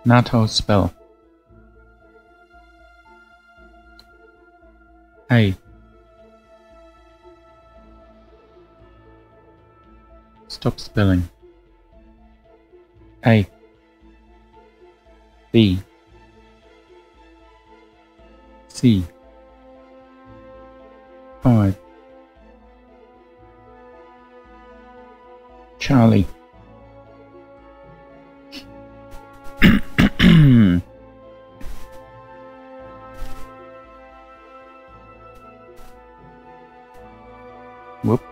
NATO spell. A. Stop spelling. A. B. C. 5. Charlie. Whoop.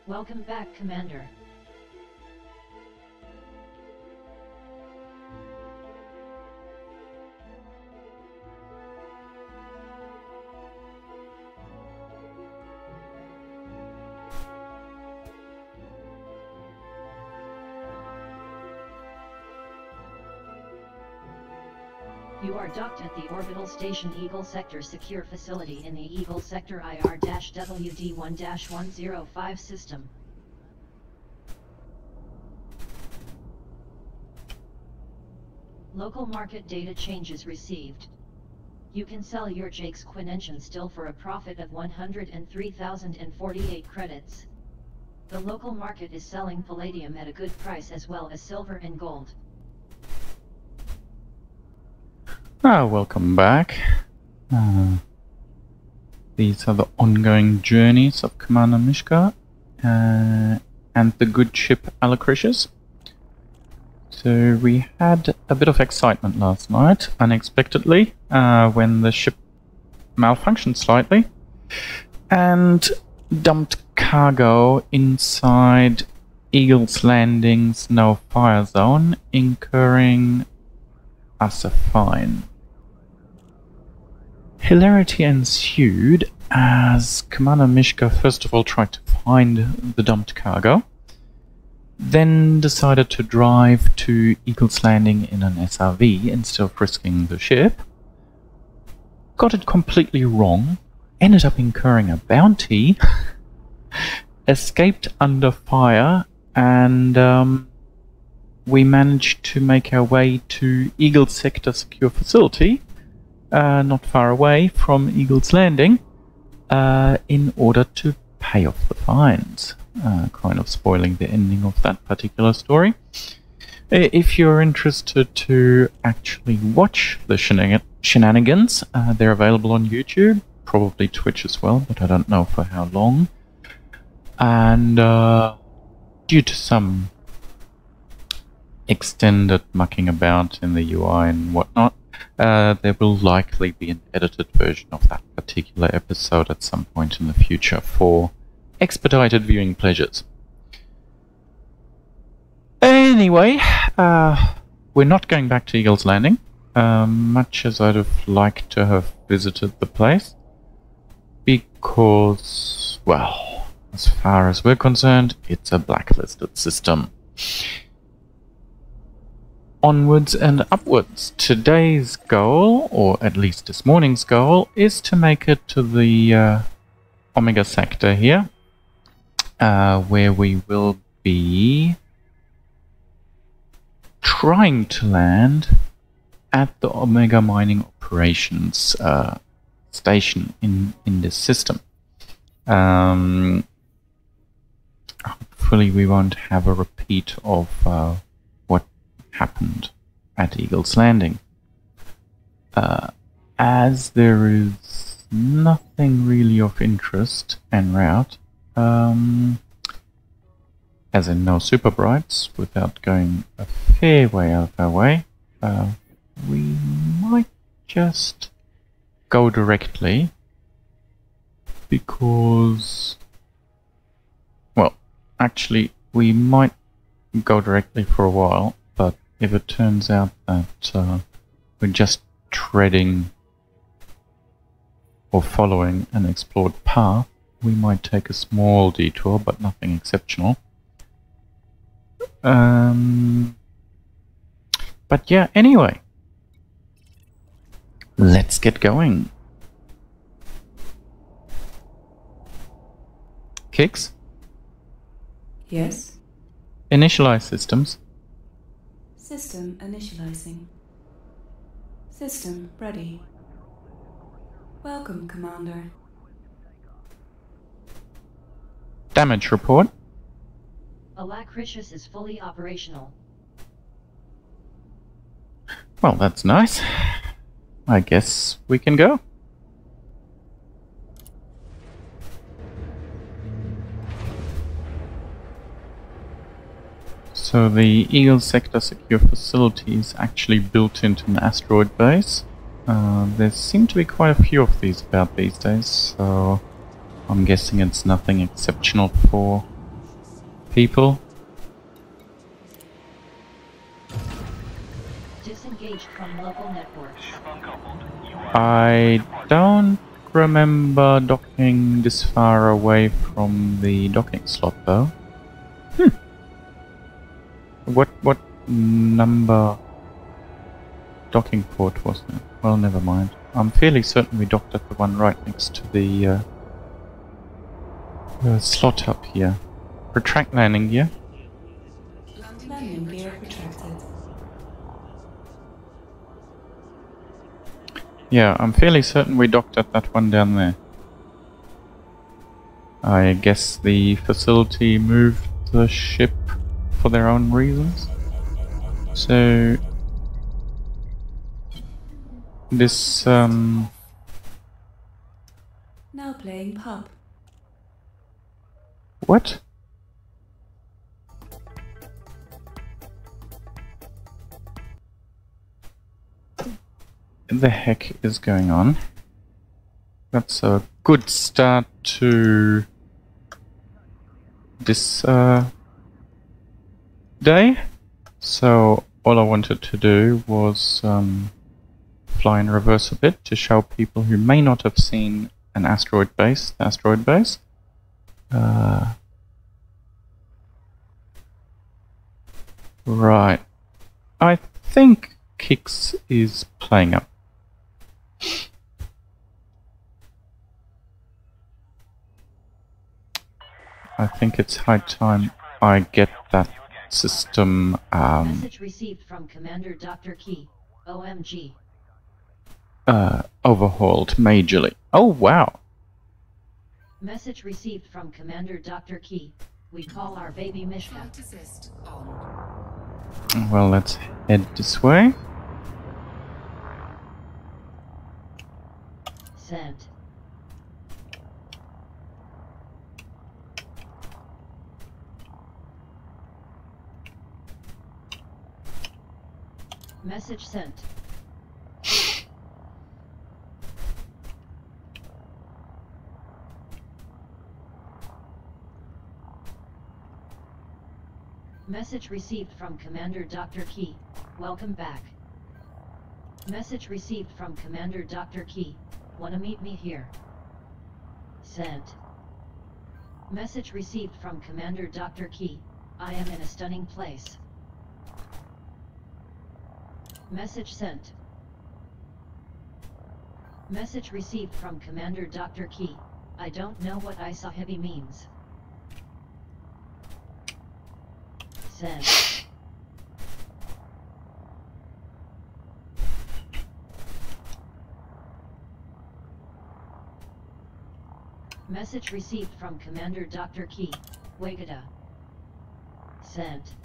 Welcome back, Commander. You are docked at the Orbital Station Eagle Sector Secure Facility in the Eagle Sector IR-WD1-105 system. Local market data changes received. You can sell your Jake's Quinention still for a profit of 103,048 credits. The local market is selling palladium at a good price as well as silver and gold. Welcome back. These are the ongoing journeys of Commander Myshka and the good ship Alacrisius. So we had a bit of excitement last night, unexpectedly, when the ship malfunctioned slightly and dumped cargo inside Eagle's Landing's no-fire zone, incurring us a fine. Hilarity ensued as Commander Myshka first of all tried to find the dumped cargo, then decided to drive to Eagle's Landing in an SRV instead of risking the ship, got it completely wrong, ended up incurring a bounty, escaped under fire, and we managed to make our way to Eagle Sector Secure Facility, not far away from Eagle's Landing, in order to pay off the fines. Kind of spoiling the ending of that particular story. If you're interested to actually watch the shenanigans, they're available on YouTube, probably Twitch as well, but I don't know for how long. And due to some extended mucking about in the UI and whatnot, there will likely be an edited version of that particular episode at some point in the future for expedited viewing pleasures. Anyway, we're not going back to Eagle's Landing, much as I'd have liked to have visited the place, because, well, as far as we're concerned, it's a blacklisted system. Onwards and upwards. Today's goal, or at least this morning's goal, is to make it to the Omega sector here, where we will be trying to land at the Omega Mining Operations station in this system. Hopefully we won't have a repeat of what happened at Eagle's Landing. As there is nothing really of interest en route, as in no super brights, without going a fair way out of our way, we might just go directly, because, well, actually we might go directly for a while, but if it turns out that we're just treading or following an explored path, we might take a small detour, but nothing exceptional. But yeah, anyway, let's get going. Kix? Yes? Initialize systems. System initializing. System ready. Welcome, Commander. Damage report. Alacrisius is fully operational. Well, that's nice. I guess we can go. So the Eagle Sector Secure Facility is actually built into an asteroid base. There seem to be quite a few of these about these days, so I'm guessing it's nothing exceptional for people. Disengaged from local network. I don't remember docking this far away from the docking slot though. What number docking port was it? Well, never mind. I'm fairly certain we docked at the one right next to the slot up here. Retract landing gear. Landing gear retracted. Yeah, I'm fairly certain we docked at that one down there. I guess the facility moved the ship for their own reasons. So this Now playing pub. what? The heck is going on? That's a good start to this day. So all I wanted to do was fly in reverse a bit to show people who may not have seen an asteroid base, the asteroid base. Right. I think Kix is playing up. I think it's high time I get that system Message received from Commander Dr. Key. OMG. overhauled majorly. Oh wow. Message received from Commander Dr. Key. We call our baby Myshka. Well, let's head this way. Sent. Message sent. Message received from Commander Dr. Key. Welcome back. Message received from Commander Dr. Key. Wanna meet me here? Sent. Message received from Commander Dr. Key. I am in a stunning place. Message sent. Message received from Commander Dr. Key. I don't know what Isahebi means. Sent. Message received from Commander Dr. Key. Wagada. Sent.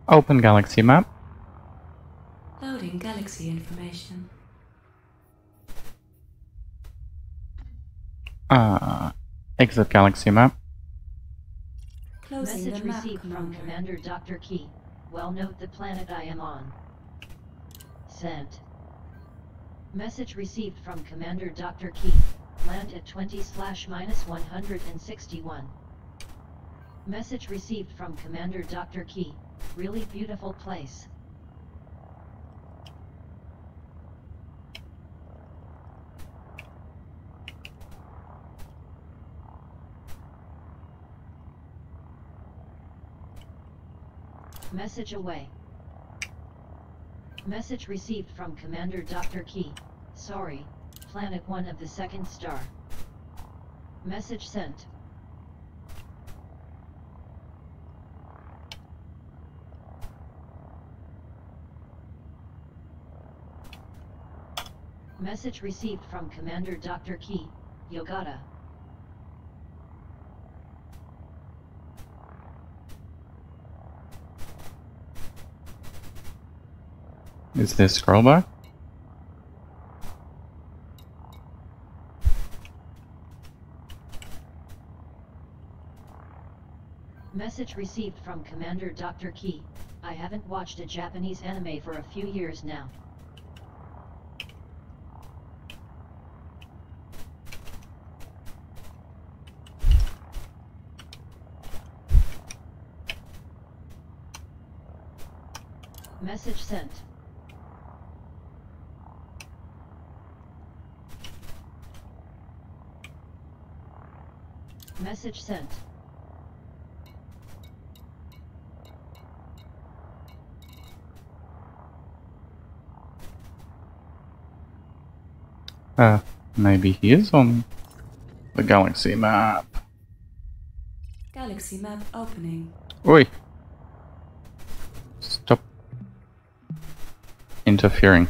Open galaxy map. Loading galaxy information. Exit galaxy map. Closing Message the map, received from Commander. Commander Dr. Key. Well, note the planet I am on. Sent. Message received from Commander Dr. Key. Land at 20/-161. Message received from Commander Dr. Key. Really beautiful place. Message away. Message received from Commander Dr. Key. Sorry, Planet 1 of the second star. Message sent. Message received from Commander Dr. Key. Yogata. Is there scroll bar? Message received from Commander Dr. Key. I haven't watched a Japanese anime for a few years now. Message sent. Message sent. Maybe he is on the galaxy map. Galaxy map opening. Oi! Stop interfering.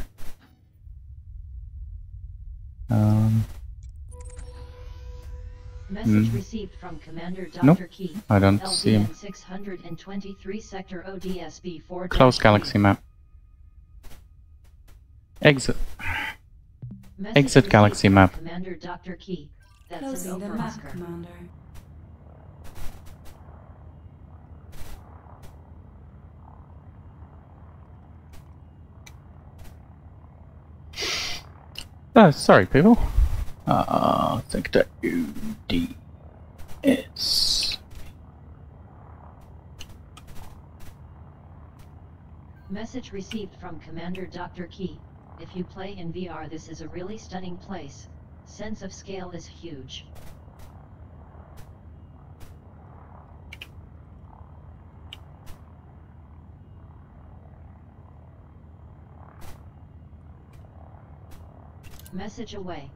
Message received from Commander Dr. Nope, Key. I don't see him. LVN 623 Sector ODSB 4. Close galaxy map. Exit. Message Exit received galaxy from map. Commander Dr. Key. That's a Closing go the for map, Oscar. Commander. Sorry, people. Sector UDS. Message received from Commander Dr. Key. If you play in VR, this is a really stunning place. Sense of scale is huge. Message away.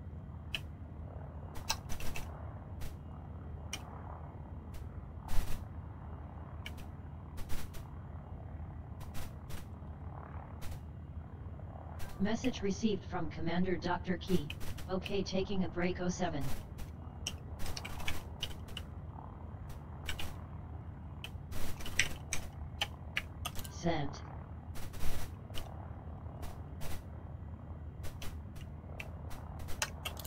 Message received from Commander Dr. Key. Okay, taking a break 07. Sent.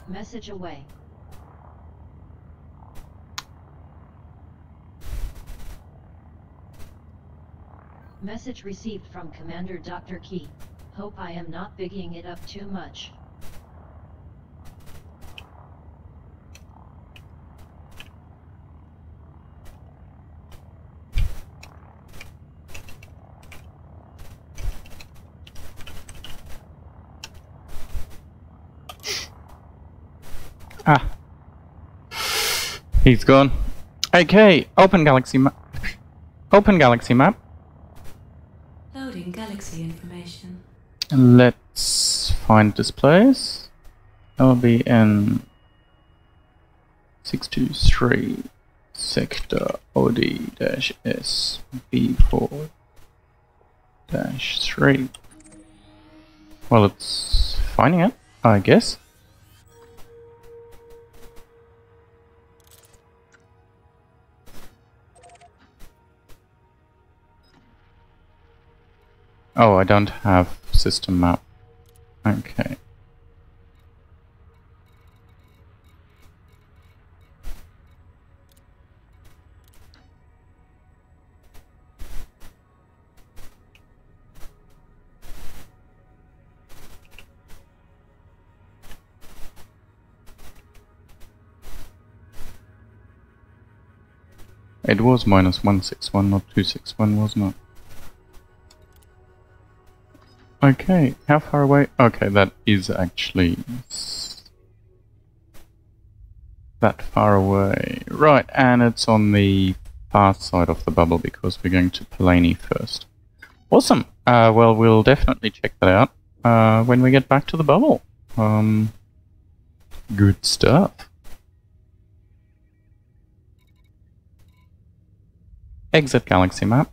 Message away. Message received from Commander Dr. Key. Hope I am not bigging it up too much. Ah. He's gone. Okay, open galaxy map. Open galaxy map. Loading galaxy information. Let's find this place. LBN 623 sector OD-S B4-3. Well, it's finding it, I guess. Oh, I don't have system map. Okay. It was -161, not 261, wasn't it? Okay, how far away? Okay, that is actually that far away. Right, and it's on the far side of the bubble because we're going to Colonia first. Awesome! Well, we'll definitely check that out when we get back to the bubble. Good stuff. Exit galaxy map.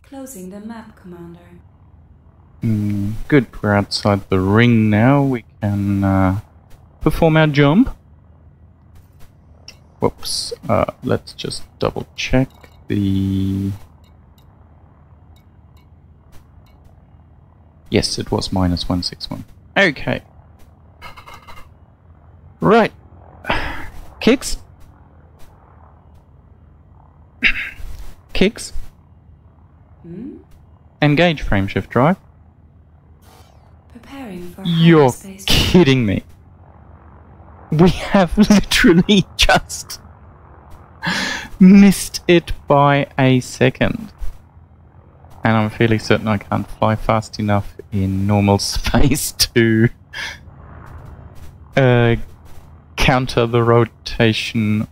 Closing the map, Commander. Good, we're outside the ring now. We can perform our jump. Whoops. Let's just double check the... Yes, it was -161. Okay. Right. Kicks. Kicks. Engage frameshift drive. Preparing for You're hyperspace. kidding me. We have literally just missed it by a second. And I'm fairly certain I can't fly fast enough in normal space to counter the rotation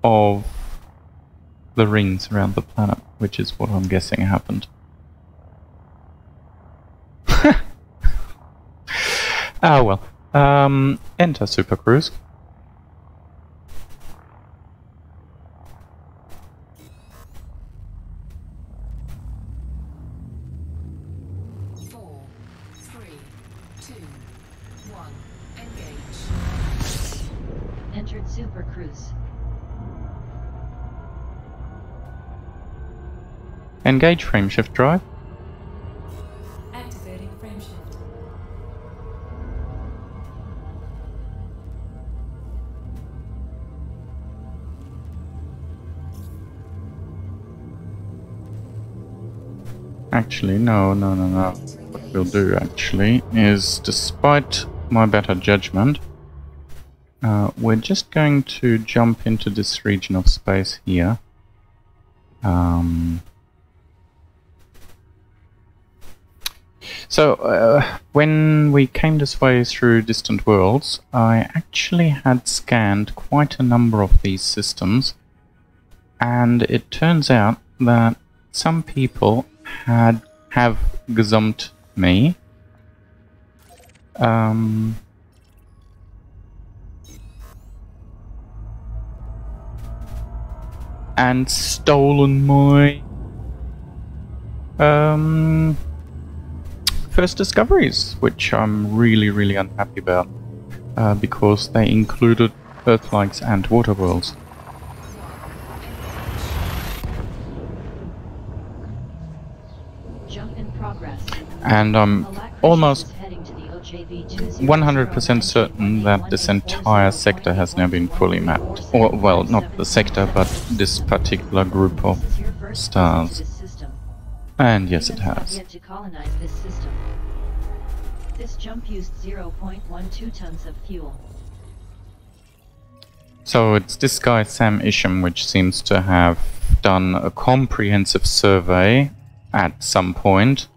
of the rings around the planet, which is what I'm guessing happened. Ah well. Enter Super Cruise. Entered Super Cruise. Engage frameshift drive. Activating frameshift. Actually, no. What we'll do actually is, despite my better judgment, we're just going to jump into this region of space here. So, when we came this way through Distant Worlds, I actually had scanned quite a number of these systems, and it turns out that some people have gazumped me. And stolen my first discoveries, which I'm really unhappy about, because they included Earthlikes and water worlds. Jump in progress. And I'm almost 100% certain that this entire sector has now been fully mapped. Or, well, not the sector, but this particular group of stars. And yes, it has. Yet to colonize this system. This jump used 0.12 tons of fuel. So it's this guy Sam Isham which seems to have done a comprehensive survey at some point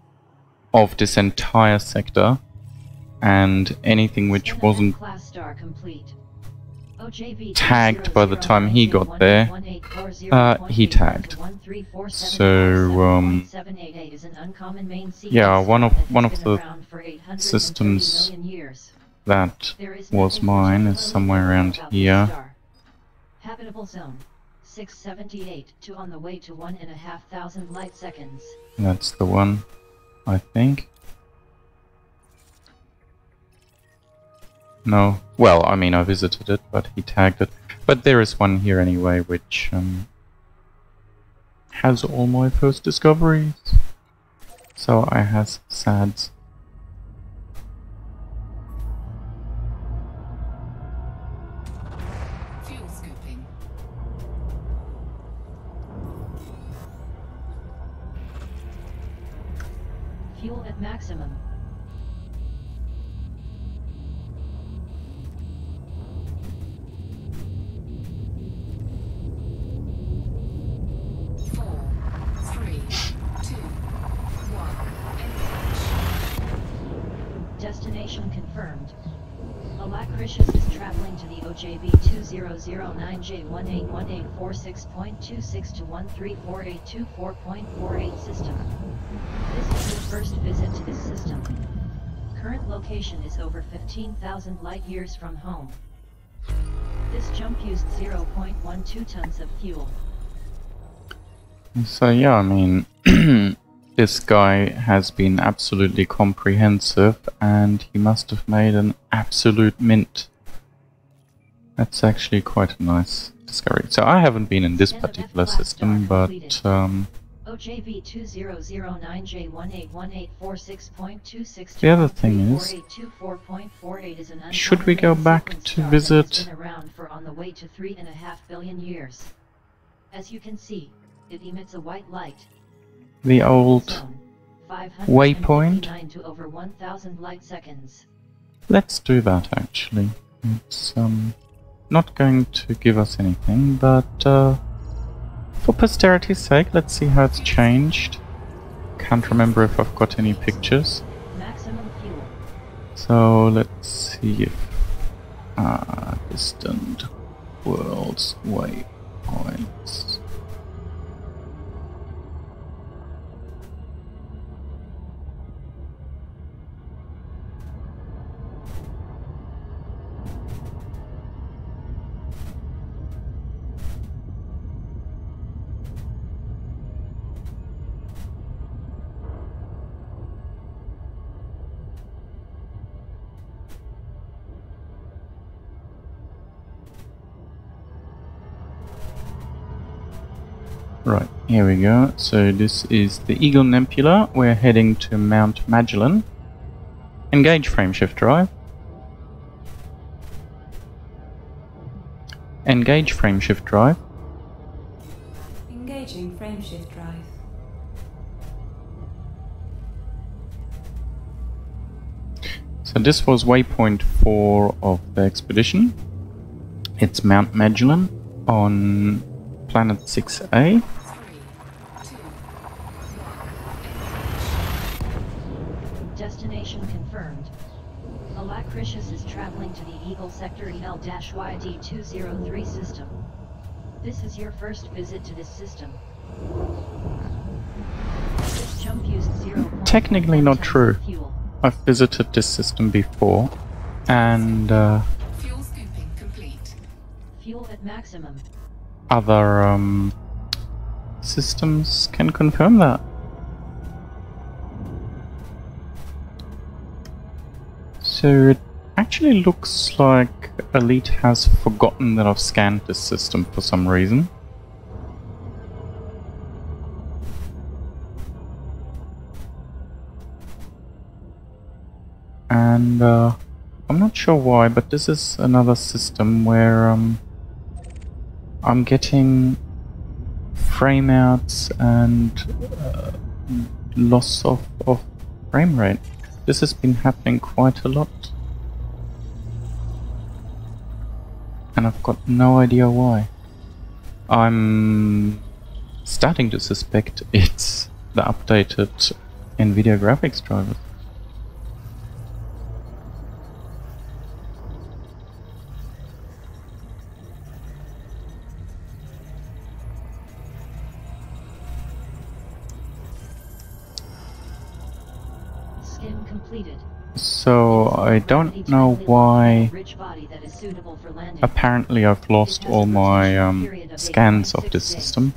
of this entire sector, and anything which wasn't tagged by the time he got there, he tagged. So yeah, one of the systems that was mine is somewhere around here. Habitable zone 678 to on the way to 1,500 light seconds. That's the one, I think. No, well, I mean, I visited it, but he tagged it. But there is one here anyway, which has all my first discoveries. So I has SADs. Fuel scooping. Fuel at maximum. Destination confirmed. Alacritius is traveling to the OJB 2009J181846.26 to 134824.48 system. This is your first visit to this system. Current location is over 15,000 light years from home. This jump used 0.12 tons of fuel. So yeah, I mean, this guy has been absolutely comprehensive, and he must have made an absolute mint. That's actually quite a nice discovery. So I haven't been in this particular system, but OJV 2009J181846.26 the other thing is, should we go back to visit around for on the way to 3.5 billion years? As you can see, it emits a white light. the old waypoint? To over 1,000 light seconds. Let's do that actually. It's not going to give us anything, but for posterity's sake, let's see how it's changed. can't remember if I've got any pictures. Maximum fuel. So let's see if distant worlds waypoints. Right, here we go. So this is the Eagle Nebula. We're heading to Mount Magellan. Engage frameshift drive. Engage frameshift drive. Engaging frameshift drive. So this was waypoint 4 of the expedition. It's Mount Magellan on planet 6A. Destination confirmed. Alacritius is traveling to the Eagle Sector EL-YD203 system. This is your first visit to this system. This jump used 0. Technically not true. Fuel. I've visited this system before, and Fuel scooping complete. Fuel at maximum. other systems can confirm that. So it actually looks like Elite has forgotten that I've scanned this system for some reason. And I'm not sure why, but this is another system where I'm getting frame outs and loss of frame rate. This has been happening quite a lot, and I've got no idea why. I'm starting to suspect it's the updated NVIDIA graphics drivers. Scan completed. So I don't know why. Rich body that is suitable for landing. Apparently I've lost all my scans of this system.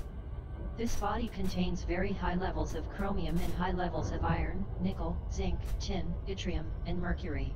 This body contains very high levels of chromium and high levels of iron, nickel, zinc, tin, yttrium, and mercury.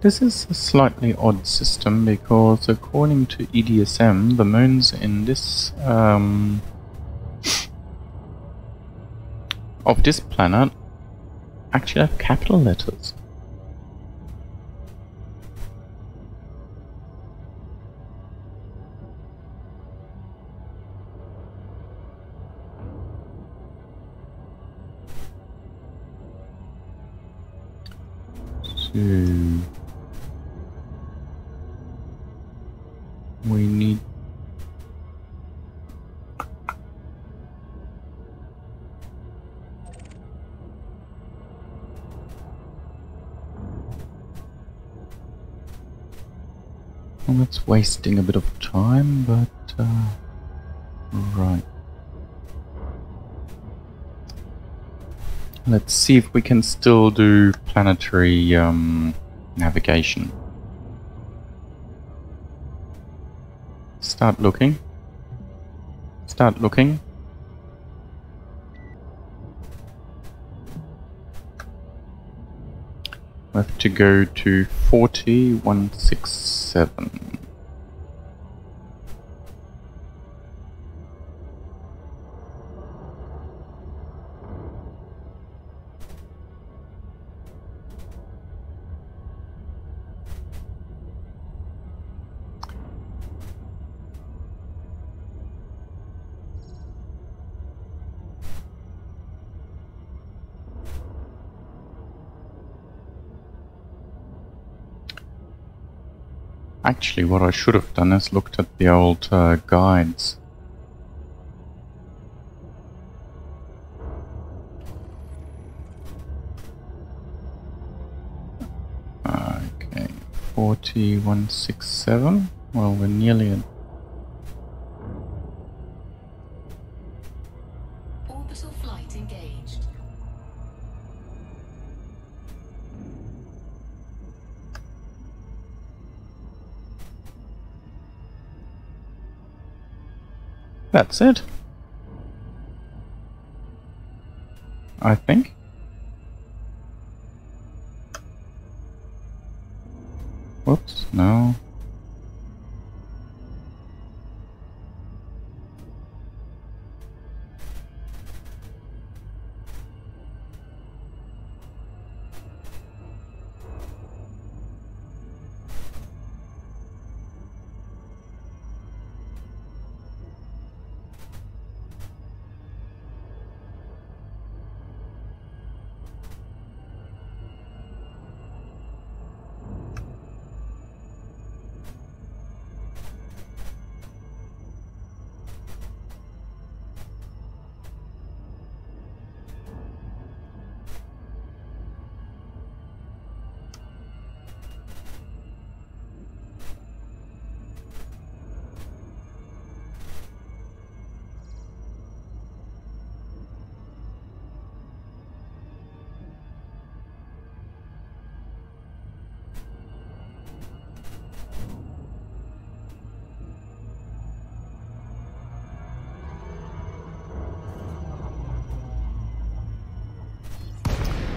This is a slightly odd system because according to EDSM, the moons in this of this planet actually have capital letters. So we need well, that's wasting a bit of time, but right. Let's see if we can still do planetary navigation. Start looking. Start looking. We have to go to 40167. Actually, what I should have done is looked at the old guides. Okay, 40167. Well, we're nearly at... Orbital flight engaged. That's it. I think. Whoops, no.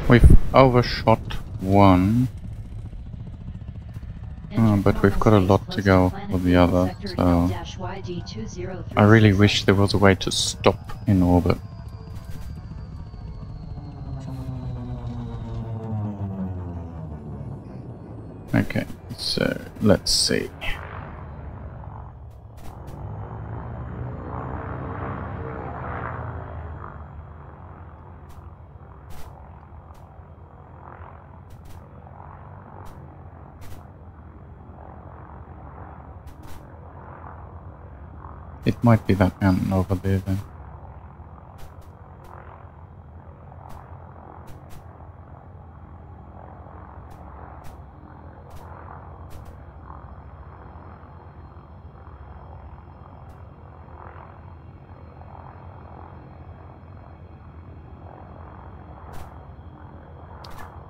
We've overshot one. But we've got a lot to go for the other, so I really wish there was a way to stop in orbit. Okay, so let's see. It might be that mountain over there then.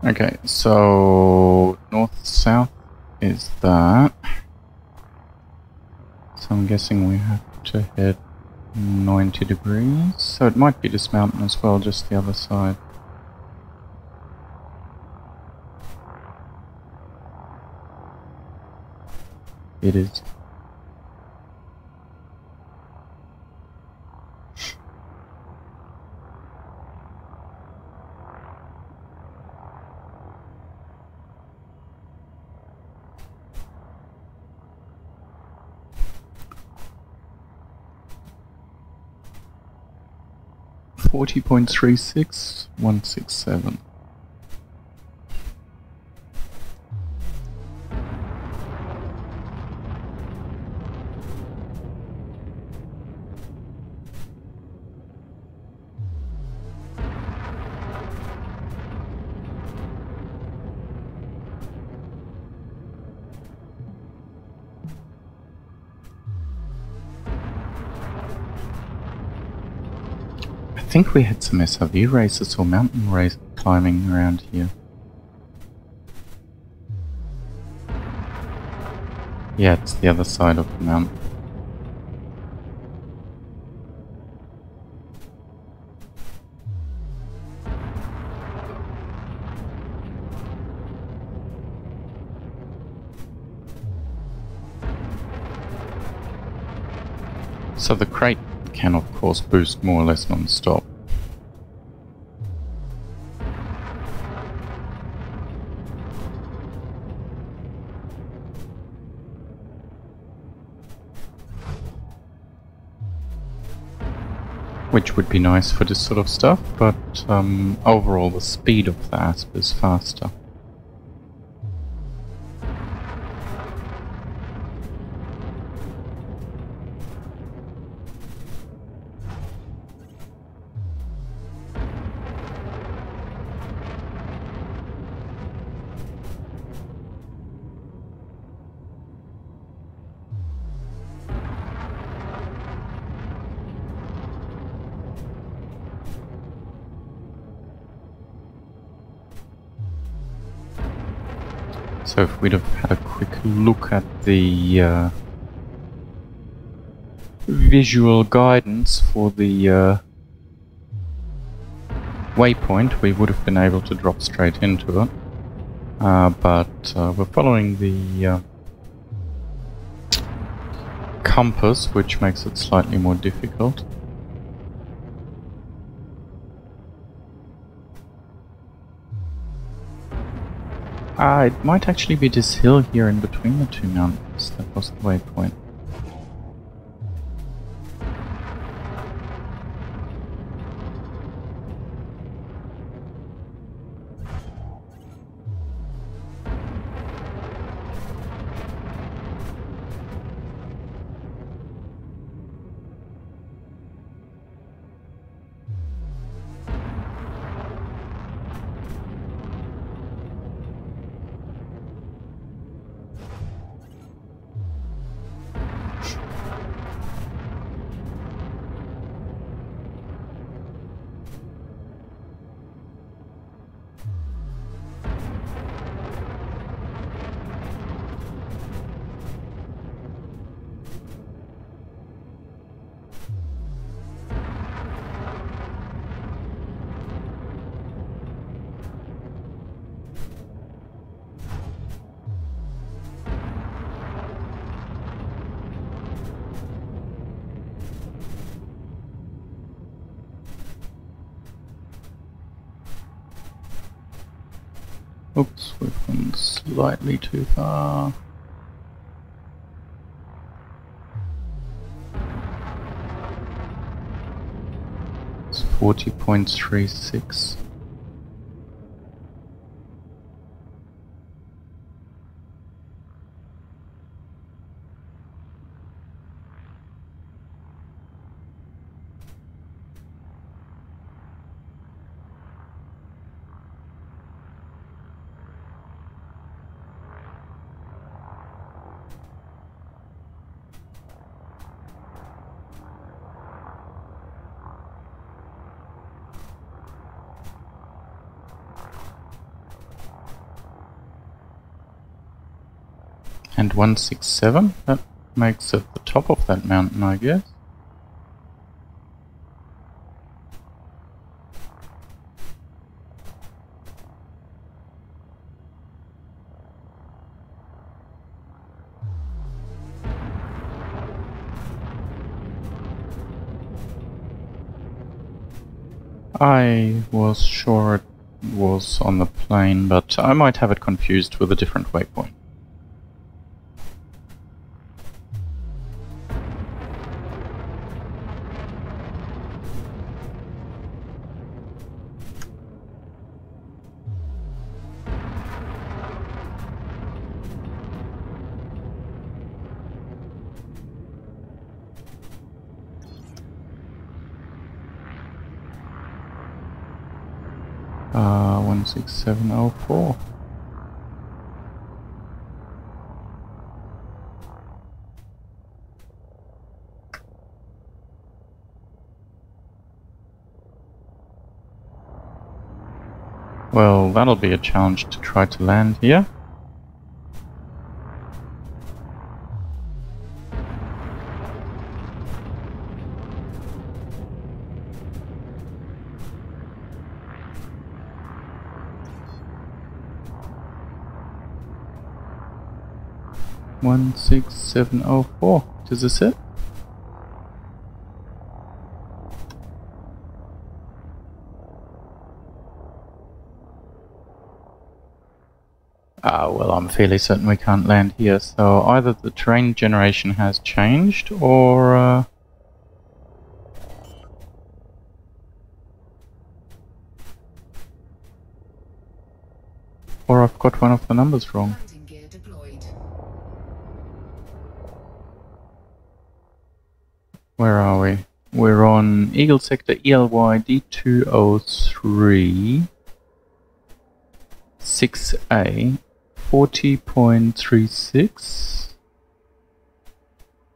Okay, so north-south is that. So I'm guessing we have to head 90 degrees. So it might be this mountain as well, just the other side. It is. .36167. I think we had some SRV races or mountain race climbing around here. Yeah, it's the other side of the mountain. So the crate can of course boost more or less non-stop. Which would be nice for this sort of stuff, but overall the speed of the ASP is faster. So if we'd have had a quick look at the visual guidance for the waypoint, we would have been able to drop straight into it. But we're following the compass, which makes it slightly more difficult. It might actually be this hill here in between the two mountains that was the waypoint. Oops, we've gone slightly too far. It's 40.36. And 167, that makes it the top of that mountain, I guess. I was sure it was on the plane, but I might have it confused with a different waypoint. Uh, 16704. Well, that'll be a challenge to try to land here. One 6704. Is this it? Well, I'm fairly certain we can't land here, so either the terrain generation has changed, or I've got one of the numbers wrong. Landing gear deployed. Where are we? We're on Eagle Sector ELY D203 6A 40.36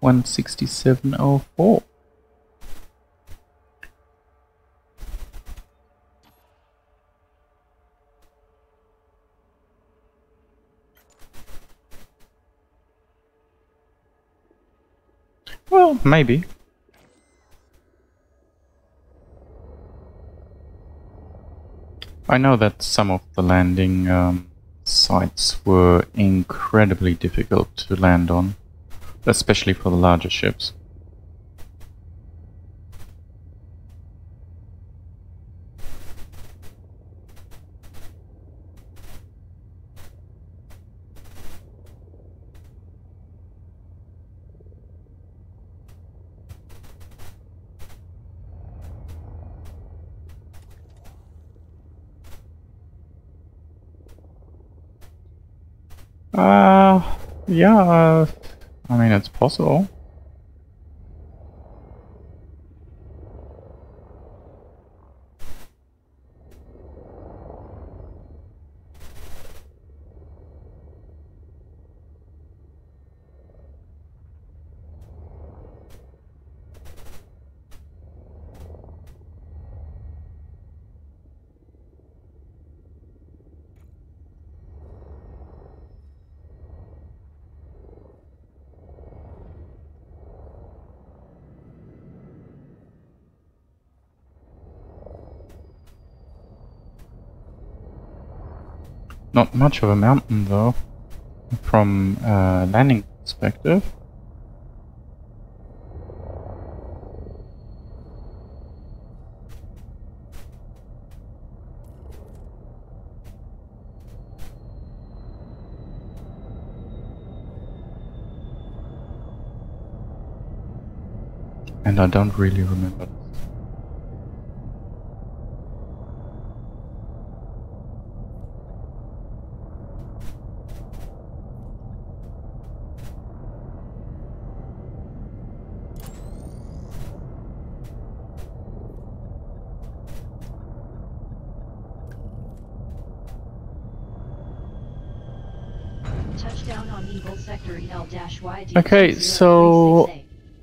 16704. Well, maybe. I know that some of the landing sites were incredibly difficult to land on, especially for the larger ships. Yeah, I mean, it's possible. Not much of a mountain, though, from a landing perspective. And I don't really remember. Touchdown on Eagle Sector EL-Y. Okay, so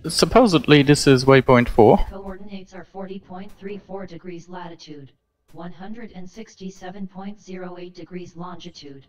supposedly this is waypoint 4. Coordinates are 40.34 degrees latitude, 167.08 degrees longitude.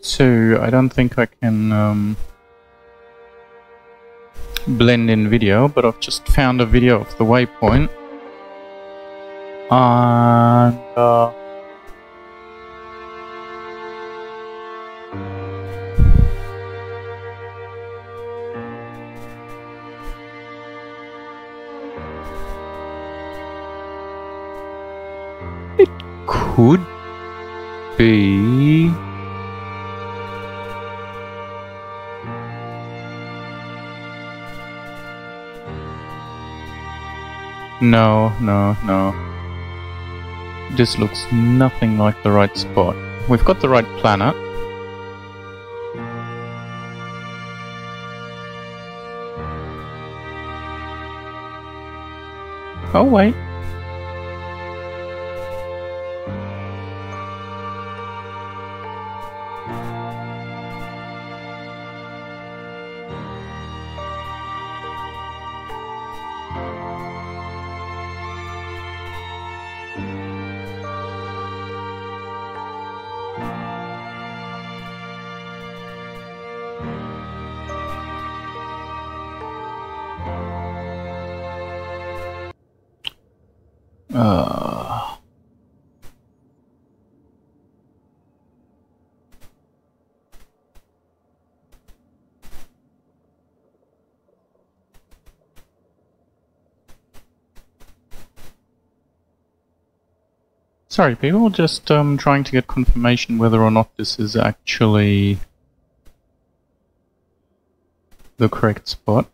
So I don't think I can blend in video, but I've just found a video of the waypoint. And it could be. No. This looks nothing like the right spot. We've got the right planet. Oh wait. Sorry people, just trying to get confirmation whether or not this is actually the correct spot.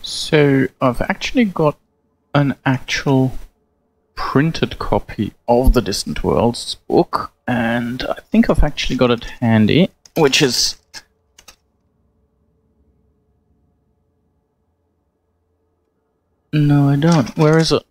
So I've actually got an actual printed copy of the Distant Worlds book, and I think I've actually got it handy, which is no, I don't. Where is it?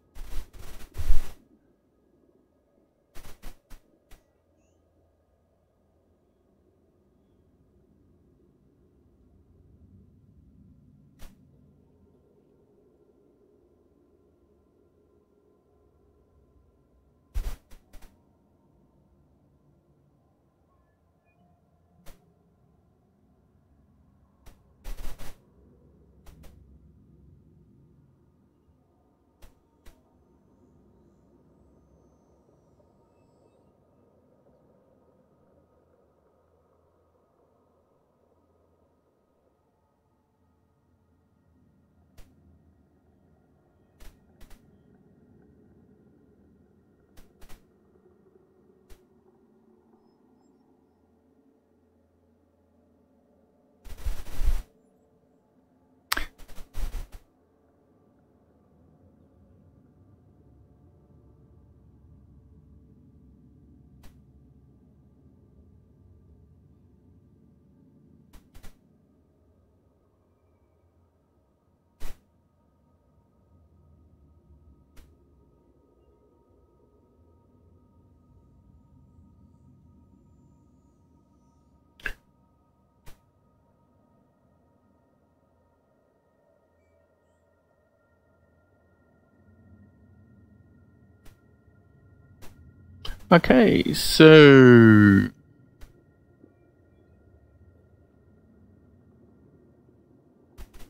Okay, so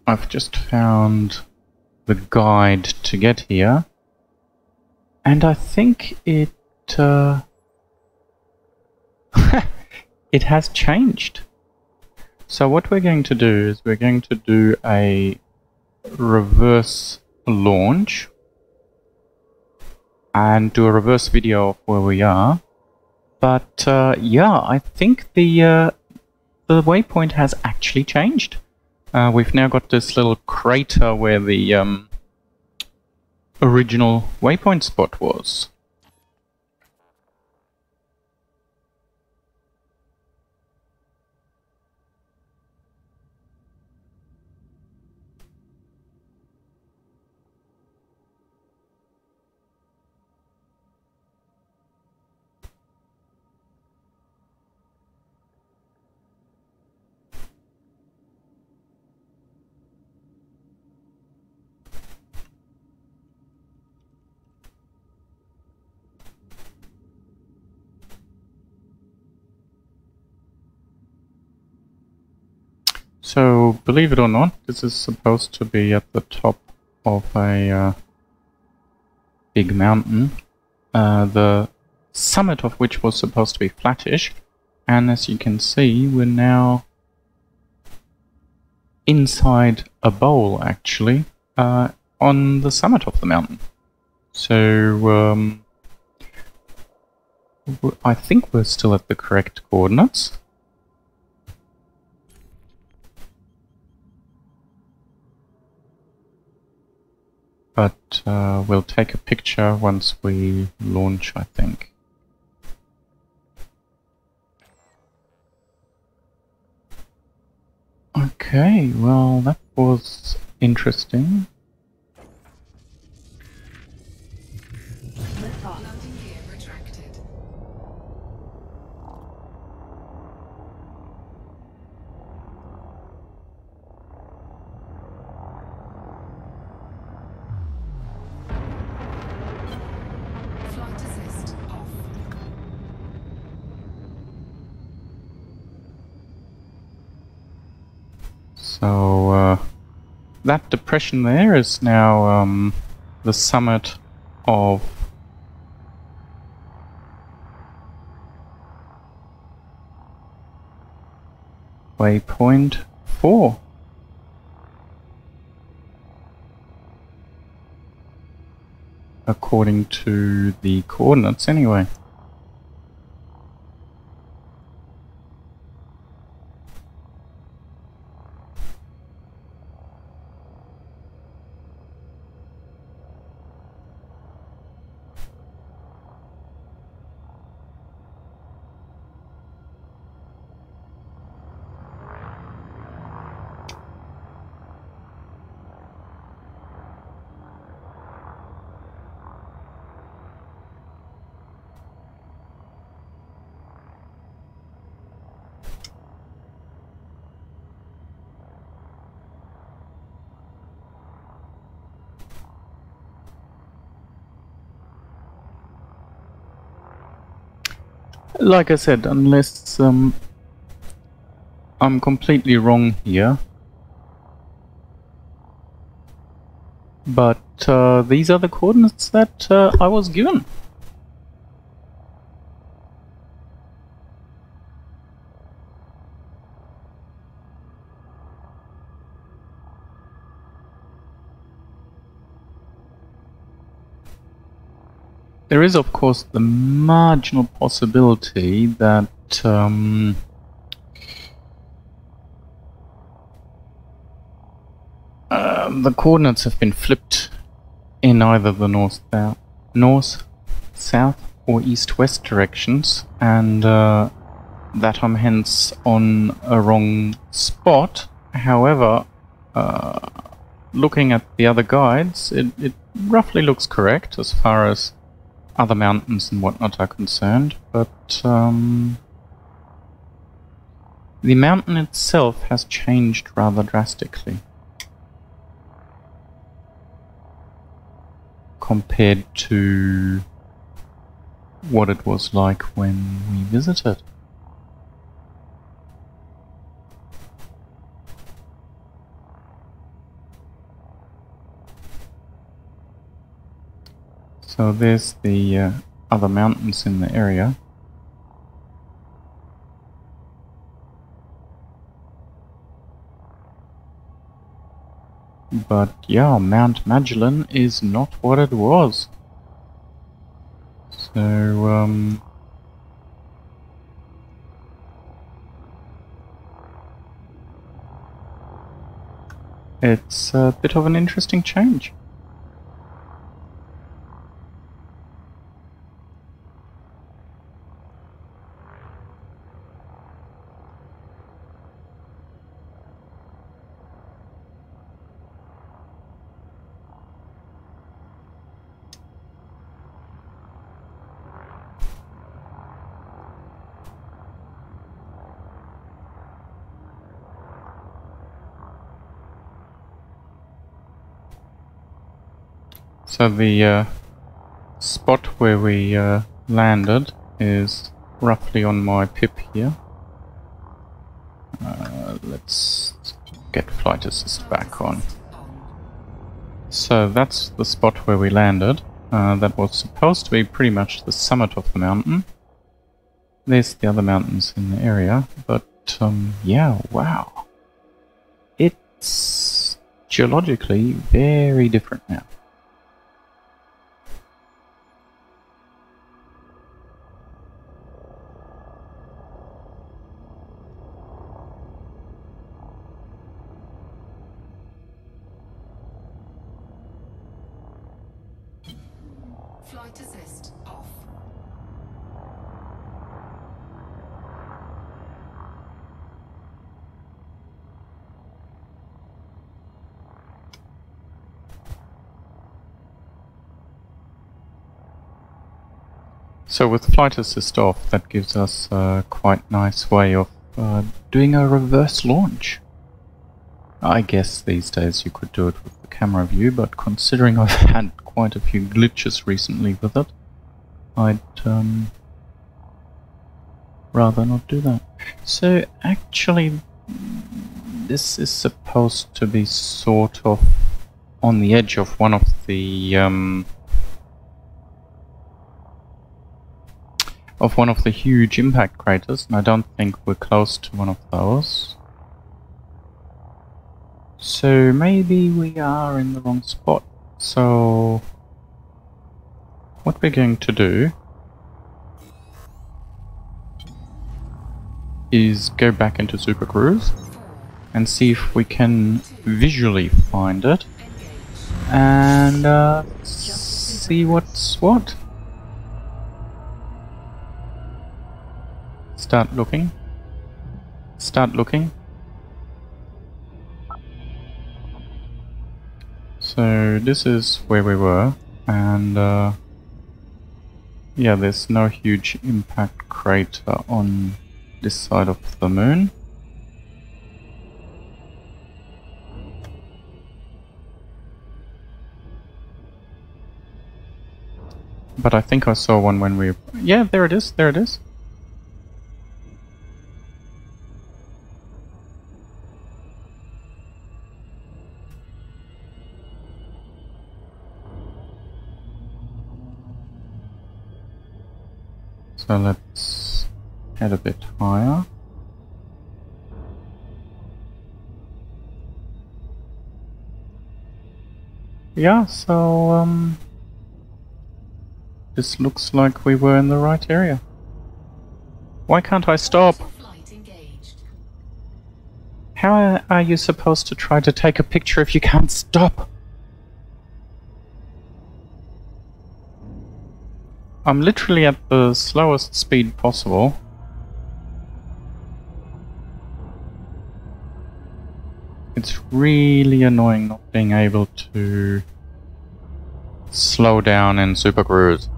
I've just found the guide to get here, and I think it it has changed. So what we're going to do is we're going to do a reverse launch and do a reverse video of where we are. But yeah, I think the waypoint has actually changed. We've now got this little crater where the original waypoint spot was. So, believe it or not, this is supposed to be at the top of a big mountain, the summit of which was supposed to be flattish, and as you can see, we're now inside a bowl, actually, on the summit of the mountain. So, I think we're still at the correct coordinates. But we'll take a picture once we launch, I think. Okay, well, that was interesting. Liftoff. Landing gear retracted. Flight assist off. So, that depression there is now the summit of waypoint 4. According to the coordinates, anyway. Like I said, unless I'm completely wrong here, but these are the coordinates that I was given. There is, of course, the marginal possibility that the coordinates have been flipped in either the north, south, or east-west directions, and that I'm hence on a wrong spot. However, looking at the other guides, it roughly looks correct as far as other mountains and whatnot are concerned, but the mountain itself has changed rather drastically compared to what it was like when we visited. So there's the other mountains in the area. But yeah, Mount Magellan is not what it was. So it's a bit of an interesting change. So the spot where we landed is roughly on my pip here. Let's get flight assist back on. So that's the spot where we landed. That was supposed to be pretty much the summit of the mountain. There's the other mountains in the area, but yeah, wow. It's geologically very different now. Flight assist off. So with flight assist off, that gives us a quite nice way of doing a reverse launch. I guess these days you could do it with the camera view, but considering I've had quite a few glitches recently with it, I'd rather not do that. So actually, this is supposed to be sort of on the edge of one of the huge impact craters, and I don't think we're close to one of those. So maybe we are in the wrong spot. So what we're going to do is go back into Super Cruise and see if we can visually find it and see what's what. Start looking. Start looking. So this is where we were, and yeah, there's no huge impact crater on this side of the moon. But I think I saw one when we... Yeah, there it is, there it is. So let's head a bit higher. Yeah, so this looks like we were in the right area. Why can't I stop? How are you supposed to try to take a picture if you can't stop? I'm literally at the slowest speed possible. It's really annoying not being able to slow down in Super Cruise.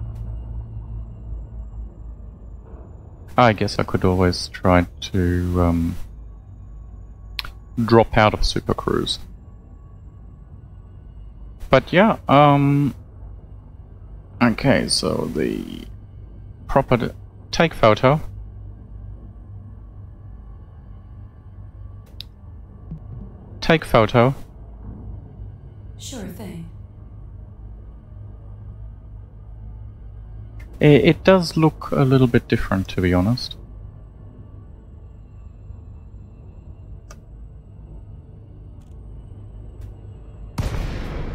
I guess I could always try to drop out of Super Cruise. But yeah, okay, so the proper take photo. Take photo. Sure thing. It does look a little bit different, to be honest.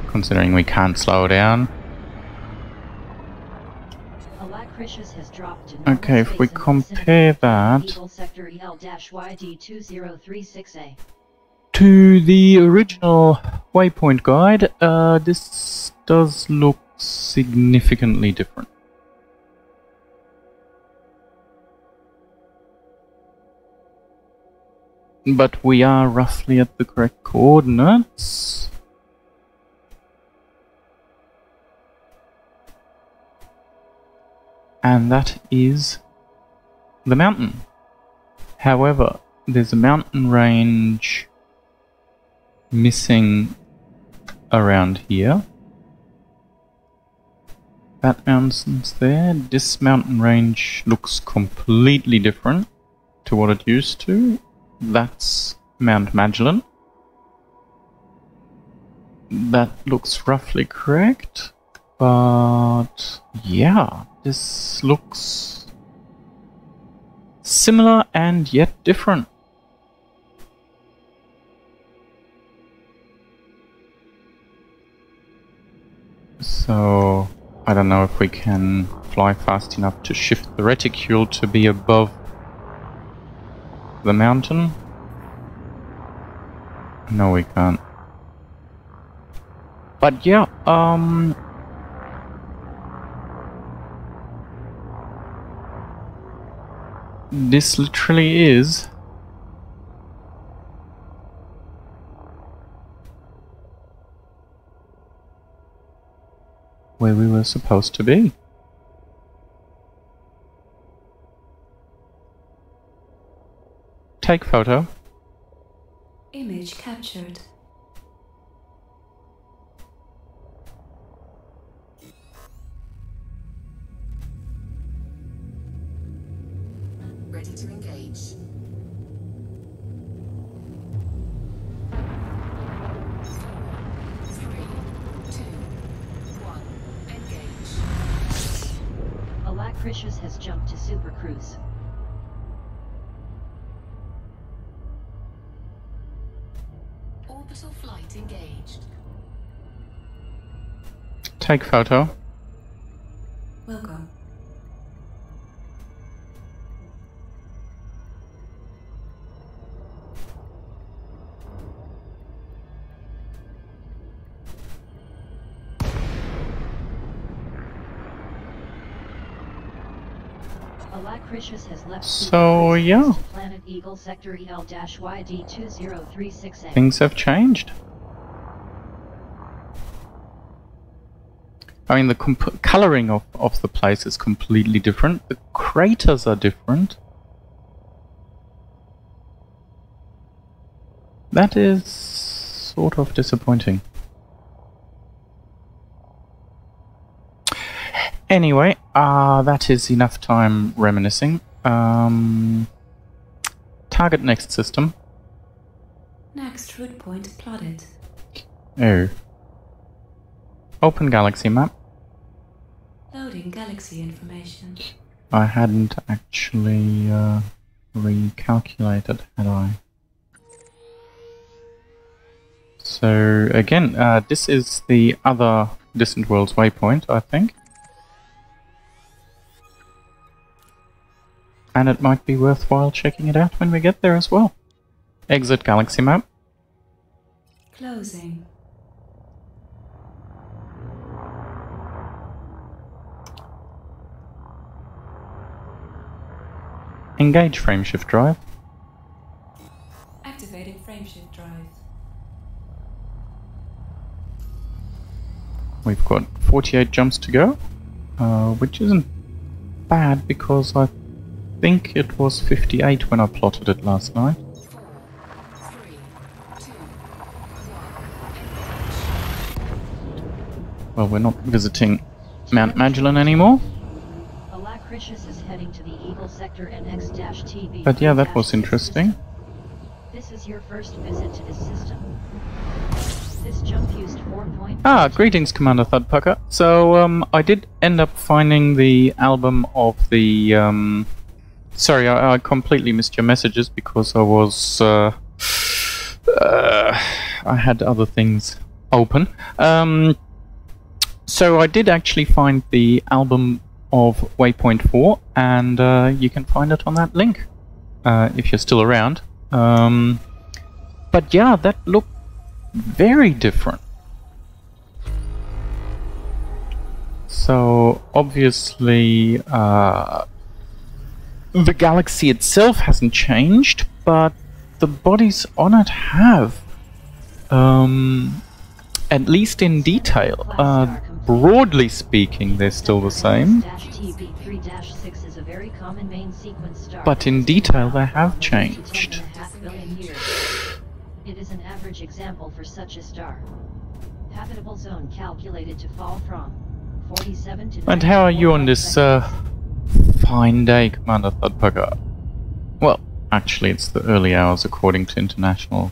Considering we can't slow down. Has dropped to okay, if we compare that to the original waypoint guide, this does look significantly different. But we are roughly at the correct coordinates. And that is the mountain. However, there's a mountain range missing around here. That mountain's there. This mountain range looks completely different to what it used to. that's Mount Magellan. That looks roughly correct, but yeah, this looks similar and yet different. So, I don't know if we can fly fast enough to shift the reticule to be above the mountain. No, we can't. But yeah, this literally is where we were supposed to be. Take photo. Image captured. Ready to engage. 4, 3, 2, 1. Engage. Alacritius has jumped to Super Cruise. Orbital flight engaged. Take photo. Welcome. Alacritius has left So, yeah. Planet Eagle Sector EL-YD2036A. Things have changed. I mean, the coloring of the place is completely different. The craters are different. That is sort of disappointing. Anyway, that is enough time reminiscing. Target next system. Next route point plotted. Oh. Open galaxy map. Loading galaxy information. I hadn't actually recalculated, had I? So again, this is the other Distant Worlds waypoint, I think. And it might be worthwhile checking it out when we get there as well. Exit galaxy map. Closing. Engage frameshift drive. Activating frameshift drive. We've got 48 jumps to go, which isn't bad because I think it was 58 when I plotted it last night. 4, 3, 2, 1. Well, we're not visiting Mount Magellan anymore. Alacritius is heading to the Eagle Sector NX-TB. But yeah, that was interesting. This is your first visit to this system. This jump used 4. Ah, greetings, Commander Thudpucker. So, I did end up finding the album of the, sorry, I completely missed your messages because I was, I had other things open. So I did actually find the album of Waypoint 4, and you can find it on that link, if you're still around. But yeah, that looked very different. So obviously the galaxy itself hasn't changed, but the bodies on it have. At least in detail. Broadly speaking, they're still the same. TB3-6 is a very common main sequence star. But in detail, they have changed. 2.5 billion years. It is an average example for such a star. Habitable zone calculated to fall from 47 to. And how are you on this fine day, Commander Thudpucker? Well, Actually, it's the early hours according to international...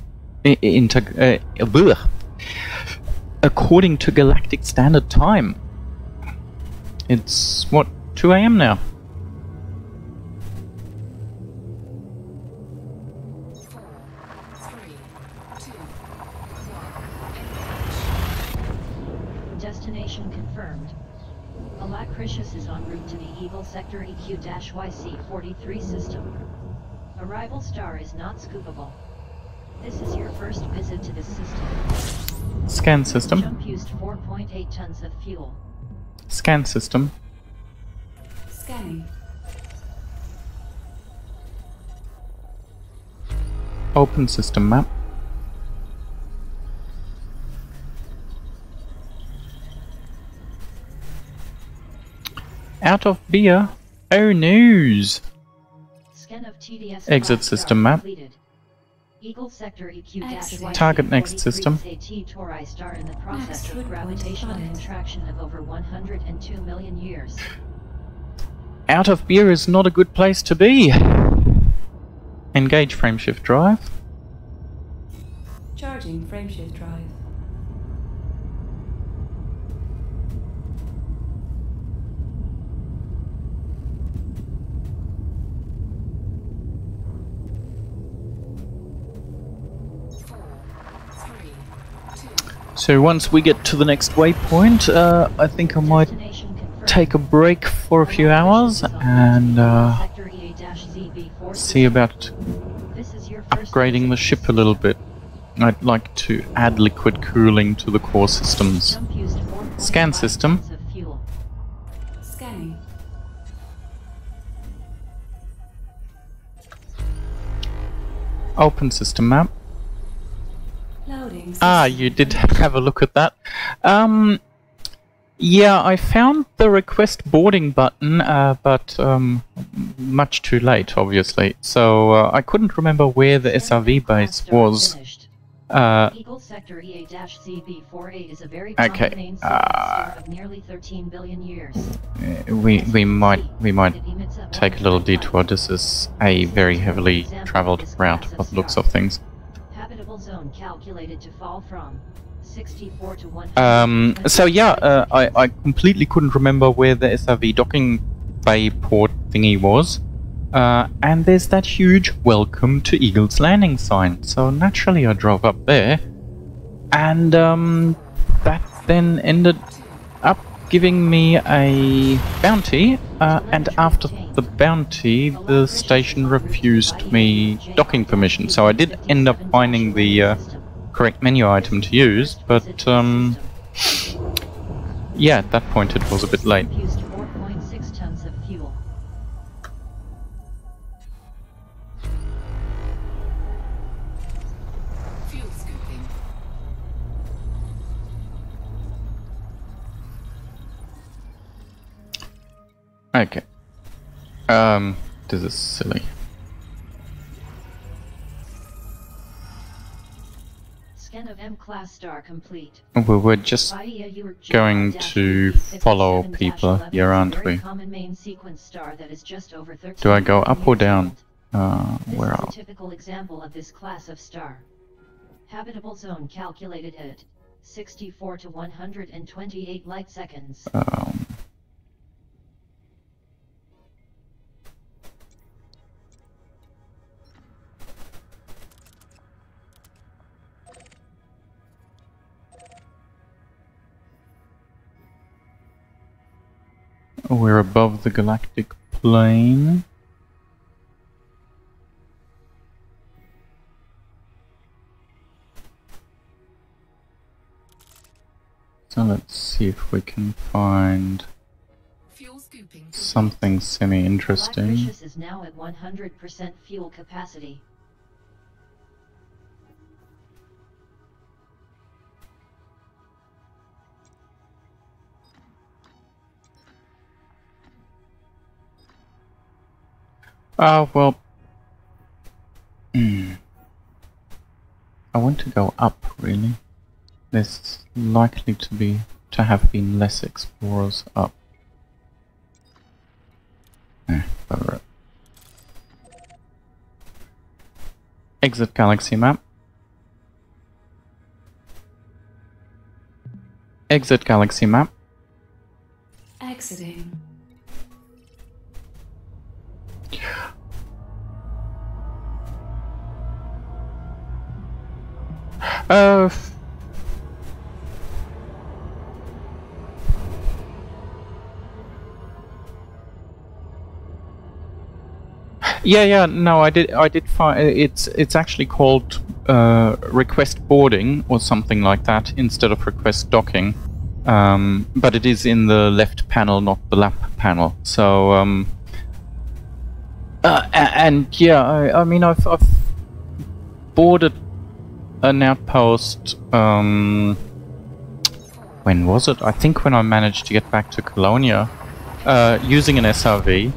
according to Galactic Standard Time. It's, what, 2 AM now? 4, 3, 2, 1. Destination confirmed. Alacritius is en route to the Eagle Sector EQ-YC-43 system. Arrival star is not scoopable. This is your first visit to this system. Scan system. Jump used 4.8 tons of fuel. Scan system. Scanning. Open system map. Out of beer. Oh news. Scan of TDS Exit system map. completed. Eagle Sector EQ-YC Target next system. Tori star in the process Next of gravitational route. contraction of over 102 million years. Out of beer is not a good place to be. Engage frameshift drive. Charging frameshift drive. So once we get to the next waypoint, I think I might Destination confirmed. take a break for a few hours and Sector EA-ZB4 see about This is your first upgrading the visit. ship a little bit. I'd like to add liquid cooling to the core systems. Jump used 4.5 Scan system. tons of fuel. Scanning. Open system map. Loading. Ah, system you did information. have a look at that. Yeah, I found the request boarding button, but much too late, obviously. So I couldn't remember where the SRV base was. Eagle Sector EA-ZB48 is a very Okay, common main star of nearly 13 billion years. We might It emits at take a little detour. This is a very heavily traveled route by the looks of things. Habitable zone calculated to fall from 64 to 100. So yeah, I completely couldn't remember where the SRV docking bay port thingy was. And there's that huge "Welcome to Eagle's Landing" sign. So naturally I drove up there. And that then ended up giving me a bounty. And after the bounty, the station refused me docking permission. So I did end up finding the correct menu item to use, but yeah, at that point it was a bit late. Used 4.6 tons of fuel. Fuel scooping. Okay. This is silly. Scan of M-class star complete. We were just going to follow people here, aren't we? Do I go up or down? Where This are is a typical example of this class of star. Habitable zone calculated at 64 to 128 light seconds. We're above the galactic plane. So let's see if we can find Fuel scooping. something semi-interesting. Alacritius is now at 100% fuel capacity. Oh, well... I want to go up, really. There's likely to have been less explorers up. Bugger it. Exit galaxy map. Exit galaxy map. Exiting. Yeah, no, I did find it's actually called request boarding or something like that instead of request docking, but it is in the left panel, not the lap panel. So, and yeah, I mean, I've boarded an outpost. When was it? I think when I managed to get back to Colonia, using an SRV.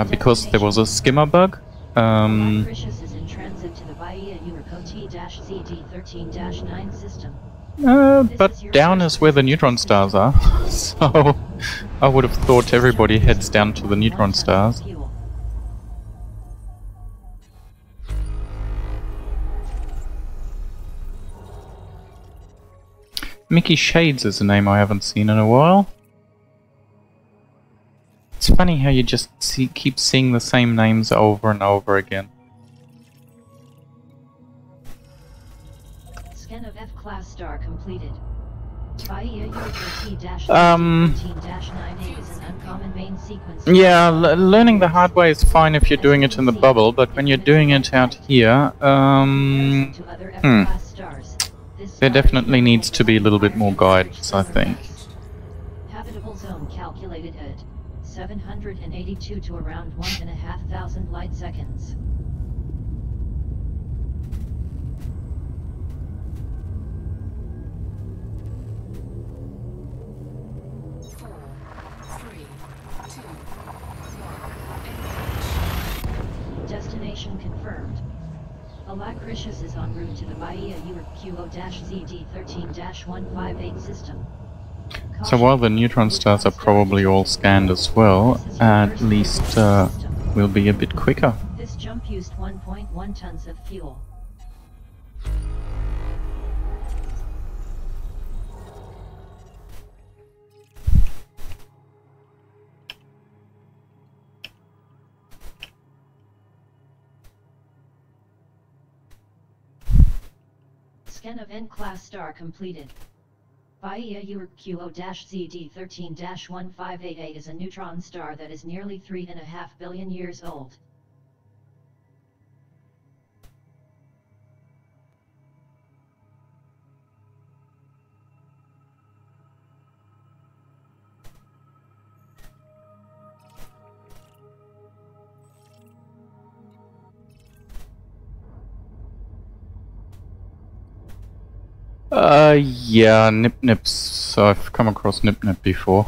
Because there was a skimmer bug. Mauritius is in transit to the Bahia Europe T-CD13-9 system. But down is where the neutron stars are, so I would have thought everybody heads down to the neutron stars. Mickey Shades is a name I haven't seen in a while. It's funny how you just keep seeing the same names over and over again. Scan of F-class star completed. Bahia Europe T-13-9 is an uncommon main sequence. Yeah, learning the hard way is fine if you're doing it in the bubble, but when you're doing it out here, there definitely needs to be a little bit more guidance, I think. Habitable zone calculated at 782 to around 1,500 light seconds. Destination confirmed. Alacritius is en route to the Bahia Europe QO-ZD13-158 system. So while the neutron stars are probably all scanned as well, at least we'll be a bit quicker. This jump used 1.1 tons of fuel. Scan of N-class star completed. Bahia Europe QO-ZD13-1588 is a neutron star that is nearly 3.5 billion years old. Yeah, Nip-Nips. I've come across Nip-Nip before.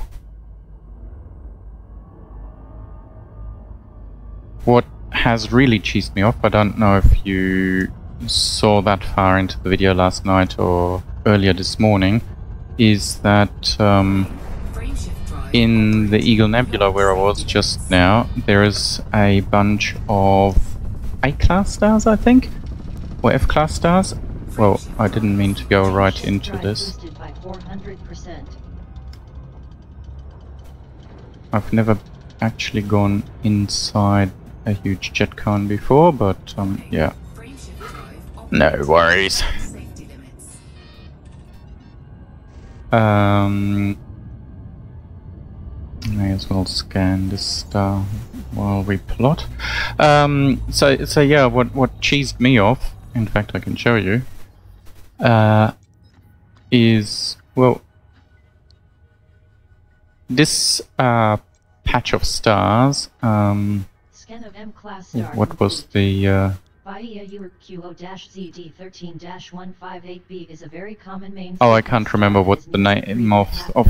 What has really cheesed me off, I don't know if you saw that far into the video last night or earlier this morning, is that in the Eagle Nebula where I was just now, there is a bunch of A-class stars, I think? Or F-class stars? Well, I didn't mean to go right into this. I've never actually gone inside a huge jet cone before, but yeah. No worries. May as well scan this star while we plot. So yeah, what cheesed me off, in fact I can show you, is, well, this patch of stars, what was the Bahia Europe QO-ZD13-158b is a very common main. Oh, I can't remember what the name of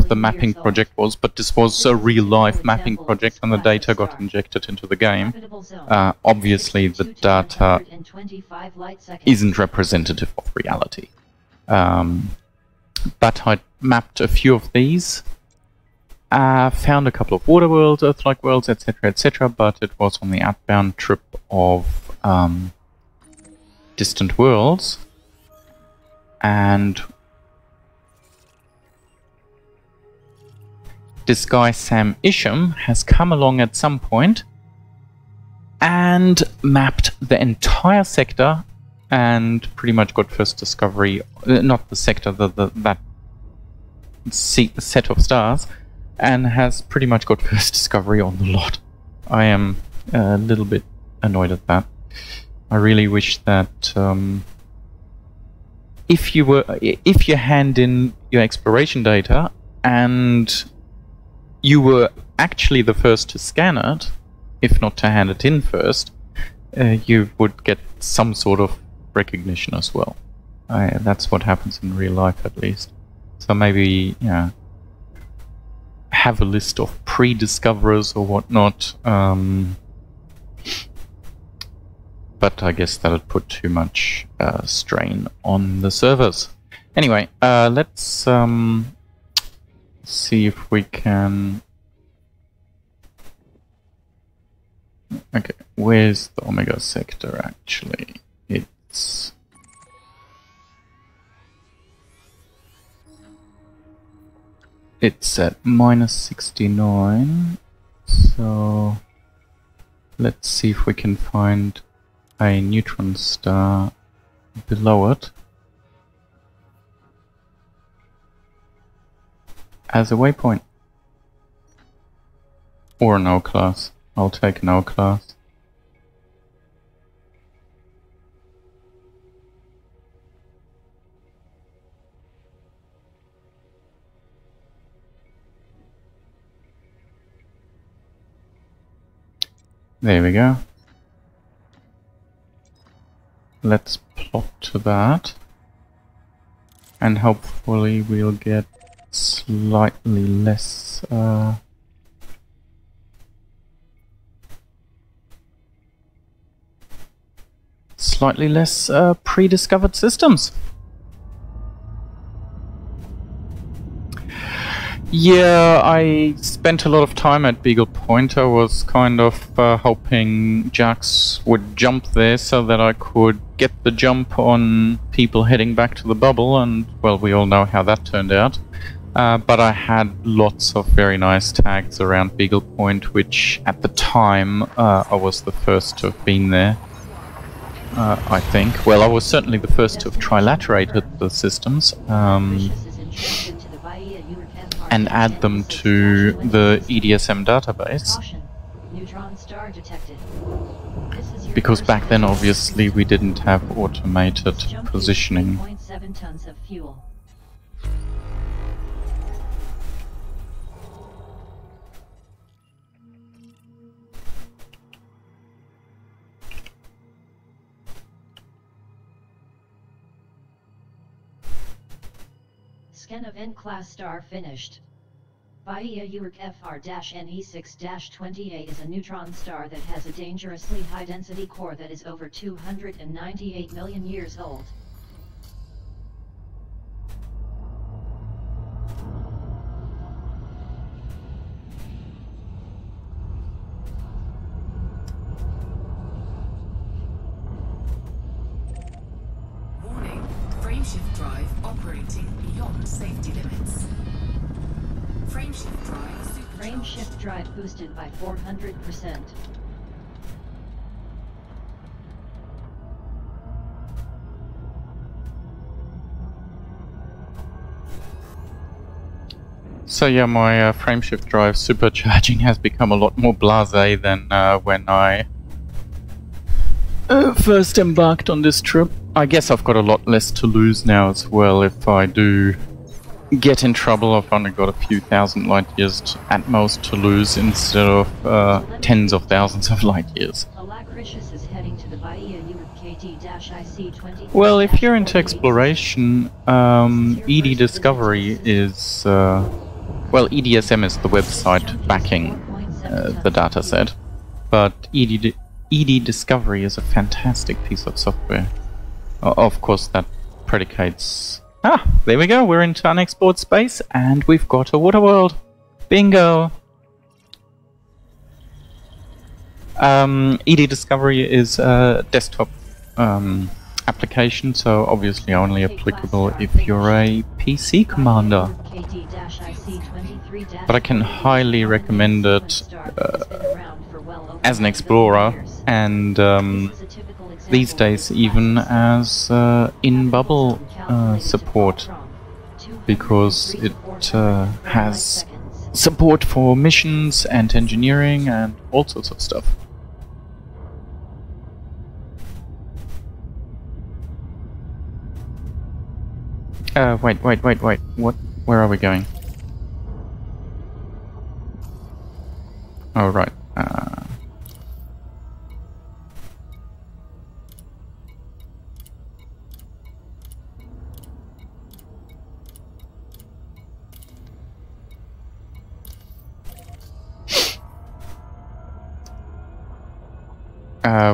the mapping project was, but this was a real-life mapping project and the data got injected into the game. Obviously the data isn't representative of reality. But I mapped a few of these, found a couple of water worlds, Earth-like worlds, etc., etc., but it was on the outbound trip of distant worlds, and this guy Sam Isham has come along at some point and mapped the entire sector and pretty much got first discovery, not the sector, that set of stars, and has pretty much got first discovery on the lot. I am a little bit annoyed at that. I really wish that if you hand in your exploration data and you were actually the first to scan it, if not to hand it in first, you would get some sort of recognition as well. That's what happens in real life, at least. So maybe, yeah, have a list of pre-discoverers or whatnot. But I guess that would put too much strain on the servers. Anyway, let's see if we can... Okay, where's the Omega sector actually? It's... It's at -69, so let's see if we can find a neutron star below it as a waypoint. Or an O-class. I'll take an O-class. There we go. Let's plot to that. And hopefully we'll get slightly less... slightly less pre-discovered systems. Yeah, I spent a lot of time at Beagle Point. I was kind of hoping Jax would jump there so that I could get the jump on people heading back to the bubble, and, well, we all know how that turned out. But I had lots of very nice tags around Beagle Point, which at the time I was the first to have been there. I think. Well, I was certainly the first to have trilaterated the systems and add them to the EDSM database. Because back then, obviously, we didn't have automated positioning. Scan of N-class star finished. Bahia Urk FR-NE6-28 is a neutron star that has a dangerously high-density core that is over 298 million years old. Warning, frameshift drive operating beyond safety limits. Frameshift drive supercharged. Frameshift drive boosted by 400%. So yeah, my frameshift drive supercharging has become a lot more blasé than when I first embarked on this trip. I guess I've got a lot less to lose now as well. If I do get in trouble, I've only got a few thousand light years at most to lose instead of tens of thousands of light years. Well, if you're into exploration, ED Discovery is... well, EDSM is the website backing the dataset, but ED Discovery is a fantastic piece of software. Of course, that predicates... Ah, there we go, we're into unexplored space, and we've got a water world. Bingo! ED Discovery is a desktop application, so obviously only applicable if you're a PC commander. But I can highly recommend it as an explorer, and these days even as in-bubble support, because it has support for missions and engineering and all sorts of stuff. Wait. What? Where are we going? Oh, right.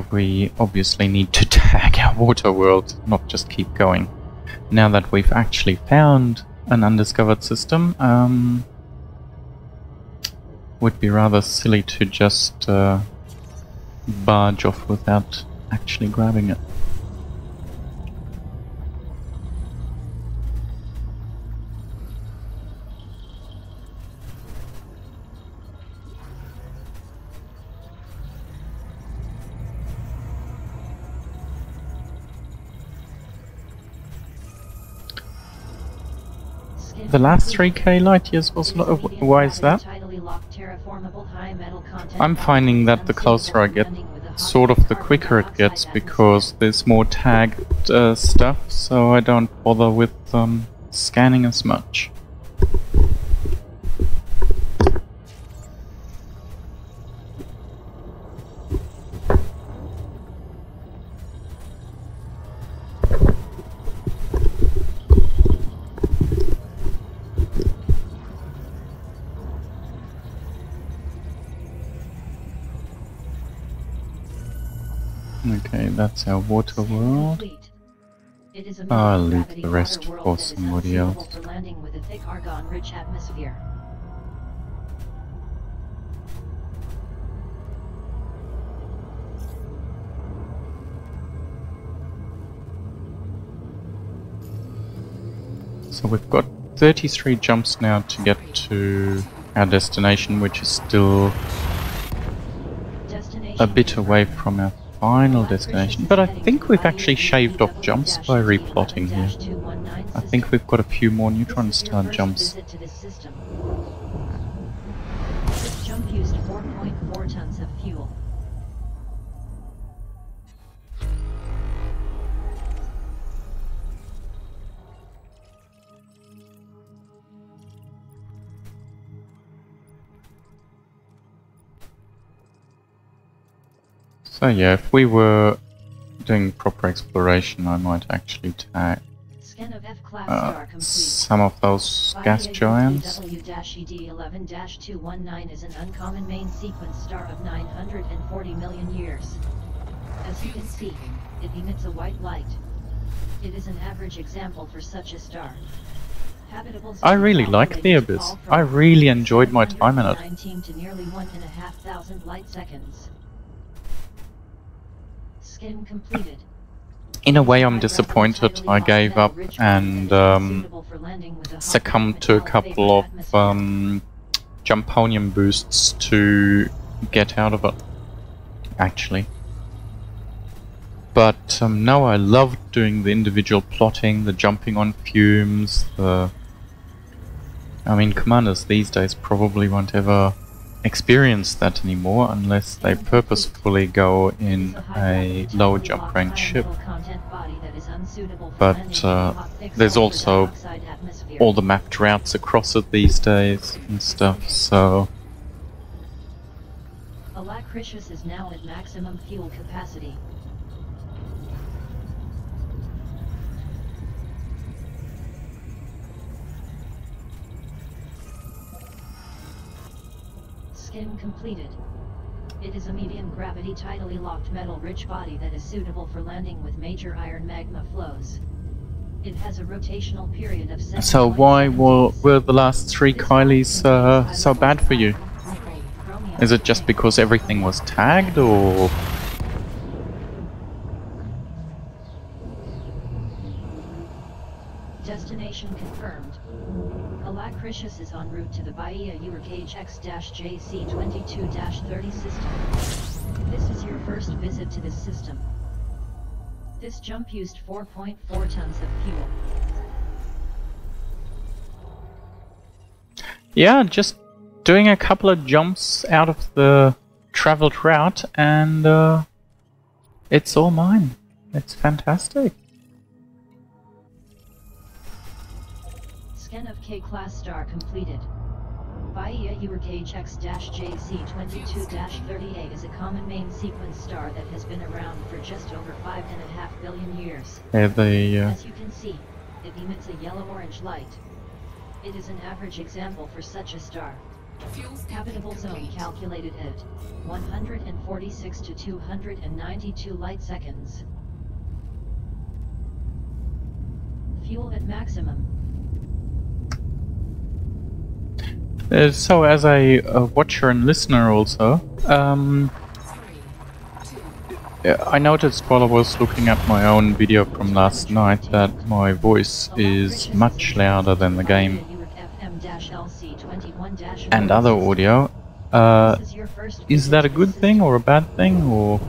We obviously need to tag our water world, not just keep going. Now that we've actually found an undiscovered system, would be rather silly to just barge off without actually grabbing it. The last 3k light years was why is that? I'm finding that the closer I get, sort of the quicker it gets, because there's more tagged stuff, so I don't bother with scanning as much. Okay, that's our water world. I'll leave the rest for somebody else. So we've got 33 jumps now to get to our destination, which is still a bit away from our final destination, but I think we've actually shaved off jumps by replotting here. I think we've got a few more neutron star jumps. This jump used 4.4 tons of fuel. So yeah, if we were doing proper exploration, I might actually tag some of those gas giants. DWE-11-219 is an uncommon main sequence star of 940 million years. As you can see, it emits a white light. It is an average example for such a star. I really like the Abyss. I really enjoyed my time in it. 19 to nearly 1,500 light seconds. Scan completed. In a way, I'm disappointed. I gave up and succumbed to a couple of jumponium boosts to get out of it, actually. But no, I loved doing the individual plotting, the jumping on fumes, I mean, commanders these days probably won't ever experience that anymore unless they purposefully go in a low jump range ship. But there's also all the mapped routes across it these days and stuff, so... Alacritius is now at maximum fuel capacity. Scan completed. It is a medium gravity tidally locked metal rich body that is suitable for landing with major iron magma flows. It has a rotational period of 7. So why were the last 3 Kylies so bad for you? Is it just because everything was tagged, or...? Mission confirmed. Alacritius is en route to the Bahia Urgage X-JC22-30 system. This is your first visit to this system. This jump used 4.4 tons of fuel. Yeah, just doing a couple of jumps out of the traveled route, and it's all mine. It's fantastic. Scan of K-Class star completed. Bahia Urgage X-JC22-38 is a common main sequence star that has been around for just over 5.5 billion years. As you can see, it emits a yellow-orange light. It is an average example for such a star. Habitable zone calculated at 146 to 292 light seconds. Fuel at maximum. So as a watcher and listener also, I noticed while I was looking at my own video from last night that my voice is much louder than the game and other audio. Is that a good thing or a bad thing, or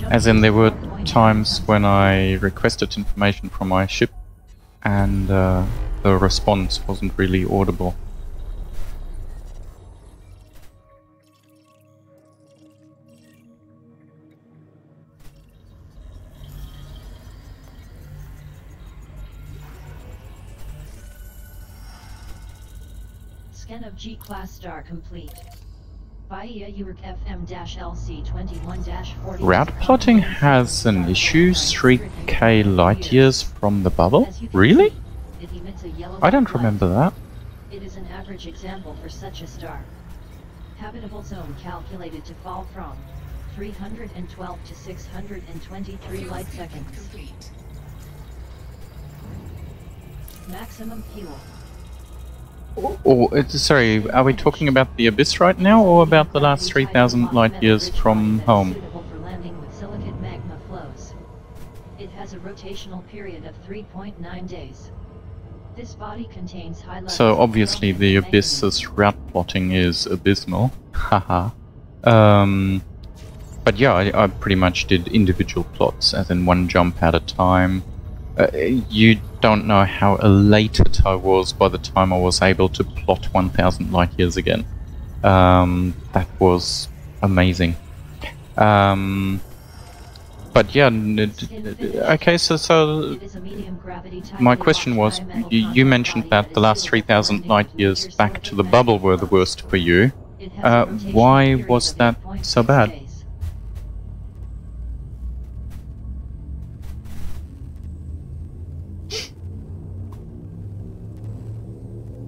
as in there were times when I requested information from my ship and the response wasn't really audible. Scan of G-Class star complete. Bahia Urk FM-LC21-40. Route plotting has an issue 3k light years from the bubble? Really? I don't remember that. It is an average example for such a star. Habitable zone calculated to fall from 312 to 623 light seconds. Maximum fuel. Sorry, are we talking about the Abyss right now, or about the last 3,000 light years from home? Suitable for landing with silicate magma flows. It has a rotational period of 3.9 days. This body contains high levels. So obviously the Abyss's route plotting is abysmal. Haha. But yeah, I pretty much did individual plots, as in one jump at a time. You don't know how elated I was by the time I was able to plot 1,000 light years again. That was amazing. But yeah, okay, so my question was, you mentioned that the last 3,000 light years back to the bubble were the worst for you. Why was that so bad?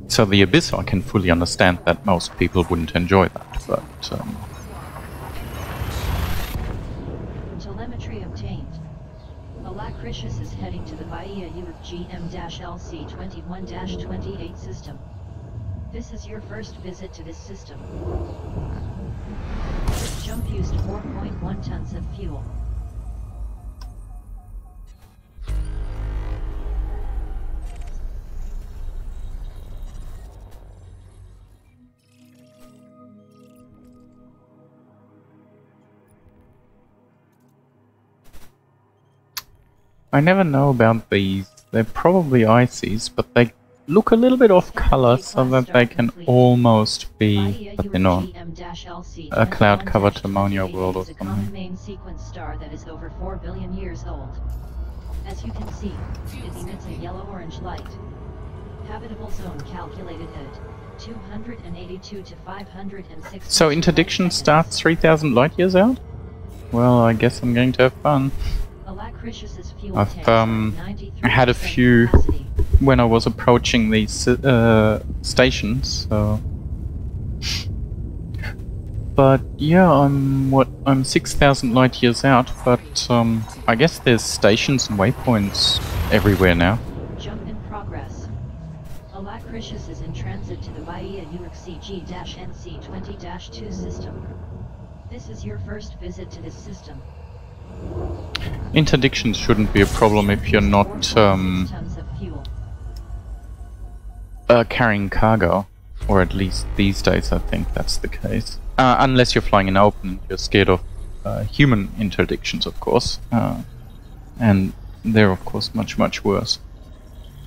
So the Abyss, I can fully understand that most people wouldn't enjoy that, but... Telemetry obtained. Alacritius is heading to the Bahia Urk GM-LC21-28 system. This is your first visit to this system. This jump used 4.1 tons of fuel. I never know about these. They're probably ices, but they look a little bit off color, so that they can almost be, but they're not, a cloud-covered ammonia world or something. Common main sequence star that is over 4 billion years old. As you can see, it emits a yellow-orange light. Habitable zone calculated at 282 to 506. So interdiction starts 3,000 light years out? Well, I guess I'm going to have fun. I've had a few when I was approaching these stations, so... But yeah, I'm 6,000 light years out, but I guess there's stations and waypoints everywhere now. Jump in progress. Alacritius is in transit to the Bahia Urk CG-NC20-2 system. This is your first visit to this system. Interdictions shouldn't be a problem if you're not tons of fuel. carrying cargo, or at least these days I think that's the case. Unless you're flying in open and you're scared of human interdictions, of course, and they're of course much, much worse.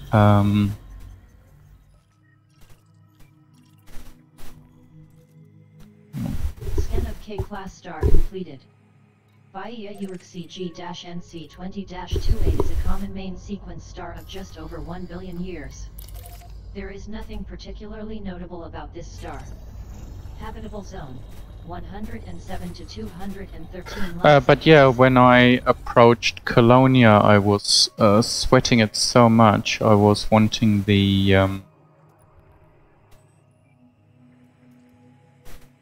Scan of K-Class star completed. Bahia Urixi G-NC20-28 is a common main sequence star of just over 1 billion years. There is nothing particularly notable about this star. Habitable zone, 107 to 213 but yeah, when I approached Colonia, I was sweating it so much. I was wanting the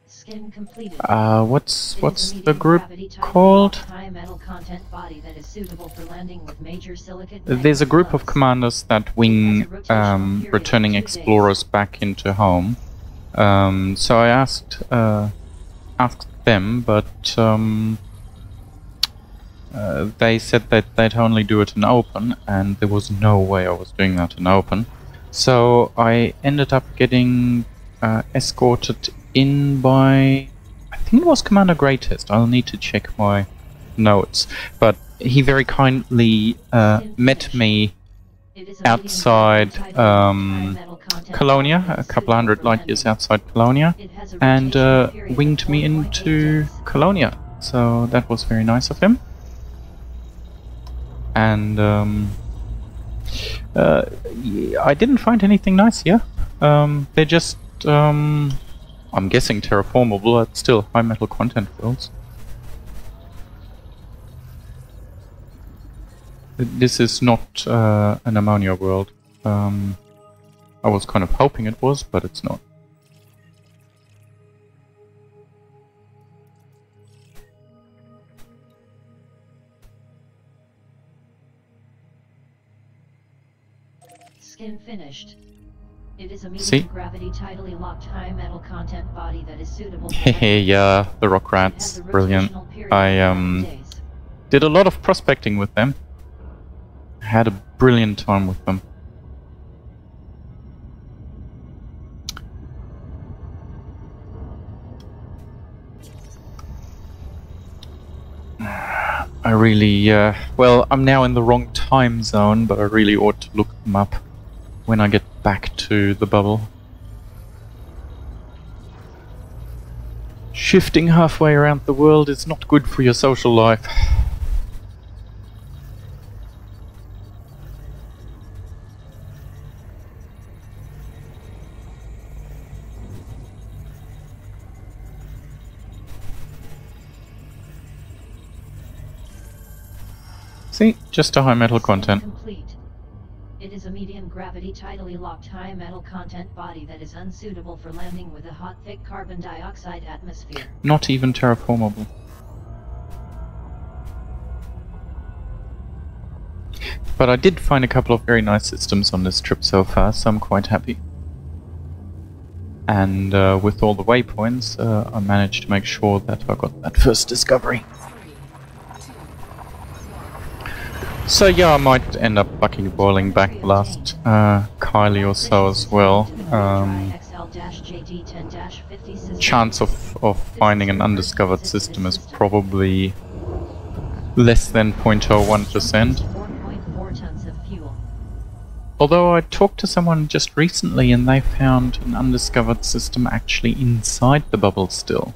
Skin completed. What's the group called? There's a group of commanders that wing returning explorers back into home. So I asked them, but they said that they'd only do it in open, and there was no way I was doing that in open. So I ended up getting escorted in by, I think it was Commander Greatest. I'll need to check my notes, but he very kindly met me outside Colonia, a couple hundred light years outside Colonia, and winged me into Colonia. So that was very nice of him. And I didn't find anything nice here. They're just I'm guessing terraformable, but still high metal content worlds. This is not an ammonia world. I was kind of hoping it was, but it's not. Skin finished. It is a medium gravity tidally locked high metal content body that is suitable for yeah, the rock rats, brilliant. I did a lot of prospecting with them. Had a brilliant time with them. I really, well, I'm now in the wrong time zone, but I really ought to look them up when I get back to the bubble. Shifting halfway around the world is not good for your social life. See, just a high metal content. complete. It is a medium gravity tidally locked high metal content body that is unsuitable for landing with a hot thick carbon dioxide atmosphere. Not even terraformable. But I did find a couple of very nice systems on this trip so far, so I'm quite happy. And with all the waypoints, I managed to make sure that I got that first discovery. So yeah, I might end up bucking boiling back the last Kylie or so as well. Chance of finding an undiscovered system is probably less than 0.01%. Although I talked to someone just recently and they found an undiscovered system actually inside the bubble still.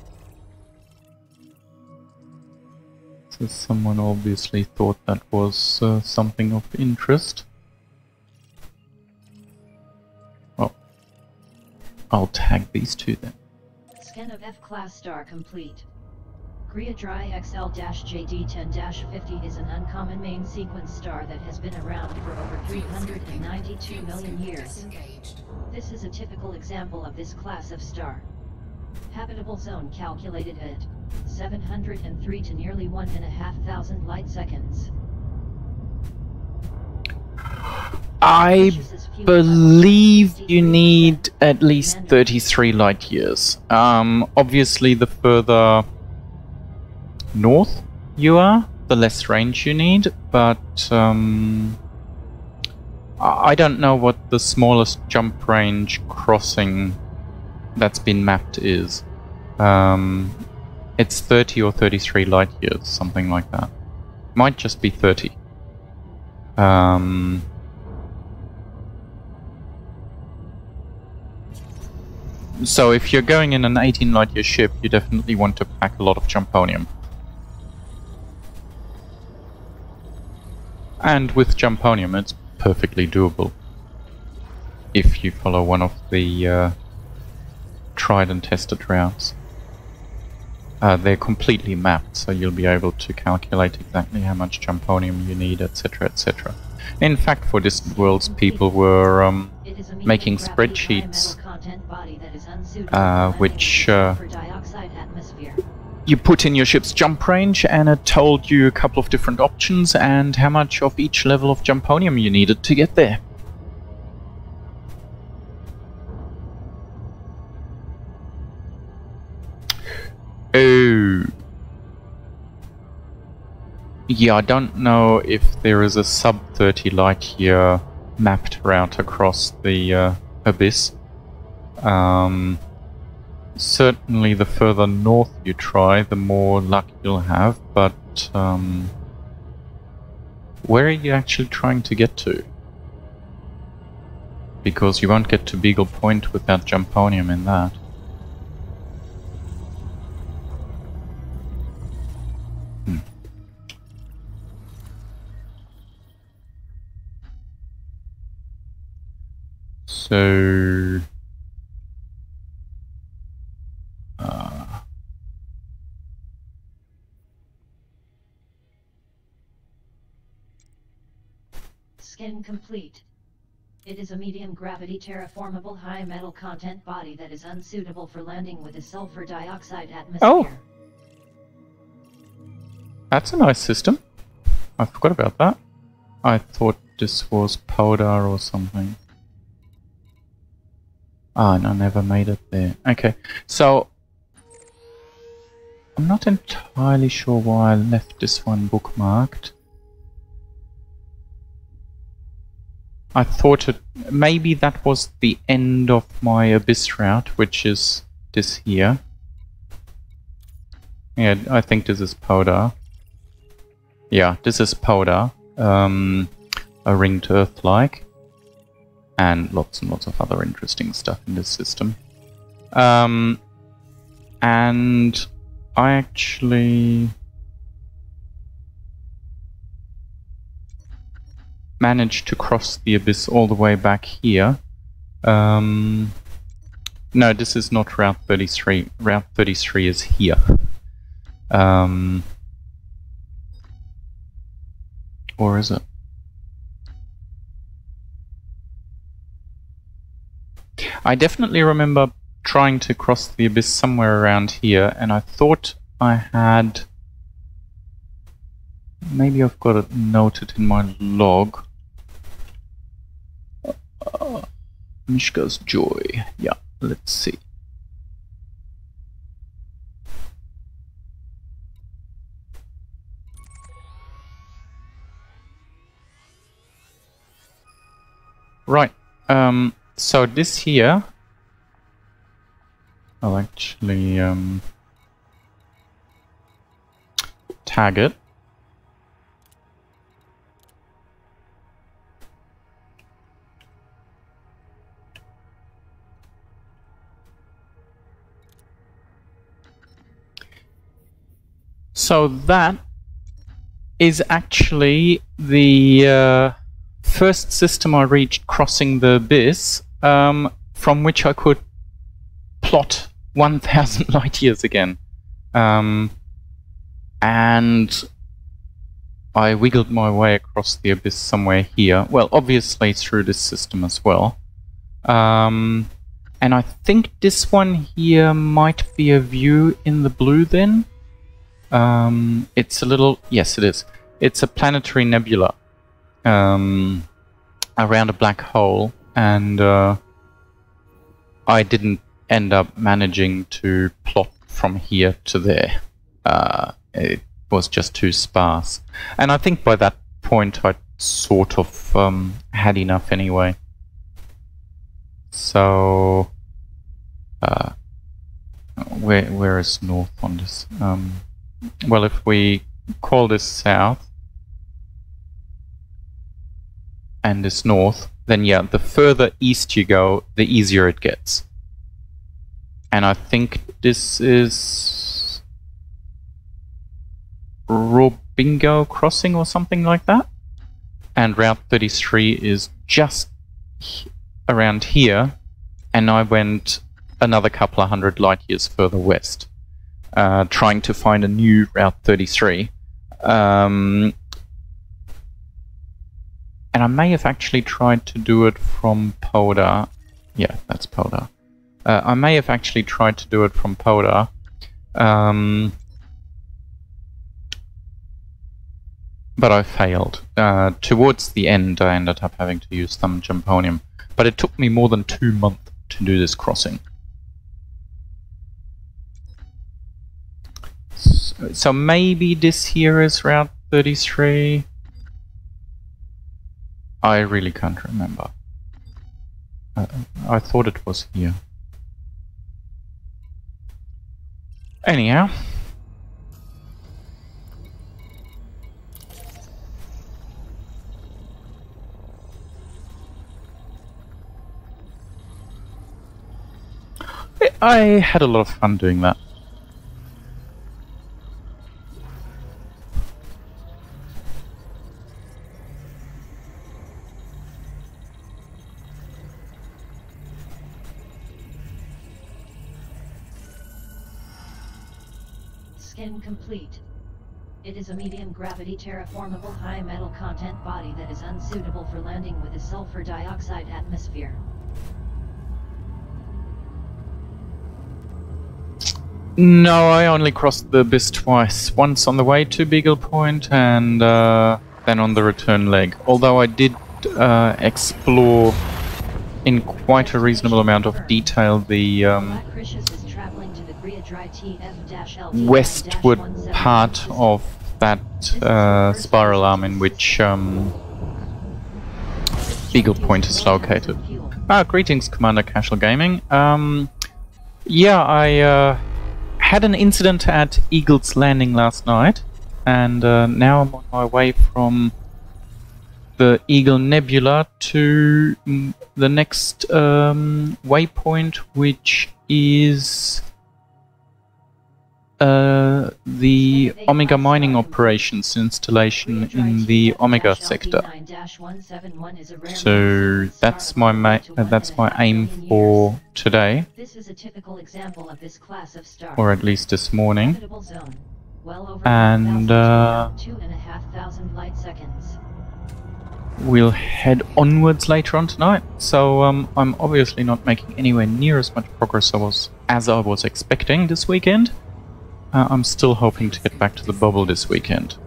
So someone obviously thought that was something of interest. Well, I'll tag these two then. Scan of F-class star complete. Gria Dry XL-JD10-50 is an uncommon main sequence star that has been around for over 392 million years. This is a typical example of this class of star. Habitable zone calculated at 703 to nearly 1,500 light seconds. I believe you need at least 33 light years. Obviously the further north you are, the less range you need, but I don't know what the smallest jump range crossing that's been mapped is. It's 30 or 33 light years, something like that. Might just be 30. So if you're going in an 18 light year ship, you definitely want to pack a lot of jumponium. And with jumponium, it's perfectly doable if you follow one of the tried and tested routes. They're completely mapped, so you'll be able to calculate exactly how much jumponium you need, etc, etc. In fact, for distant worlds, people were making spreadsheets which you put in your ship's jump range, and it told you a couple of different options and how much of each level of jumponium you needed to get there. Oh. Yeah, I don't know if there is a sub 30 light year mapped route across the abyss. Certainly the further north you try, the more luck you'll have, but where are you actually trying to get to? Because you won't get to Beagle Point without jumponium in that. So... Skin complete. It is a medium gravity terraformable high metal content body that is unsuitable for landing with a sulfur dioxide atmosphere. Oh! That's a nice system. I forgot about that. I thought this was powder or something. Ah, no, never made it there. Okay, so I'm not entirely sure why I left this one bookmarked. I thought maybe that was the end of my Abyss route, which is this here. Yeah, I think this is powder. Yeah, this is powder. A ringed Earth-like. And lots of other interesting stuff in this system. And I actually managed to cross the abyss all the way back here. No, this is not Route 33. Route 33 is here. Or is it? I definitely remember trying to cross the abyss somewhere around here, and I thought I had... Maybe I've got it noted in my log. Myshka's Joy. Yeah, let's see. Right. So this here, I'll actually tag it. So that is actually the first system I reached crossing the abyss, from which I could plot 1,000 light years again. And I wiggled my way across the abyss somewhere here. Well, obviously through this system as well. And I think this one here might be a view in the blue then. It's a little... Yes, it is. It's a planetary nebula. Around a black hole, and I didn't end up managing to plot from here to there. It was just too sparse. And I think by that point I sort of had enough anyway. So, where is north on this? Well, if we call this south and this north, then yeah, the further east you go, the easier it gets. And I think this is Robingo Crossing or something like that. And Route 33 is just around here, and I went another couple of hundred light years further west, trying to find a new Route 33. And I may have actually tried to do it from Poda. Yeah, that's Poda. I may have actually tried to do it from Poda. But I failed. Towards the end, I ended up having to use some Jumponium. But it took me more than 2 months to do this crossing. So maybe this here is Route 33. I really can't remember. I thought it was here. Anyhow. I had a lot of fun doing that. Skin complete. It is a medium gravity terraformable high metal content body that is unsuitable for landing with a sulfur dioxide atmosphere. No, I only crossed the abyss twice. Once on the way to Beagle Point and then on the return leg. Although I did explore in quite a reasonable amount of detail the westward part of that spiral arm in which Beagle Point is located. Greetings, Commander Casual Gaming. Yeah, I had an incident at Eagle's Landing last night, and now I'm on my way from the Eagle Nebula to the next waypoint, which is the Omega mining operations installation in the Omega sector. So that's my aim for today, or at least this morning. And we'll head onwards later on tonight. So I'm obviously not making anywhere near as much progress as I was expecting this weekend. I'm still hoping to get back to the bubble this weekend.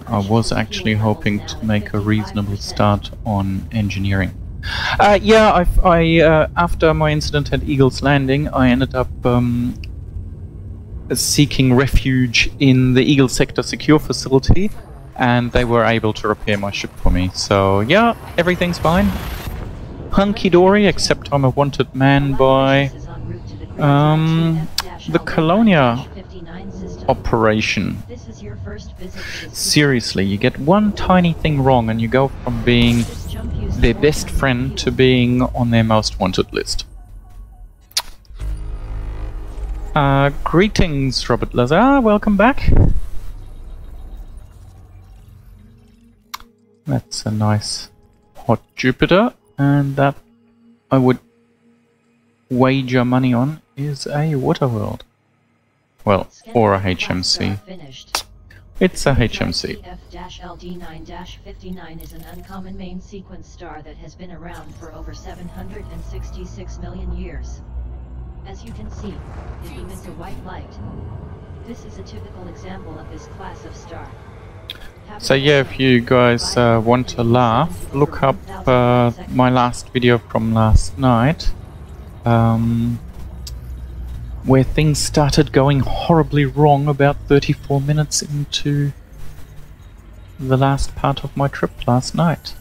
I was actually hoping to make a reasonable start on engineering. Yeah, after my incident at Eagle's Landing, I ended up seeking refuge in the Eagle Sector Secure Facility, and they were able to repair my ship for me. So yeah, everything's fine. Hunky-dory, except I'm a wanted man by the Colonia operation. Seriously, you get one tiny thing wrong and you go from being their best friend to being on their most wanted list. Greetings, Robert Lazar, welcome back. That's a nice hot Jupiter, and that I would wager money on is a Waterworld. Well, or a HMC. It's a HMC. F-LD9-59 is an uncommon main sequence star that has been around for over 766 million years. As you can see, it emits a white light. This is a typical example of this class of star. So yeah, if you guys want to laugh, look up my last video from last night, where things started going horribly wrong about 34 minutes into the last part of my trip last night.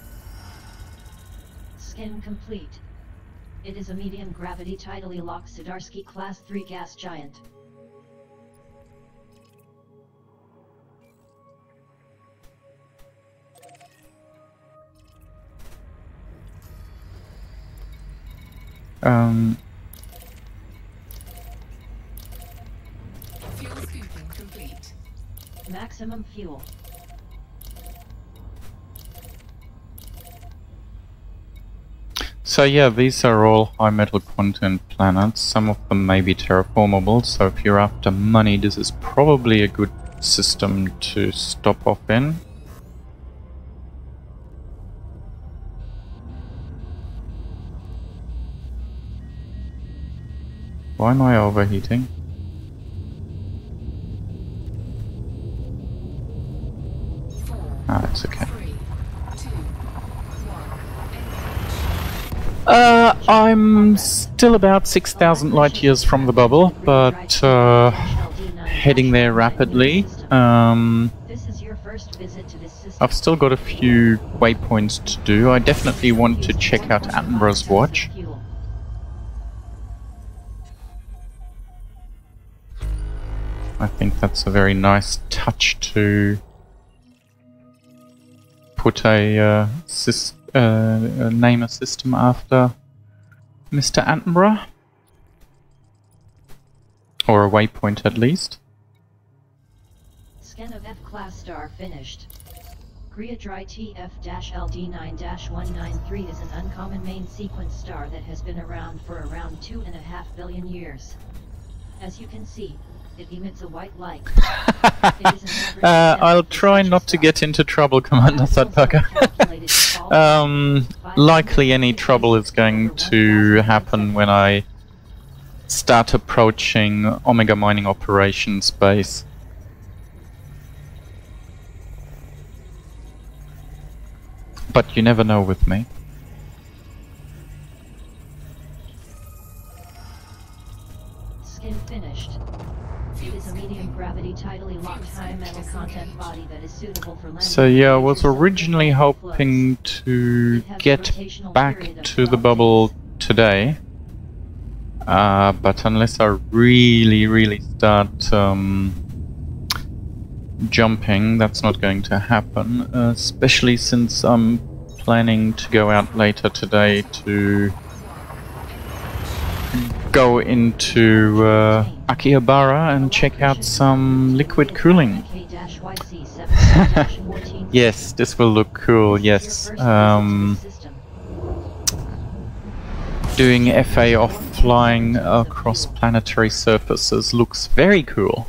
Scan complete. It is a medium gravity tidally locked Sidarsky Class 3 gas giant. Fuel scooping complete. Maximum fuel. So yeah, these are all high metal content planets. Some of them may be terraformable, so if you're after money, this is probably a good system to stop off in. Why am I overheating? Ah, that's okay. 3, 2, 1. I'm still about 6,000 light years from the bubble, but heading there rapidly. This is your first visit to this system. I've still got a few waypoints to do. I definitely want to check out Attenborough's watch. I think that's a very nice touch to put a name a system after Mr. Attenborough. Or a waypoint at least. Scan of F-class star finished. Griadry TF-LD9-193 is an uncommon main sequence star that has been around for around 2.5 billion years. As you can see, it emits a white light. It is an average I'll example try for such not to a get into trouble, Commander Thudbugger. Likely any trouble is going to happen when I start approaching Omega Mining Operations base. But you never know with me. Skin finished. It is a medium gravity tidally locked high metal content body that is suitable for landing. So yeah, I was originally hoping to get back to the bubble today. But unless I really start jumping, that's not going to happen. Especially since I'm planning to go out later today to go into Akihabara and check out some liquid cooling. Yes, this will look cool, yes. Doing FA off flying across planetary surfaces looks very cool.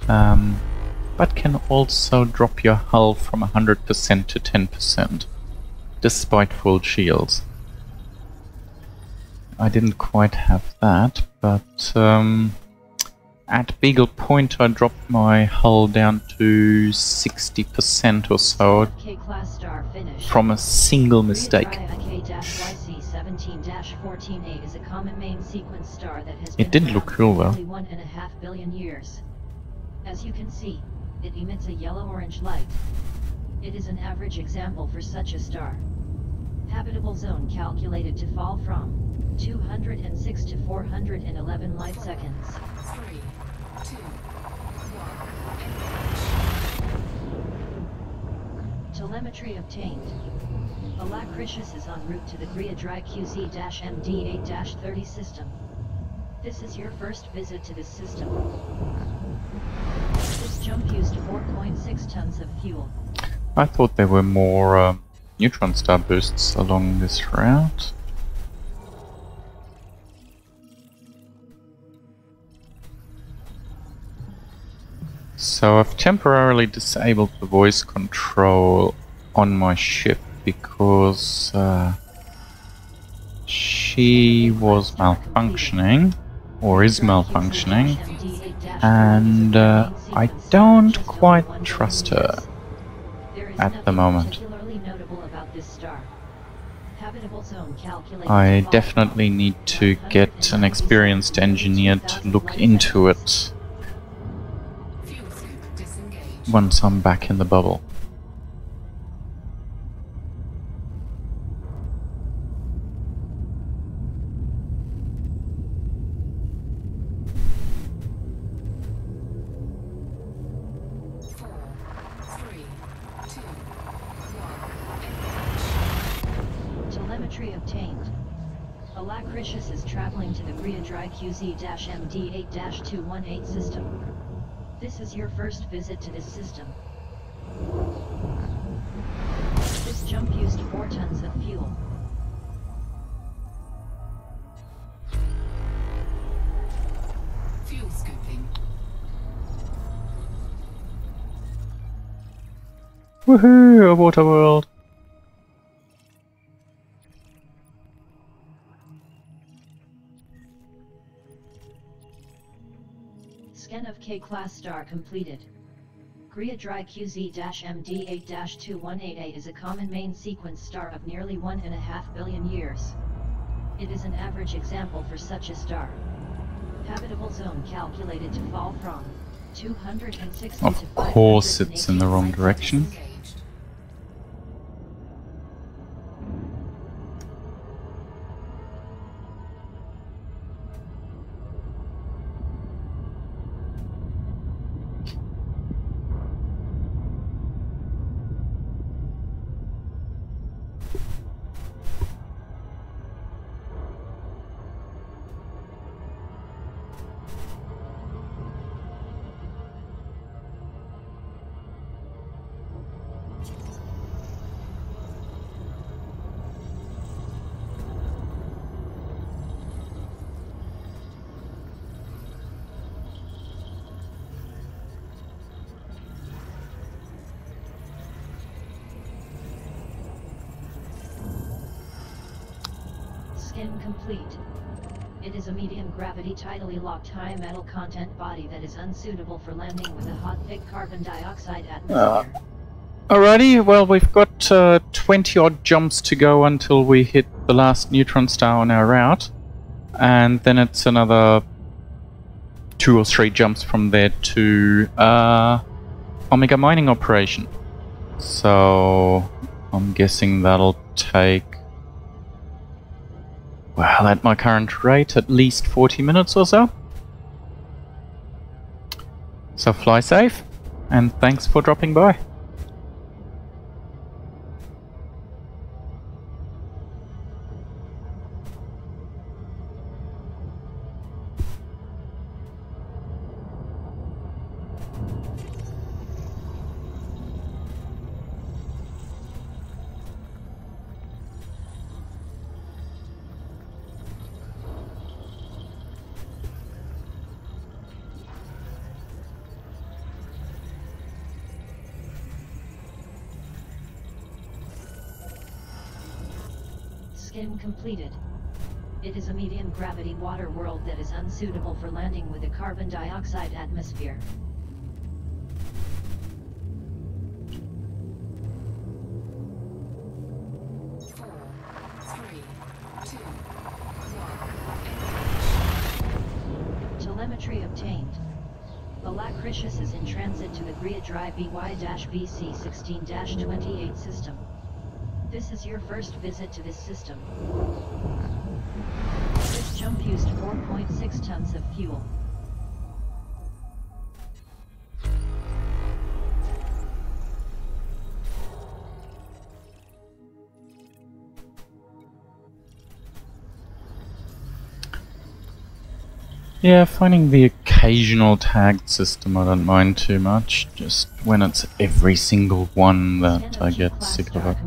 But can also drop your hull from 100% to 10%, despite full shields. I didn't quite have that, but at Beagle Point I dropped my hull down to 60% or so from a single mistake. It did look cool though. 1.5 billion years. As you can see, it emits a yellow-orange light. It is an average example for such a star. Habitable zone calculated to fall from 206 to 411 light seconds. 3, 2, 1. Telemetry obtained. Alacritius is en route to the Griadry QZ-MD8-30 system. This is your first visit to this system. This jump used 4.6 tons of fuel. I thought there were more neutron star boosts along this route. So I've temporarily disabled the voice control on my ship because she was malfunctioning, or is malfunctioning, and I don't quite trust her at the moment. I definitely need to get an experienced engineer to look into it Fuel scoop disengaged. once I'm back in the bubble. Alacritius is traveling to the Griadry QZ-MD8-218 system. This is your first visit to this system. This jump used 4 tons of fuel. Fuel scooping. Woohoo! A water world! Scan of K-class star completed. Griadry QZ-MD8-218A is a common main sequence star of nearly 1.5 billion years. It is an average example for such a star. Habitable zone calculated to fall from 260 Of to course it's in the wrong direction. Disengaged. Scan complete. It is a medium gravity tidally locked high metal content body that is unsuitable for landing with a hot thick carbon dioxide atmosphere. Alrighty, well we've got 20 odd jumps to go until we hit the last neutron star on our route. And then it's another 2 or 3 jumps from there to Omega mining operation. So I'm guessing that'll take, well, at my current rate, at least 40 minutes or so. So fly safe, and thanks for dropping by. Scan completed. It is a medium gravity water world that is unsuitable for landing with a carbon dioxide atmosphere. Telemetry obtained. Alacritius is in transit to the Griadry BY-BC16-28 system. This is your first visit to this system. This jump used 4.6 tons of fuel. Yeah, finding the occasional tagged system I don't mind too much, just when it's every single one that I get sick of it.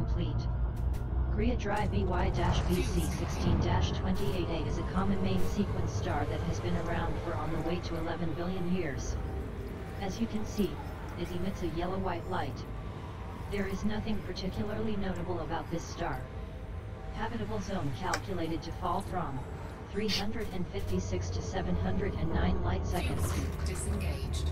Griadry BY-BC16-28A is a common main sequence star that has been around for on the way to 11 billion years. As you can see, it emits a yellow-white light. There is nothing particularly notable about this star. Habitable zone calculated to fall from 356 to 709 light seconds. Disengaged.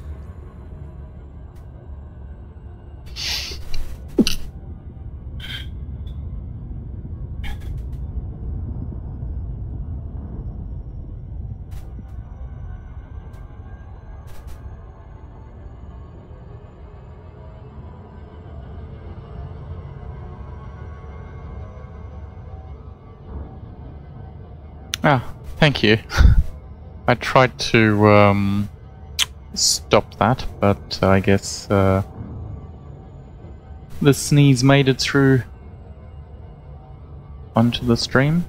Ah, thank you. I tried to stop that, but I guess the sneeze made it through onto the stream.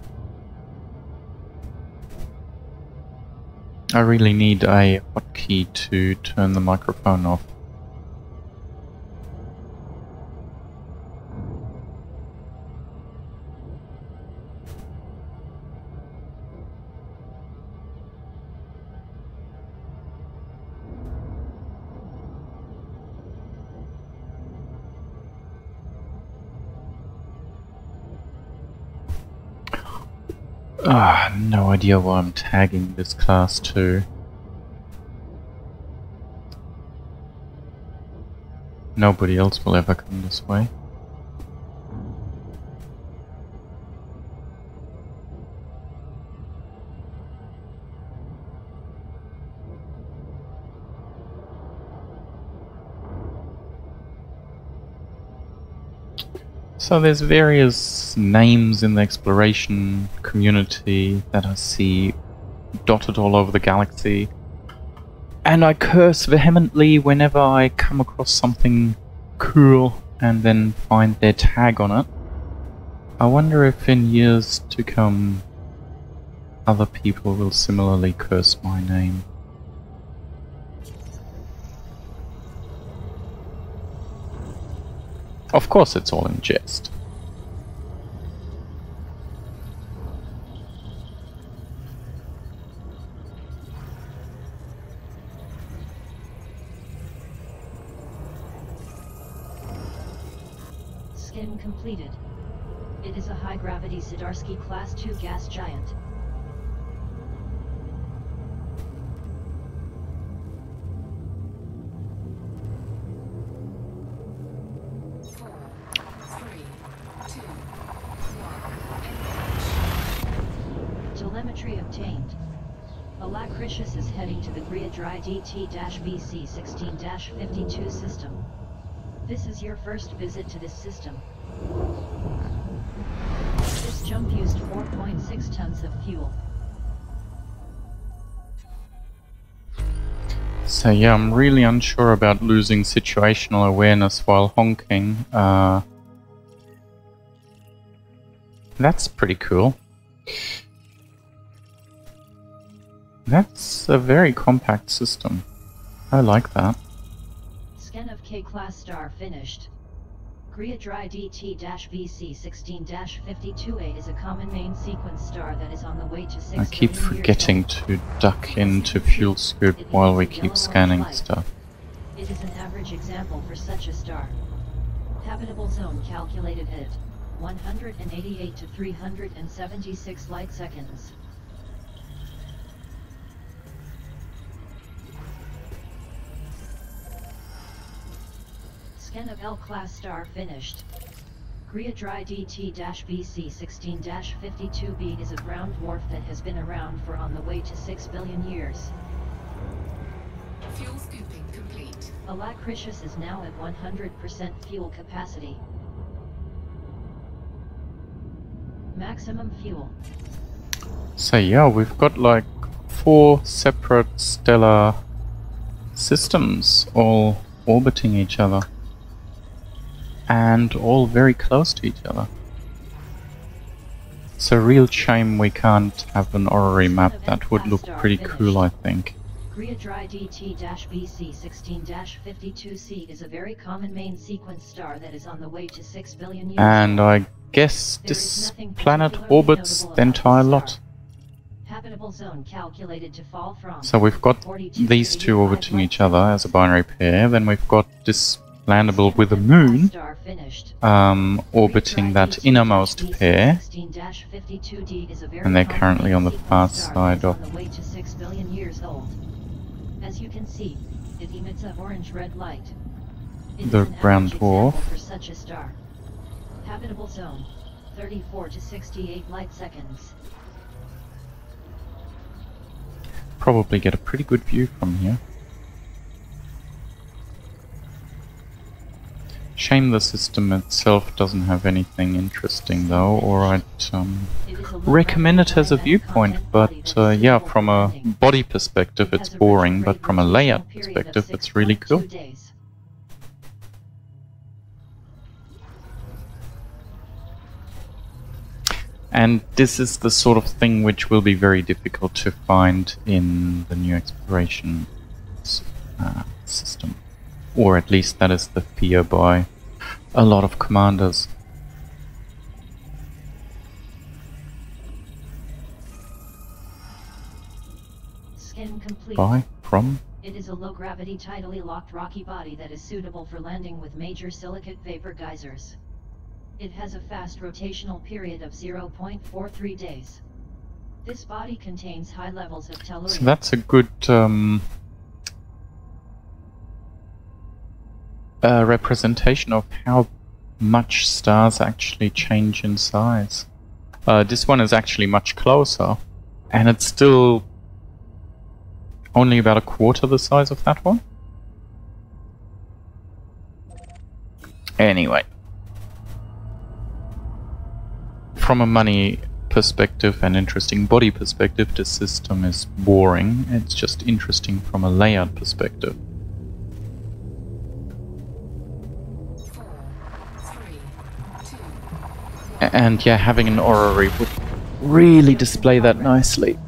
I really need a hotkey to turn the microphone off. No idea why I'm tagging this class to. Nobody else will ever come this way. So there's various names in the exploration community that I see dotted all over the galaxy, and I curse vehemently whenever I come across something cool and then find their tag on it. I wonder if in years to come other people will similarly curse my name. Of course it's all in jest. Scan completed. It is a high-gravity Sidarsky Class 2 gas giant. Telemetry obtained. Alacritius is heading to the Griadry DT-BC-16-52 system. This is your first visit to this system. This jump used 4.6 tons of fuel. So yeah, I'm really unsure about losing situational awareness while honking. That's pretty cool. That's a very compact system. I like that. Scan of K-Class star finished. Griadry DT-BC-16-52A is a common main sequence star that is on the way to 6 I keep billion years forgetting old. to duck into fuel scoop while we keep scanning stuff. It is an average example for such a star. Habitable zone calculated at 188 to 376 light seconds. Scan of L-class star finished. Griadry DT-BC-16-52b is a brown dwarf that has been around for on the way to 6 billion years. Fuel scooping complete. Alacritius is now at 100% fuel capacity. Maximum fuel. So yeah, we've got like 4 separate stellar systems all orbiting each other. And all very close to each other. It's a real shame we can't have an orrery map. That would look pretty cool, I think. Griadry DT-BC-16-52c is a very common main sequence star that is on the way to 6 billion years And old. I guess this planet orbits the entire lot. Habitable zone calculated to fall from. So we've got these two orbiting each other as a binary pair, then we've got this landable with the moon orbiting that innermost pair, and they're currently on the far side of As you can see, it emits a orange-red light. the brown dwarf. For such a star. Habitable zone 34 to 68 light seconds. Probably get a pretty good view from here. Shame the system itself doesn't have anything interesting though, or I'd recommend it as a viewpoint, but yeah, from a body perspective it's boring, but from a layout perspective it's really cool. And this is the sort of thing which will be very difficult to find in the new exploration system. Or at least that is the fear by a lot of commanders. Scan complete. From? It is a low-gravity tidally locked rocky body that is suitable for landing with major silicate vapor geysers. It has a fast rotational period of 0.43 days. This body contains high levels of tellurium. So that's a good representation of how much stars actually change in size. This one is actually much closer, and it's still only about a quarter the size of that one. Anyway, from a money perspective and interesting body perspective, this system is boring. It's just interesting from a layout perspective. 4, 3, 2. And yeah, having an orrery would really display that nicely.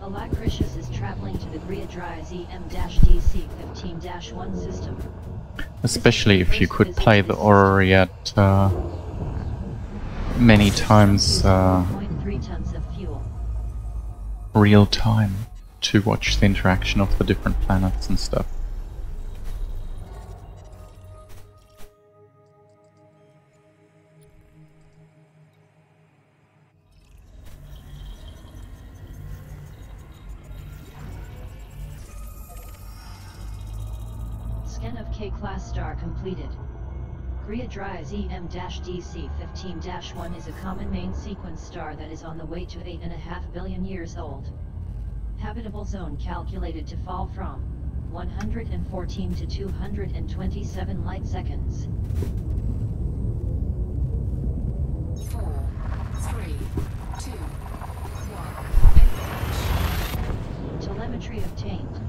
Alacritius is traveling to the Griadry's EM-DC-15-1 system. Especially if you could play the orrery at many times 0.3 tons of fuel. real time to watch the interaction of the different planets and stuff. Scan of K-class star completed. Griadry's EM-DC-15-1 is a common main sequence star that is on the way to 8.5 billion years old. Habitable zone calculated to fall from 114 to 227 light seconds. 4, 3, 2, 1. Telemetry obtained.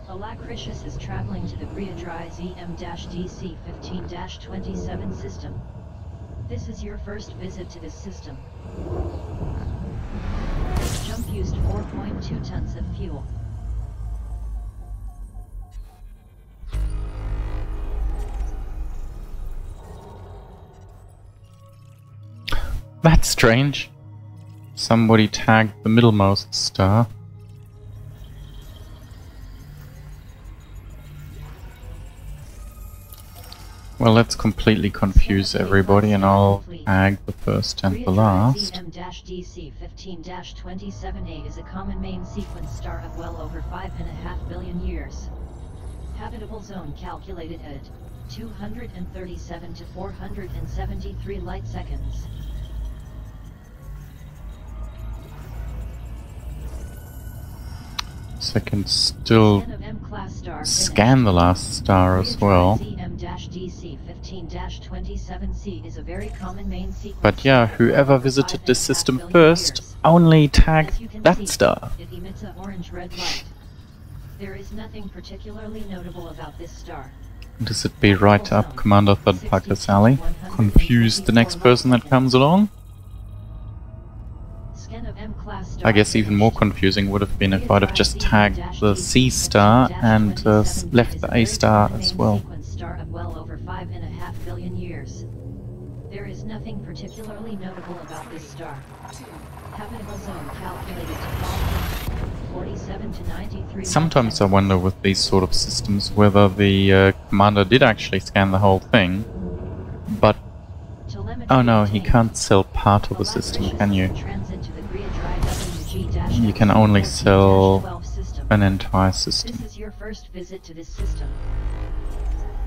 Alacritius is traveling to the Griadry's EM-DC-15-27 system. This is your first visit to this system. This jump used 4.2 tons of fuel. That's strange. Somebody tagged the middlemost star. Well, let's completely confuse everybody, and I'll tag the first and the last. EM-DC-15-27A is a common main sequence star of well over 5.5 billion years. Habitable zone calculated at 237 to 473 light seconds. Second, still Scan of M-class star scan the last star as well. EM-DC-15-27C is a very common main sequence. But yeah, whoever visited this system first only tagged that star. It emits a orange-red light. There is nothing particularly notable about this star. Does it be right up Commander Third Parker's alley? Confuse the next person that comes along? Scan of M-class star I guess even more confusing would have been if I'd have just tagged the C star and left the A star as well. Star of well over 5.5 billion years. There is nothing particularly notable about this star. Habitable zone calculated to fall from 47 to 93. Sometimes I wonder with these sort of systems whether the commander did actually scan the whole thing, but oh no, he can't sell part of the system, can you? You can only sell an entire system. This is your first visit to this system.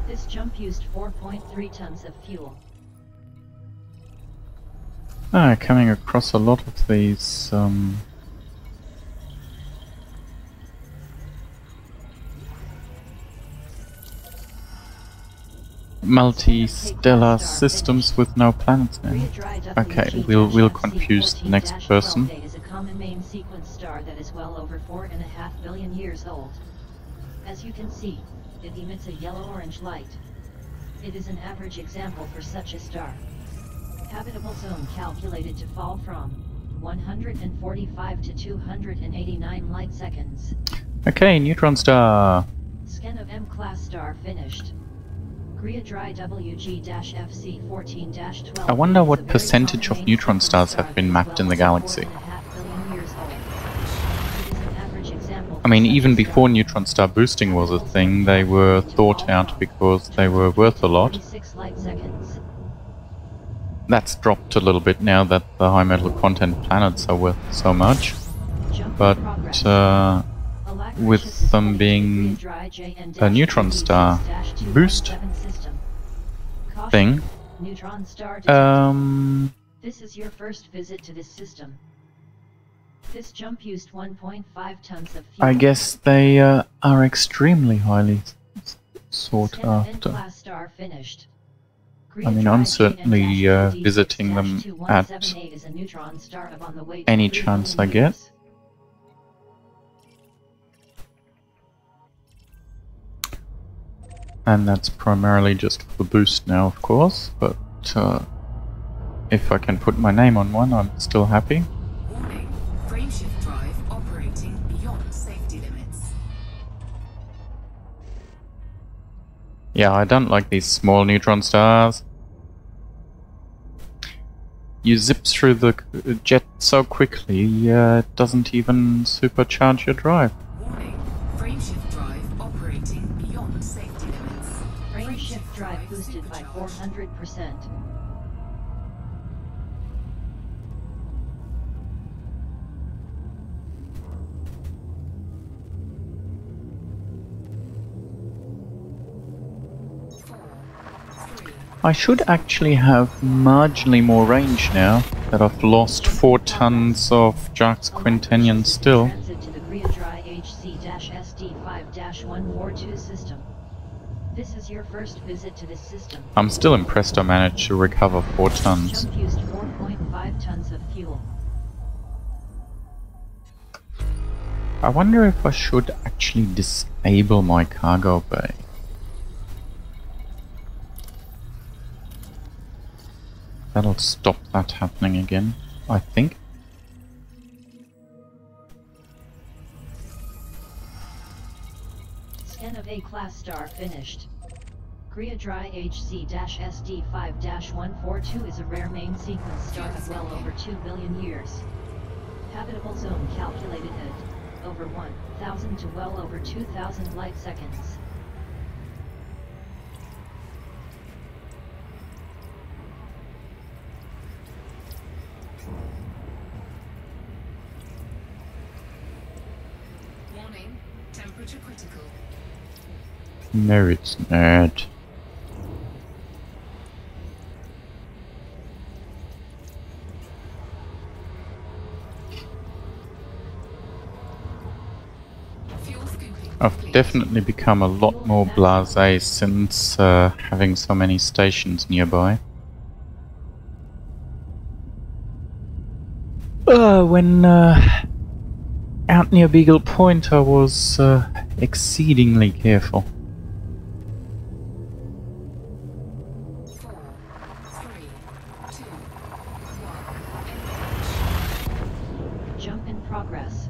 This jump used 4.3 tons of fuel. Coming across a lot of these multi-stellar systems with no planets in it. Okay, we'll confuse the next person. Is a common main sequence star that is well over 4.5 billion years old. As you can see, it emits a yellow-orange light. It is an average example for such a star. Habitable zone calculated to fall from 145 to 289 light seconds. Okay, neutron star. Scan of M-class star finished. Gria Dry WG-FC 14-12. I wonder what percentage of neutron stars have been mapped in the galaxy. I mean, even before neutron star boosting was a thing, they were thought out because they were worth a lot. That's dropped a little bit now that the high metal content planets are worth so much. But with them being a neutron star boost thing, this is your first visit to this system. This jump used 1.5 tons of fuel. I guess they are extremely highly sought after. I mean, I'm certainly visiting them at any chance I get. And that's primarily just for the boost now, of course, but if I can put my name on one, I'm still happy. Warning, frameshift drive operating beyond safety limits. Yeah, I don't like these small neutron stars. You zip through the jet so quickly, it doesn't even supercharge your drive. Warning, frameshift drive operating beyond safety limits. Frameshift drive boosted by 400%. I should actually have marginally more range now that I've lost 4 tons of Jark's Quintennion still. Transit to the Gria Dry HC-SD5-142 system. This is your first visit to this system. I'm still impressed I managed to recover 4 tons. Jump used 4.5 tons of fuel. I wonder if I should actually disable my cargo bay. That'll stop that happening again, I think. Scan of A-class star finished. Gria Dry HC-SD5-142 is a rare main sequence star of well over 2 billion years. Habitable zone calculated at over 1,000 to well over 2,000 light seconds. Warning, temperature critical. No, it's not. Fuel scooping. I've definitely become a lot more blasé since having so many stations nearby. When out near Beagle Point I was exceedingly careful. 4, 3, 2, 1. Jump in progress.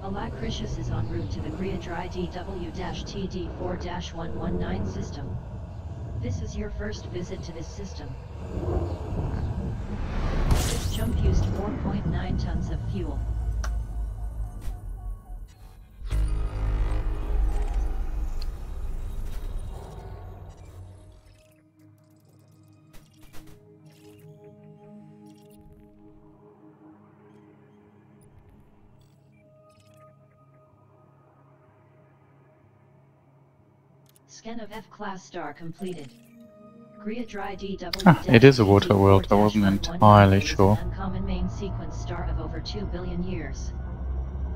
Alacritius is en route to the Gria Dry DW-TD4-119 system. This is your first visit to this system. This jump used 4.9 tons of fuel. Scan of F-class star completed. Gria Dry DW. It is a water world, I wasn't entirely sure. Uncommon main sequence star of over 2 billion years.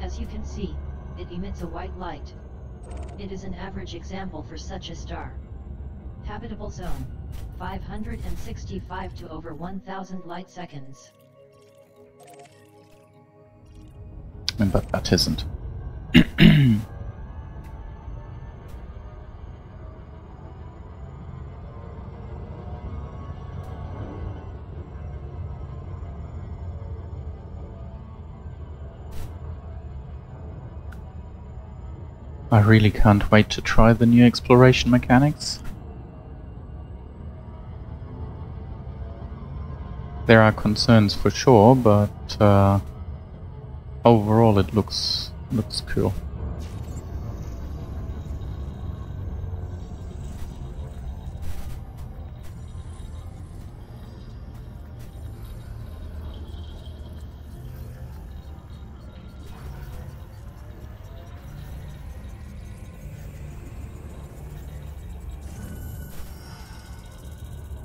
As you can see, it emits a white light. It is an average example for such a star. Habitable zone, 565 to over 1,000 light seconds. But that isn't. I really can't wait to try the new exploration mechanics. There are concerns for sure, but overall it looks cool.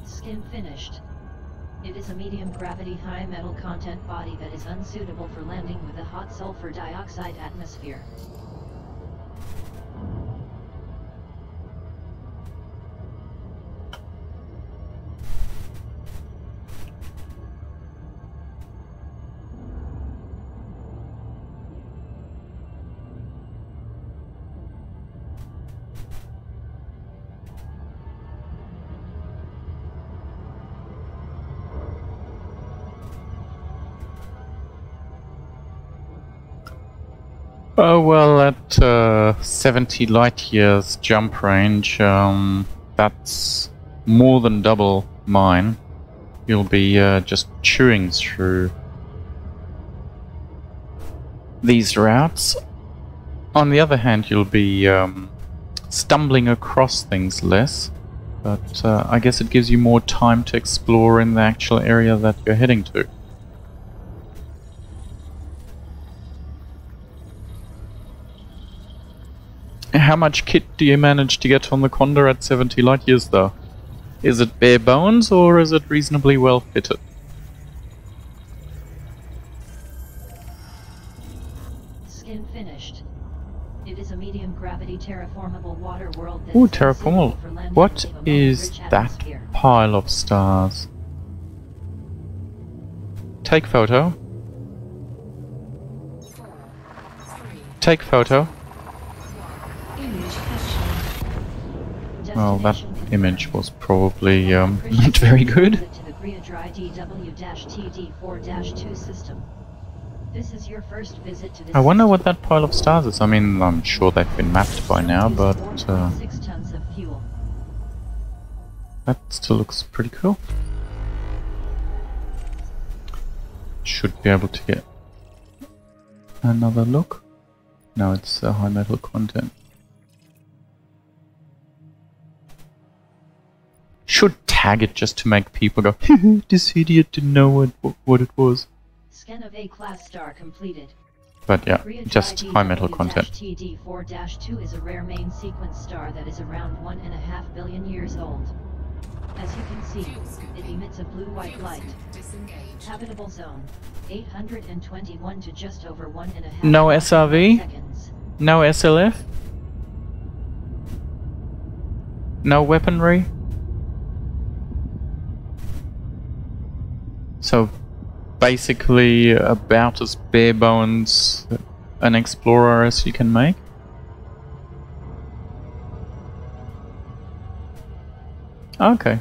Skin finished. It is a medium gravity high metal content body that is unsuitable for landing with a hot sulfur dioxide atmosphere. Oh well, at 70 light years jump range, that's more than double mine. You'll be just chewing through these routes. On the other hand, you'll be stumbling across things less, but I guess it gives you more time to explore in the actual area that you're heading to. How much kit do you manage to get on the Condor at 70 light years though? Is it bare bones or is it reasonably well fitted? Skin finished. It is a medium gravity terraformable water world that Ooh, is unsuitable terraformable. for landing What with a is rich that atmosphere. pile of stars? Take photo. 4, 3, Take photo. Image captured. Well, that Destination confirmed. image was probably not Christian very good. visit to the Griadry DW-TD4-2 system. This is your first visit to this I wonder system. what that pile of stars is. I mean, I'm sure they've been mapped by now, Use but 4.6 tons of fuel. that still looks pretty cool. Should be able to get another look. No, it's high metal content. Should tag it just to make people go, this idiot didn't know what it was. Scan of A-class star completed. But yeah, Griadry just high metal content. DW-TD4-2 is a rare main sequence star that is around 1.5 billion years old. As you can see, fuel scooping. it emits a blue-white Fuel light. scoop disengaged. Habitable zone, 821 to just over 1.5 No SRV? seconds. No SLF? No weaponry? So basically about as bare bones an explorer as you can make? Okay.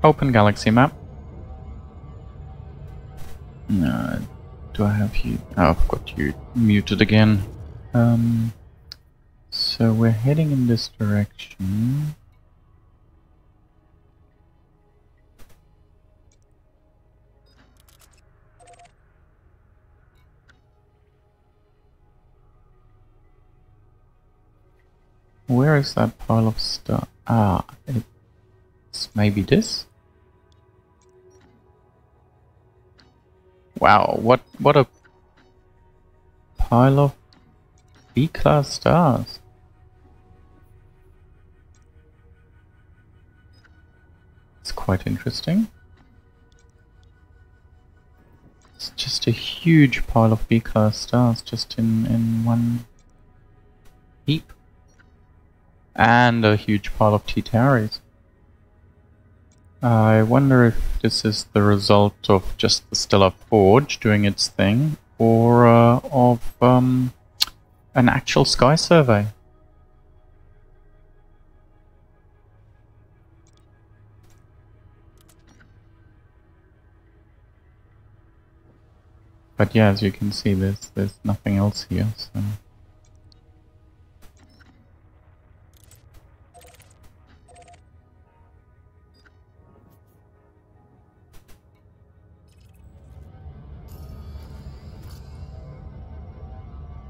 Open galaxy map. No, do I have you? Oh, I've got you muted again. So we're heading in this direction. Where is that pile of stuff? Ah, it's maybe this? Wow, what a pile of B-class stars. It's quite interesting. It's just a huge pile of B-class stars just in one heap. And a huge pile of T-Tauris. I wonder if this is the result of just the Stellar Forge doing its thing, or of an actual sky survey. But yeah, as you can see, there's nothing else here, so...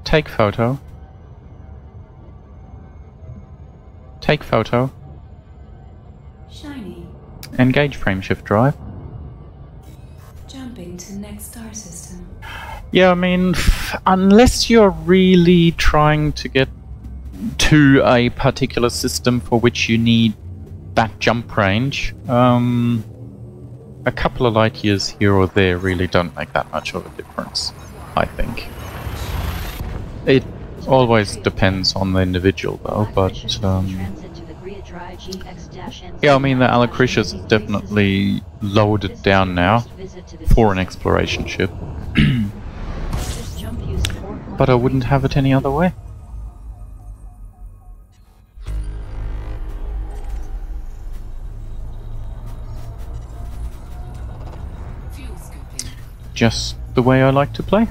Take photo. Take photo. Shiny. Engage frameshift drive. Jumping to next star system. Yeah, I mean, unless you're really trying to get to a particular system for which you need that jump range, a couple of light years here or there really don't make that much of a difference, I think. It always depends on the individual though, but yeah, I mean the Alacritius is definitely loaded down now for an exploration ship. But I wouldn't have it any other way. Fuel scooping. Just the way I like to play.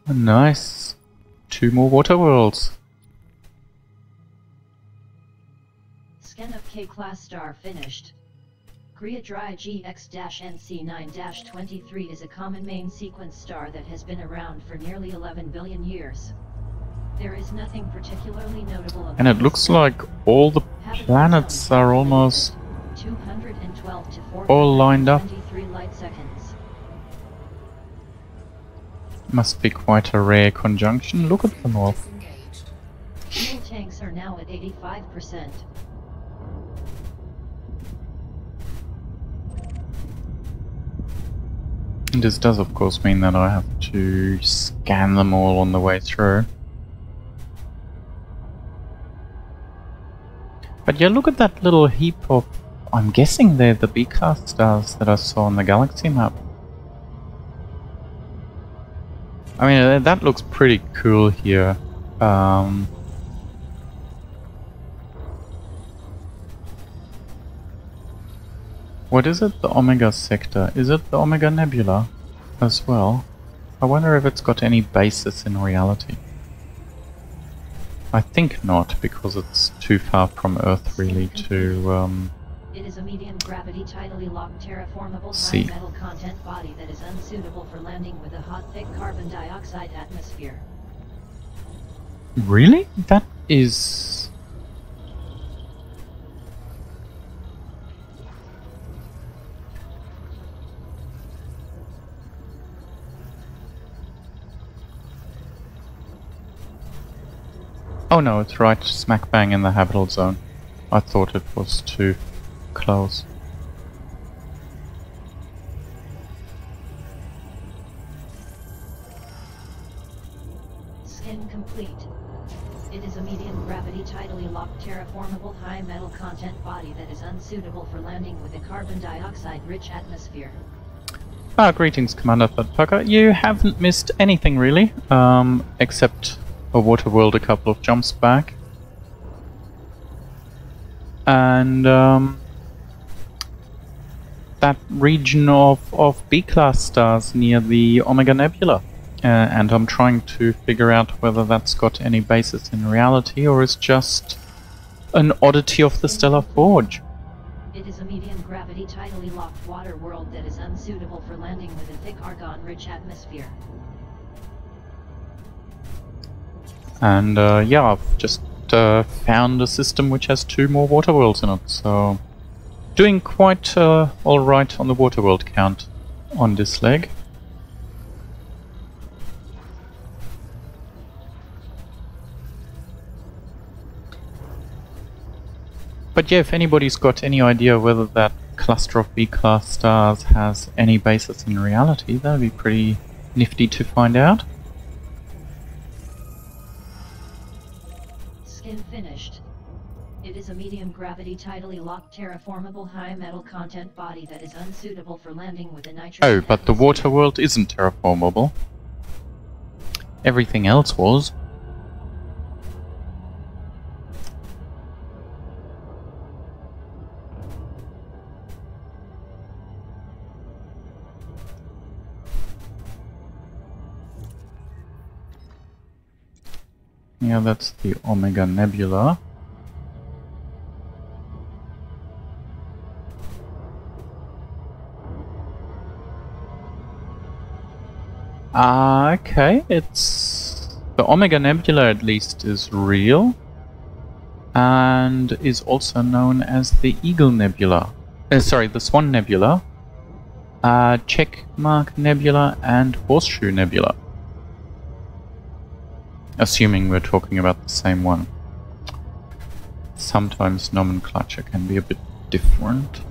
Nice. 2 more water worlds. Scan of K-Class star finished. Gria Dry GX-NC9-23 is a common main sequence star that has been around for nearly 11 billion years. There is nothing particularly notable about And it looks like all the planets are almost 212 to all lined up. 423 light seconds. Must be quite a rare conjunction. Look at them all. Disengaged. Fuel tanks are now at 85%. And this does of course mean that I have to scan them all on the way through. But yeah, look at that little heap of... I'm guessing they're the B-class stars that I saw on the galaxy map. I mean, that looks pretty cool here. What is it? The Omega sector. Is it the Omega Nebula as well? I wonder if it's got any basis in reality. I think not, because it's too far from Earth really to It is a medium gravity tidally locked terraformable See. high metal content body that is unsuitable for landing with a hot thick carbon dioxide atmosphere. Really? That is... Oh no, it's right smack bang in the habitable zone. I thought it was too close. Skin complete. It is a medium gravity tidally locked terraformable high metal content body that is unsuitable for landing with a carbon dioxide rich atmosphere. Ah, greetings Commander Thudfucker. You haven't missed anything really, except a water world a couple of jumps back. And that region of B-class stars near the Omega Nebula. And I'm trying to figure out whether that's got any basis in reality or is just an oddity of the Stellar Forge. It is a medium gravity tidally locked water world that is unsuitable for landing with a thick argon rich atmosphere. And yeah, I've just found a system which has 2 more water worlds in it, so doing quite alright on the water world count on this leg. But yeah, if anybody's got any idea whether that cluster of B-class stars has any basis in reality, that would be pretty nifty to find out. Skin finished. It is a medium gravity tidally locked terraformable high metal content body that is unsuitable for landing with a nitrogen Oh, but the atmosphere. water world isn't terraformable. Everything else was. Yeah, that's the Omega Nebula. Okay, it's... The Omega Nebula at least is real, and is also known as the Eagle Nebula. Sorry, the Swan Nebula, Check Mark Nebula, and Horseshoe Nebula. Assuming we're talking about the same one. Sometimes nomenclature can be a bit different.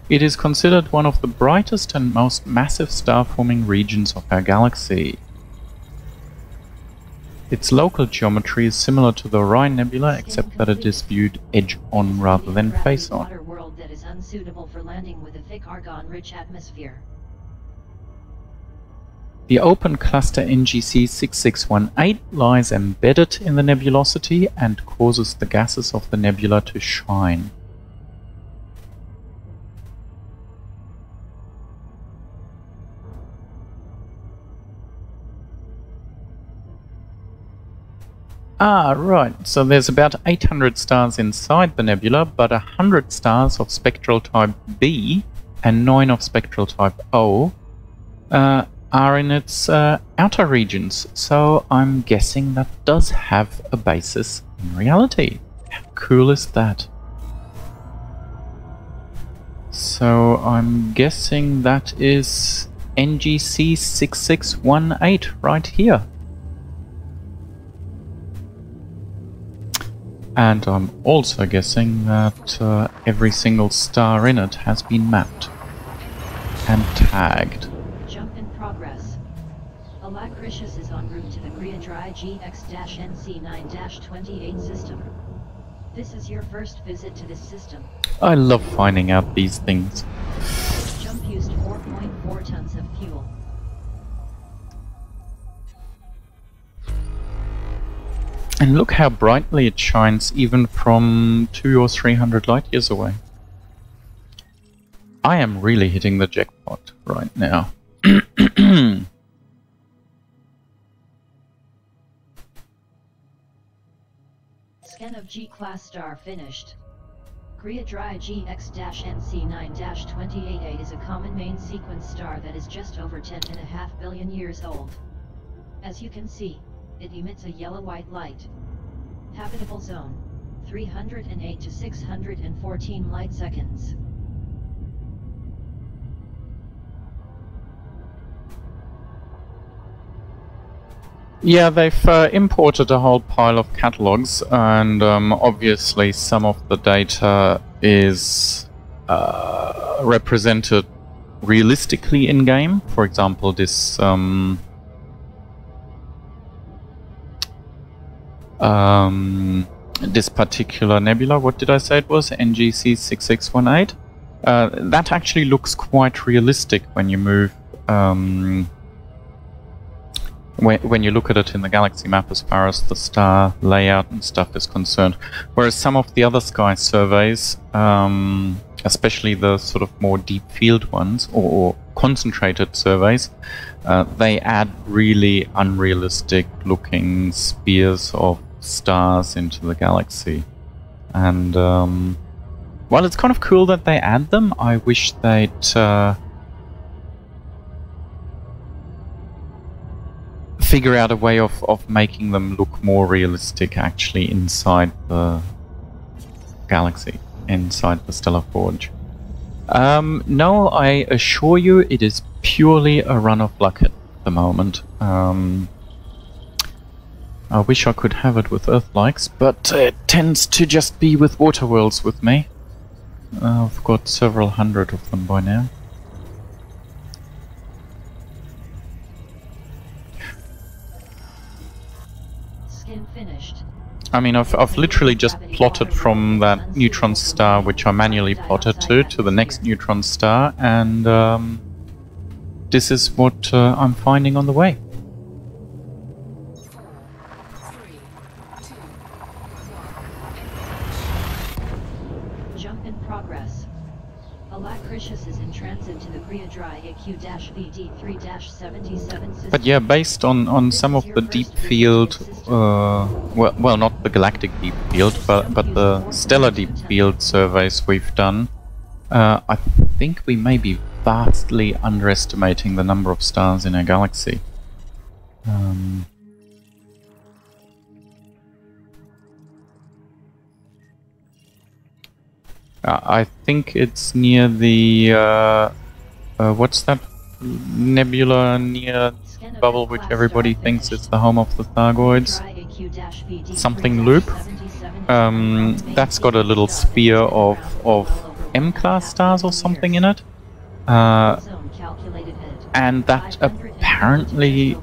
It is considered one of the brightest and most massive star-forming regions of our galaxy. Its local geometry is similar to the Orion Nebula, except that it is viewed edge-on rather than face-on. Water world that is unsuitable for landing with a thick argon-rich atmosphere. The open cluster NGC 6618 lies embedded in the nebulosity and causes the gases of the nebula to shine. Right, so there's about 800 stars inside the nebula, but 100 stars of spectral type B and 9 of spectral type O are in its outer regions, so I'm guessing that does have a basis in reality. How cool is that? So I'm guessing that is NGC 6618 right here. And I'm also guessing that every single star in it has been mapped and tagged. Jump in progress. Alacritius is en route to the Griadry GX-NC9-28 system. This is your first visit to this system. I love finding out these things. Jump used 4.4 tons of fuel. And look how brightly it shines even from 200 or 300 light years away. I am really hitting the jackpot right now. Scan of G-class star finished. Griadry GX-NC9-288 is a common main sequence star that is just over 10.5 billion years old. As you can see, it emits a yellow-white light. Habitable zone, 308 to 614 light seconds. Yeah, they've imported a whole pile of catalogs, and obviously some of the data is represented realistically in-game. For example, this this particular nebula, what did I say it was? NGC 6618? That actually looks quite realistic when you move when you look at it in the galaxy map as far as the star layout and stuff is concerned. Whereas some of the other sky surveys, especially the sort of more deep field ones or concentrated surveys, they add really unrealistic looking spheres of stars into the galaxy. And while it's kind of cool that they add them, I wish they'd figure out a way of making them look more realistic actually inside the galaxy, inside the Stellar Forge. No, I assure you it is purely a run of luck at the moment. I wish I could have it with Earth-likes, but it tends to just be with water worlds with me. I've got several hundred of them by now. Skin finished. I mean, I've literally just plotted from that neutron star, which I manually plotted to the next neutron star, and this is what I'm finding on the way. 4, 3, 2, 1. Jump In progress. Alacritius is in transit to the Griadry AQ-VD3-77 system. But yeah, based on some of the deep field, well, not the galactic deep field, but the stellar deep field surveys we've done, I think we may be vastly underestimating the number of stars in our galaxy. I think it's near the what's that nebula near bubble which everybody thinks is the home of the Thargoids? Something loop. That's got a little sphere of M-class stars or something in it. And that apparently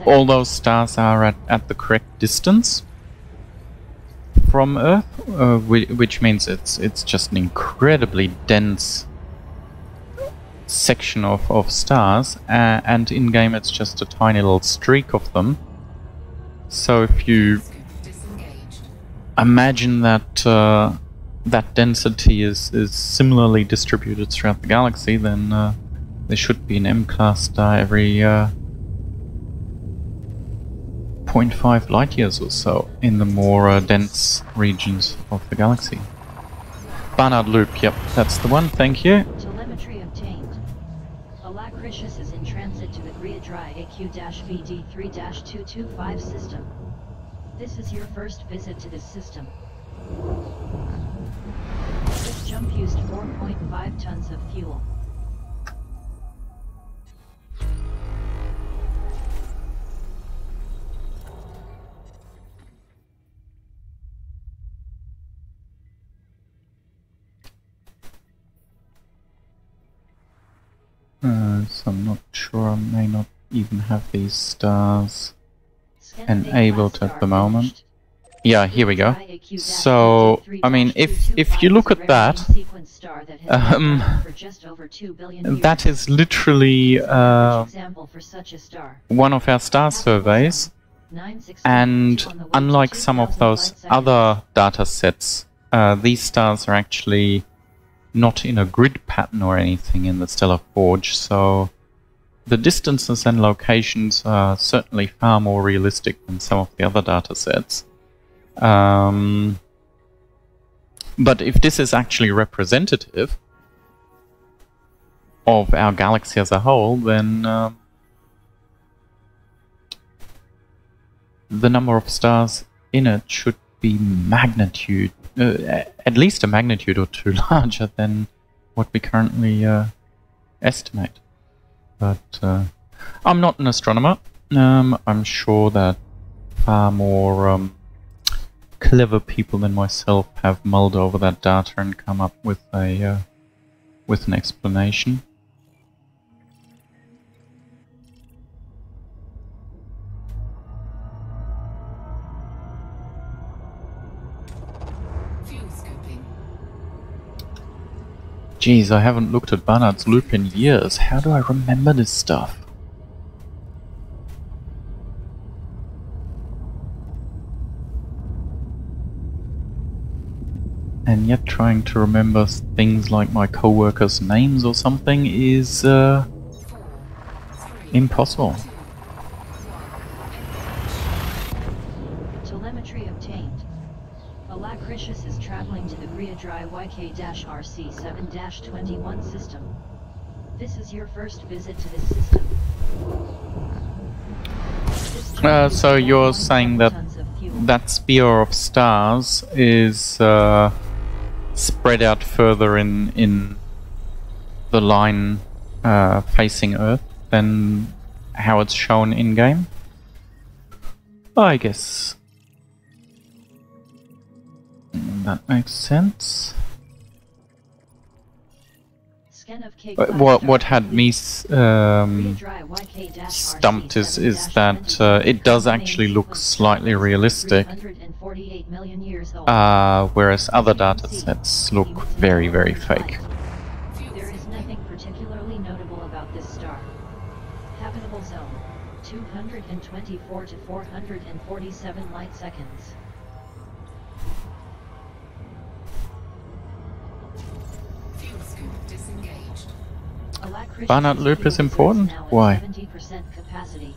all those stars are at the correct distance from Earth, which means it's just an incredibly dense section of stars, and in-game it's just a tiny little streak of them. So if you imagine that that density is similarly distributed throughout the galaxy, then there should be an M-class star every 0.5 light years or so in the more dense regions of the galaxy. Barnard Loop, yep, that's the one, thank you. Telemetry obtained. Alacritius is in transit to the Griadry AQ-VD3-225 system. This is your first visit to this system. This jump used 4.5 tons of fuel. So I'm not sure, I may not even have these stars enabled at the moment. Yeah, here we go. So, I mean, if you look at that, that is literally one of our star surveys, and unlike some of those other data sets, these stars are actually not in a grid pattern or anything in the stellar forge, so the distances and locations are certainly far more realistic than some of the other data sets. But if this is actually representative of our galaxy as a whole, then the number of stars in it should be magnitude, at least a magnitude or two larger than what we currently estimate. But I'm not an astronomer. I'm sure that far more clever people than myself have mulled over that data and come up with a with an explanation. Geez, I haven't looked at Barnard's Loop in years. How do I remember this stuff? And yet trying to remember things like my co-workers' names or something is impossible. Telemetry obtained. Alacritius is traveling to the Griadry YK-RC7-21 system. This is your first visit to this system. So you're saying that that sphere of stars is spread out further in the line facing Earth than how it's shown in-game? I guess that makes sense. What had me stumped is that it does actually look slightly realistic, whereas other data sets look very, very fake. There is nothing particularly notable about this star. Habitable zone, 224 to 447 light seconds. Barnard Loop is important? Why? 70% capacity.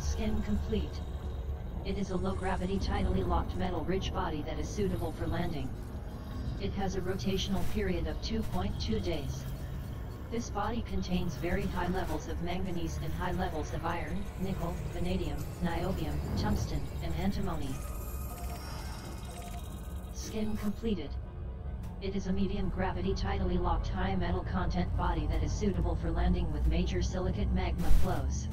Scan complete. It is a low-gravity tidally locked metal ridge body that is suitable for landing. It has a rotational period of 2.2 days. This body contains very high levels of manganese and high levels of iron, nickel, vanadium, niobium, tungsten, and antimony. Scan completed. It is a medium-gravity tidally locked high metal content body that is suitable for landing with major silicate magma flows.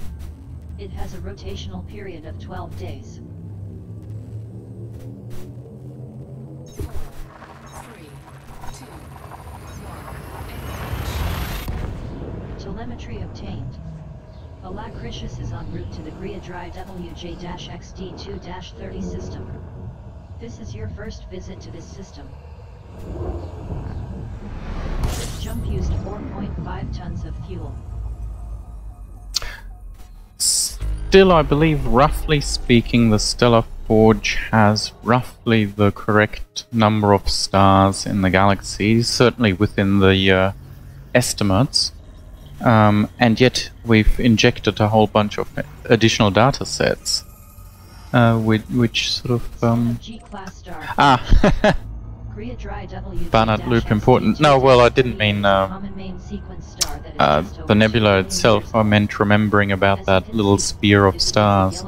It has a rotational period of 12 days. 3, 2, 1. Telemetry obtained. Alacritius is en route to the DWE WJ-XD2-30 system. This is your first visit to this system. This jump used 4.5 tons of fuel. Still, I believe, roughly speaking, the Stellar Forge has roughly the correct number of stars in the galaxy, certainly within the estimates. And yet we've injected a whole bunch of additional data sets, which sort of... Barnard Loop important. No, well, I didn't mean the nebula itself. I meant remembering about that little spear of stars.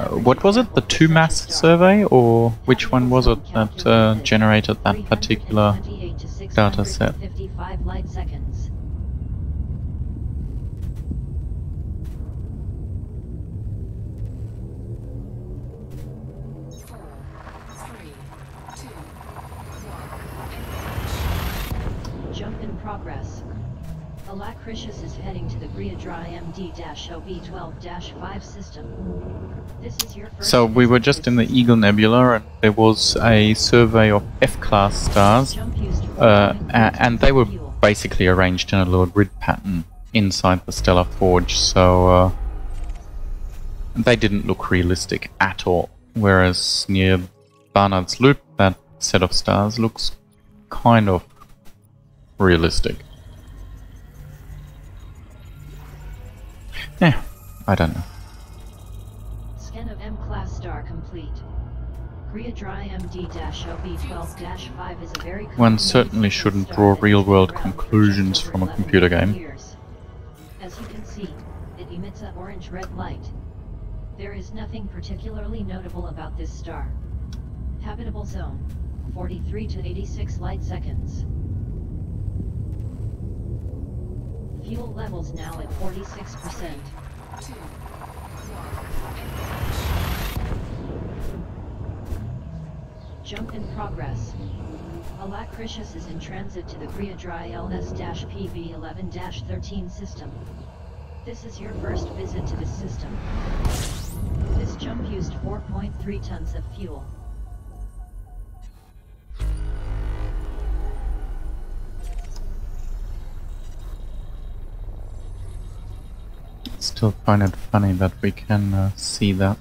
What was it? The 2-mass survey? Or which one was it that generated that particular data set? Jump in progress. Alacritius is heading to the DWE MD-OB12-5 system. This is your first. So we were just in the Eagle Nebula, and there was a survey of F-class stars, and they were basically arranged in a little grid pattern inside the Stellar Forge, so they didn't look realistic at all. Whereas near Barnard's Loop, that set of stars looks kind of realistic. Yeah, I don't know. Scan of M-class star complete. DWE MD-OB12-5 is a very One certainly shouldn't draw real-world conclusions from a computer game. As you can see, it emits an orange-red light. There is nothing particularly notable about this star. Habitable zone, 43 to 86 light seconds. Fuel levels now at 46%. 2, 1. Jump in progress. Alacritius is in transit to the DWE LS-PV11-13 system. This is your first visit to this system. This jump used 4.3 tons of fuel. Still find it funny that we can see that.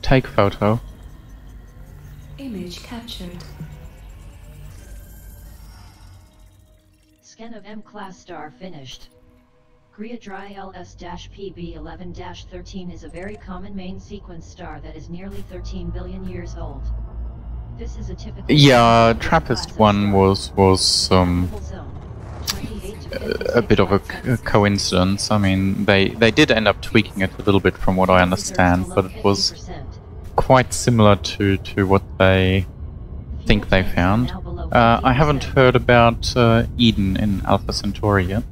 Take photo. Image captured. Scan of M-class star finished. DWE LS-PV11-13 is a very common main sequence star that is nearly 13 billion years old. This is a typical... Yeah, Trappist 1 was a bit of a coincidence. I mean, they did end up tweaking it a little bit from what I understand, but it was quite similar to what they think they found. I haven't heard about Eden in Alpha Centauri yet.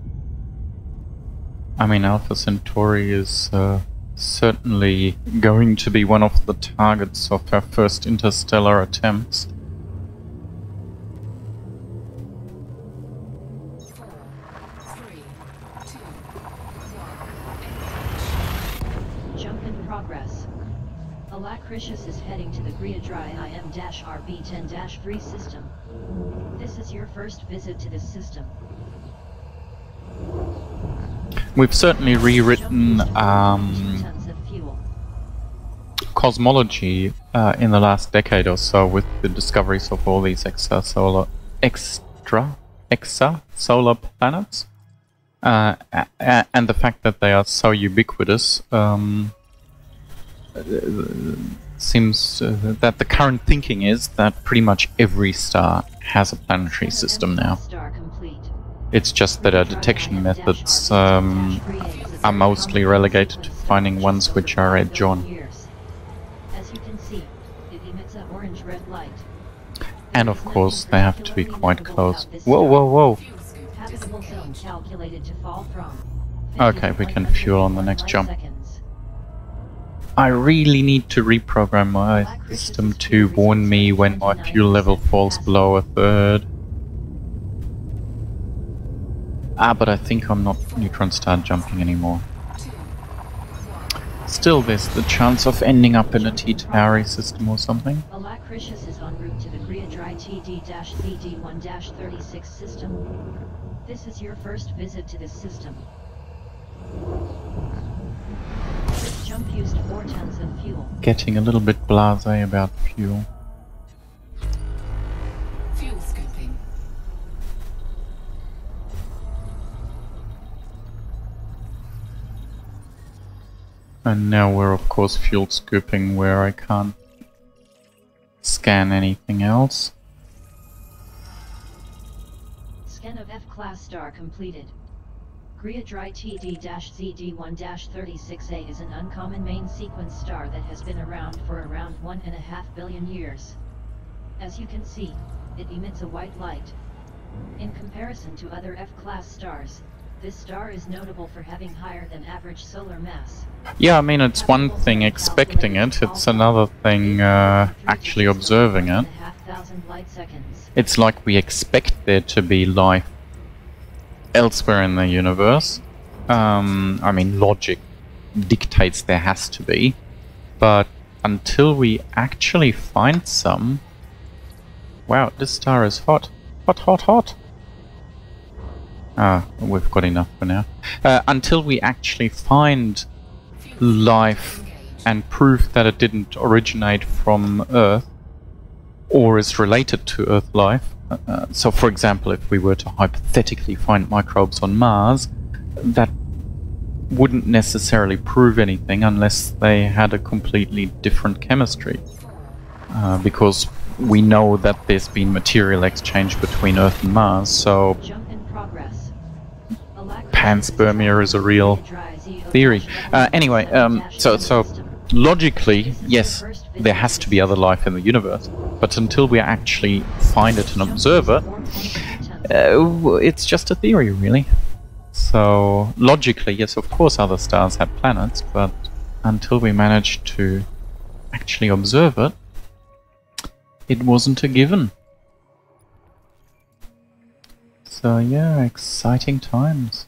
I mean, Alpha Centauri is certainly going to be one of the targets of our first interstellar attempts. 4, 3, 2, 1. Jump in progress. Alacritius is heading to the Griadry IM-RB10-3 system. This is your first visit to this system. We've certainly rewritten Tons of fuel. cosmology in the last decade or so with the discoveries of all these extrasolar planets. And the fact that they are so ubiquitous seems that the current thinking is that pretty much every star has a planetary system now. Star complete. It's just that our detection methods are mostly relegated to finding ones which are edge on. As you can see, it emits an orange-red light. And of course they have to be quite close. Whoa, whoa, whoa! Habitable zone calculated to fall from. Okay, we can fuel on the next light jump. seconds. I really need to reprogram my system to warn me when my fuel level falls below a third. But I think I'm not neutron star jumping anymore. Still, there's the chance of ending up in a T-Tauri system or something. Alacritius is en route to the Griadry TD-ZD1-36 system. This is your first visit to this system. This jump used 4 tons of fuel. Getting a little bit blasé about fuel. Fuel scoping. And now we're of course fuel scooping where I can't scan anything else. Scan of F-class star completed. Griadry TD-ZD1-36A is an uncommon main sequence star that has been around for around 1.5 billion years. As you can see, it emits a white light. In comparison to other F-class stars, this star is notable for having higher than average solar mass. Yeah, I mean, it's one thing expecting it, it's another thing actually observing it. 1,500 light seconds. It's like we expect there to be life elsewhere in the universe. I mean, logic dictates there has to be, but until we actually find some... Wow, this star is hot. Hot, hot, hot! Ah, we've got enough for now. Until we actually find life and proof that it didn't originate from Earth or is related to Earth life. So for example, if we were to hypothetically find microbes on Mars, that wouldn't necessarily prove anything unless they had a completely different chemistry. Because we know that there's been material exchange between Earth and Mars, so Jump in progress. panspermia is a real theory. Anyway, so logically, yes, there has to be other life in the universe, but until we actually find it and observe it, it's just a theory, really. So logically, yes, of course other stars have planets, but until we manage to actually observe it, it wasn't a given. So yeah, exciting times.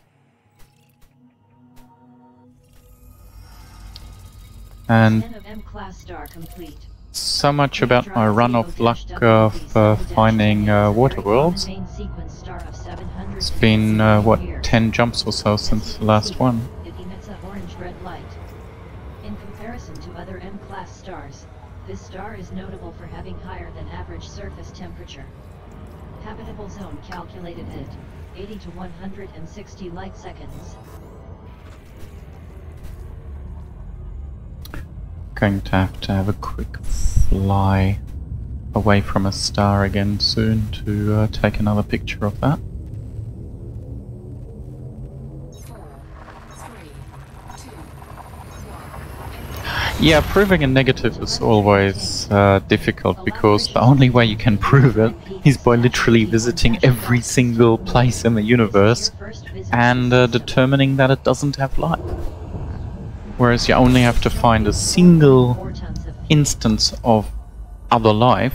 And Scan of M-class star complete. so much about my run of luck of finding water worlds. Main sequence star of 700 It's been, what, 10 jumps or so since the last one. It emits a orange-red light. In comparison to other M-class stars, this star is notable for having higher than average surface temperature. Habitable zone calculated at 80 to 160 light seconds. Going to have a quick fly away from a star again soon to take another picture of that. 4, 3, 2, 1. Yeah, proving a negative is always difficult because the only way you can prove it is by literally visiting every single place in the universe and determining that it doesn't have life. Whereas you only have to find a single instance of other life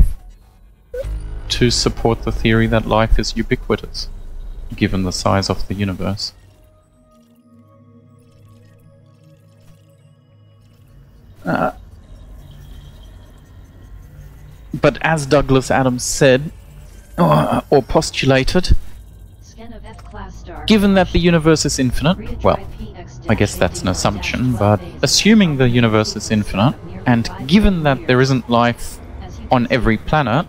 to support the theory that life is ubiquitous, given the size of the universe. But as Douglas Adams said, or postulated, given that the universe is infinite, well, I guess that's an assumption, but assuming the universe is infinite, and given that there isn't life on every planet,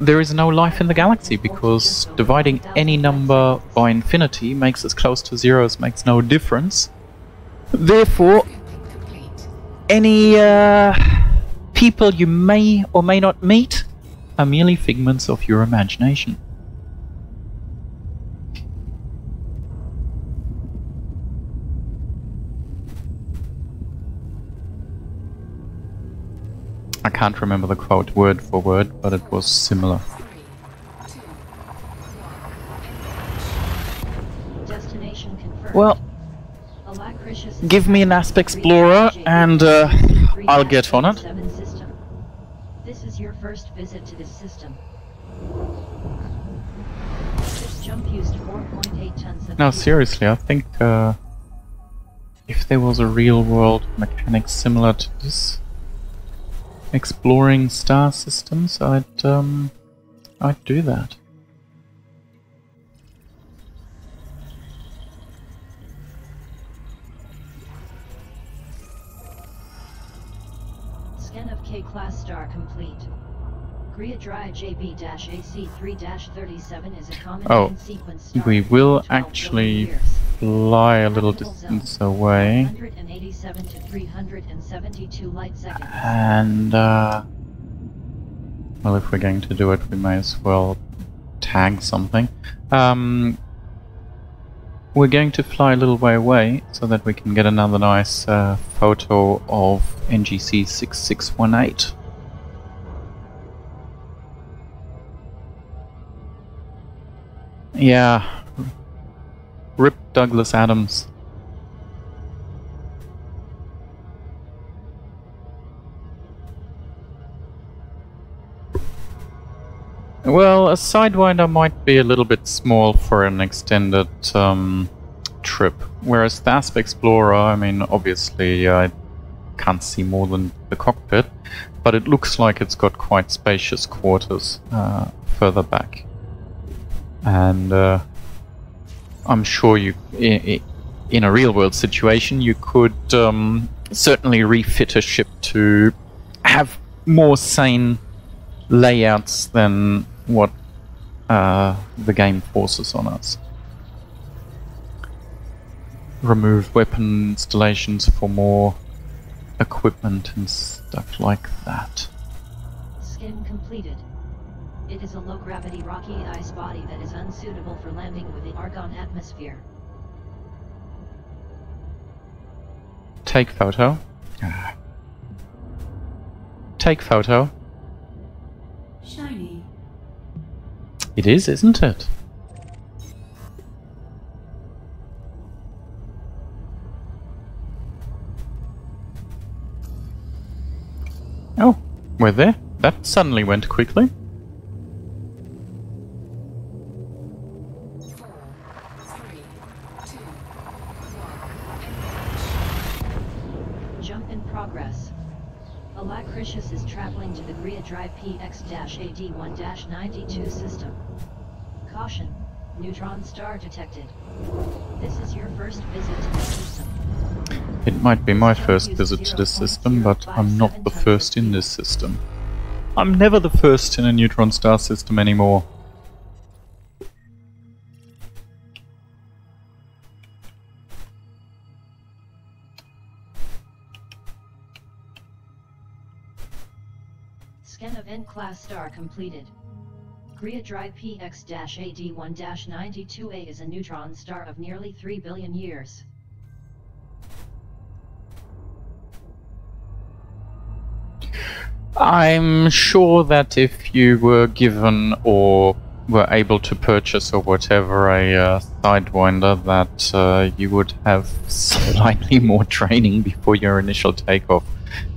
there is no life in the galaxy, because dividing any number by infinity makes us close to zeros, makes no difference. Therefore, any people you may or may not meet are merely figments of your imagination. I can't remember the quote word for word, but it was similar. Well, give me an Asp Explorer and I'll get on it. This is your first visit to this system. This jump used 4.8 tons of... No, seriously, I think if there was a real-world mechanic similar to this, exploring star systems, I'd do that. Scan of K-class star complete. Griadry JB-AC3-37 is a common sequence star. We will actually fly a little distance away. 187 to 372 light seconds. And well, if we're going to do it, we may as well tag something. We're going to fly a little way away so that we can get another nice photo of NGC 6618. Yeah, rip Douglas Adams. Well, a Sidewinder might be a little bit small for an extended trip, whereas the Asp Explorer, I mean, obviously I can't see more than the cockpit, but it looks like it's got quite spacious quarters further back. And I'm sure you, in a real-world situation, you could certainly refit a ship to have more sane layouts than what the game forces on us. Remove weapon installations for more equipment and stuff like that. Scan completed. It is a low-gravity rocky ice body that is unsuitable for landing with the argon atmosphere. Take photo. Take photo. Shiny. It is, isn't it? Oh, we're there. That suddenly went quickly. Jump in progress. Alacritius is traveling to the Griadry PX-AD1-92 system. Caution, neutron star detected. This is your first visit to the system. It might be my first visit to this system, but I'm not the first in this system. I'm never the first in a neutron star system anymore. Scan of N-class star completed. Griadry PX-AD1-92A is a neutron star of nearly 3 billion years. I'm sure that if you were given or were able to purchase or whatever a Sidewinder, that you would have slightly more training before your initial takeoff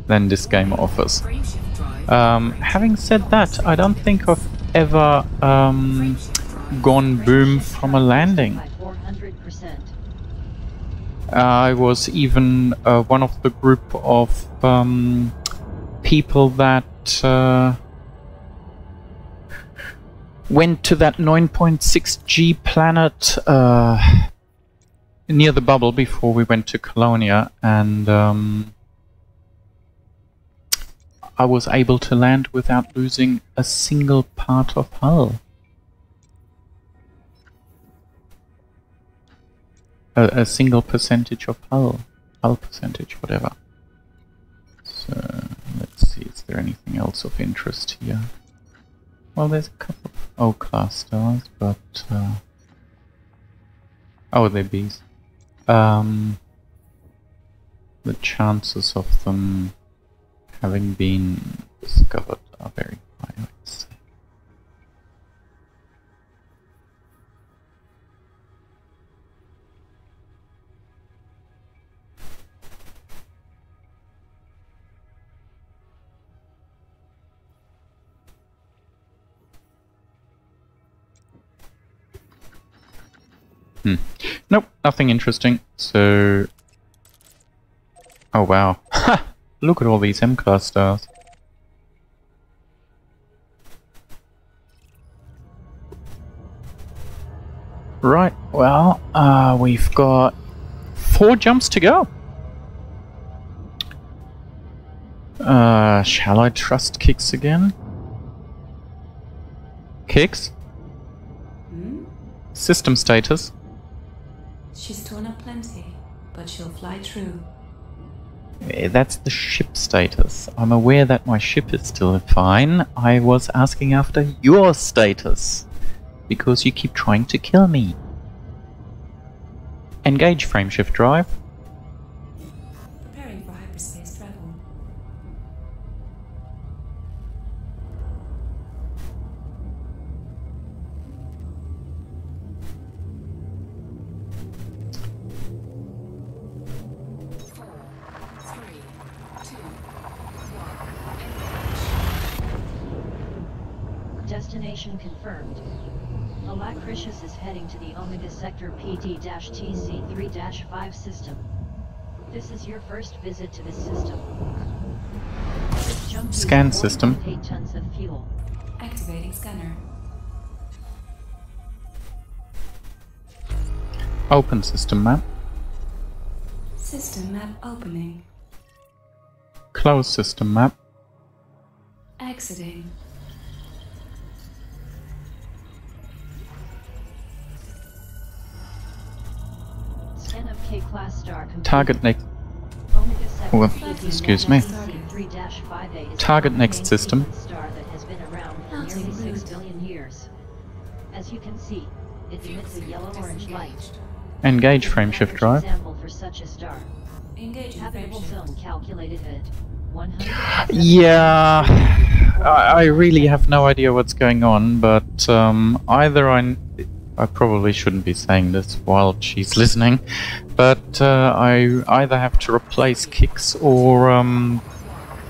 than this game offers. Having said that, I don't think I've ever gone boom from a landing. I was even one of the group of people that went to that 9.6G planet near the bubble before we went to Colonia, and I was able to land without losing a single part of hull. A single percentage of hull percentage, whatever. So let's see, is there anything else of interest here? Well, there's a couple of O-class stars, but oh, they're bees. The chances of them having been discovered are very high, I'd say. Nope, nothing interesting. So, oh wow, look at all these M-class stars. Right, well, we've got 4 jumps to go. Shall I trust Kix again? Kix? System status. She's torn up plenty, but she'll fly true. That's the ship status. I'm aware that my ship is still fine. I was asking after your status, because you keep trying to kill me. Engage frameshift drive. Preparing for hyperspace travel. Destination confirmed. Alacritius is heading to the Omega Sector PT-TC3-5 system. This is your first visit to this system. This jump Scan uses system. 4.8 tons of fuel. Activating scanner. Open system map. System map opening. Close system map. Exiting. Scan of K-class star complete. Target next. Omega Sector Oh, PT excuse me. TC3-5A is Target a next main system. sequence star that has been around for nearly 6 billion years. As you can see, it emits a yellow-orange light. Engage frameshift drive. Example for such a star. Engaging Habitable frameshift. zone calculated at 100. Yeah, I really have no idea what's going on, but either I probably shouldn't be saying this while she's listening, but I either have to replace Kix or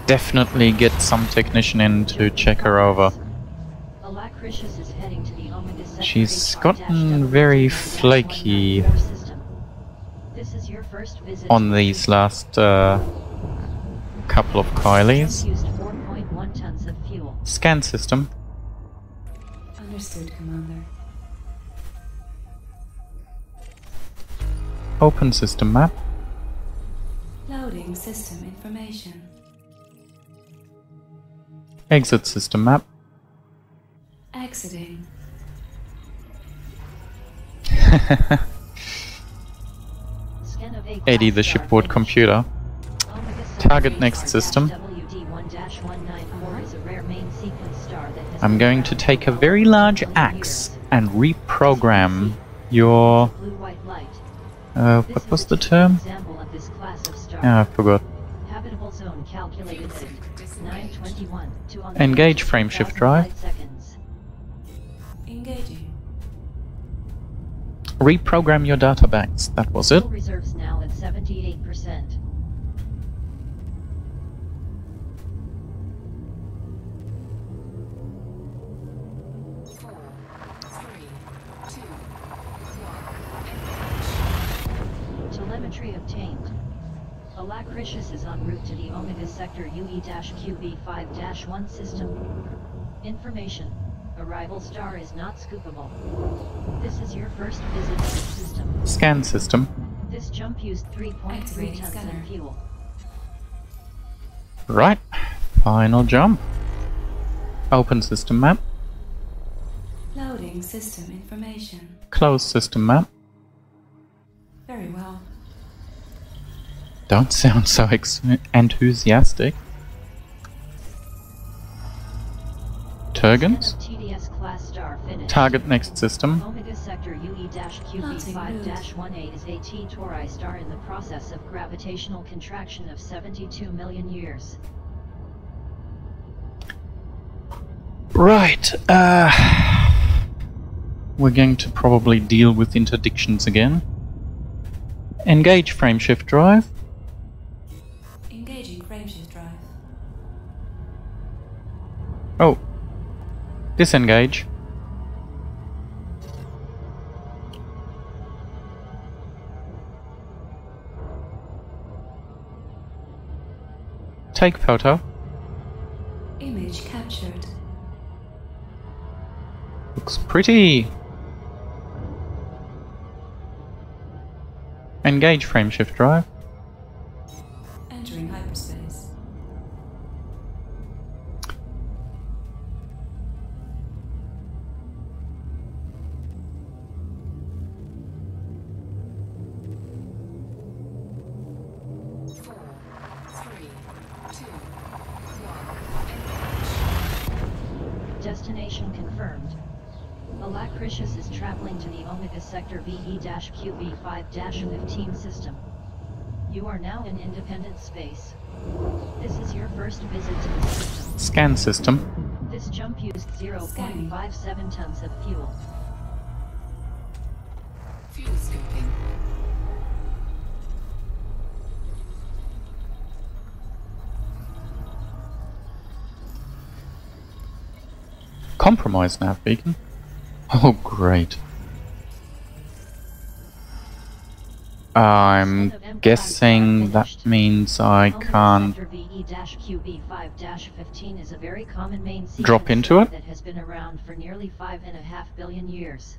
definitely get some technician in to check her over. Alacritius is heading to the Omega Sector She's 85-W gotten very flaky system. This is your first visit on to these last couple of Kylies. Used 4.1 tons of fuel. Scan system. Understood, Commander. Open system map. Loading system information. Exit system map. Exiting. Scan of A-class Eddie the star shipboard finished. computer. Omega Sector Target next system. WD1-194 is a rare main sequence star that has I'm been going around to for take a nearly very 4 large billion axe years. and reprogram your... Blue-white light. what was the term? Example of this class of star. Yeah, I forgot. Habitable zone calculated at 921 to on Engage frameshift drive. light seconds. Engaging. Reprogram your data banks. That was it. Fuel reserves now at 78%. Telemetry obtained. Alacritius is en route to the Omega Sector UE-QB5-1 system. Information. Arrival star is not scoopable. This is your first visit to the system. Scan system. This jump used 3.3 Activating tons scanner. of fuel. Right. Final jump. Open system map. Loading system information. Close system map. Very well. Don't sound so enthusiastic. Turgans. TDS class star finished. Target next system. Omega Sector UE-QB5-18 is a T-Tauri star in the process of gravitational contraction of 72 million years. Right. We're going to probably deal with interdictions again. Engage frameshift drive. Engaging frameshift drive. Oh. Disengage. Take photo. Image captured. Looks pretty. Engage frameshift drive. Entering hyperspace. Four, three, two, one. Destination confirmed. Alacritius is traveling to the Omega Sector VE-QB5-15 system. You are now in independent space. This is your first visit to the system. Scan system. This jump used 0.57 tons of fuel. Fuel scooping. Compromise nav beacon. Oh, great. I'm guessing that means I can't VE-QB5-15 is a very common main drop into it? that has been around for nearly 5.5 billion years.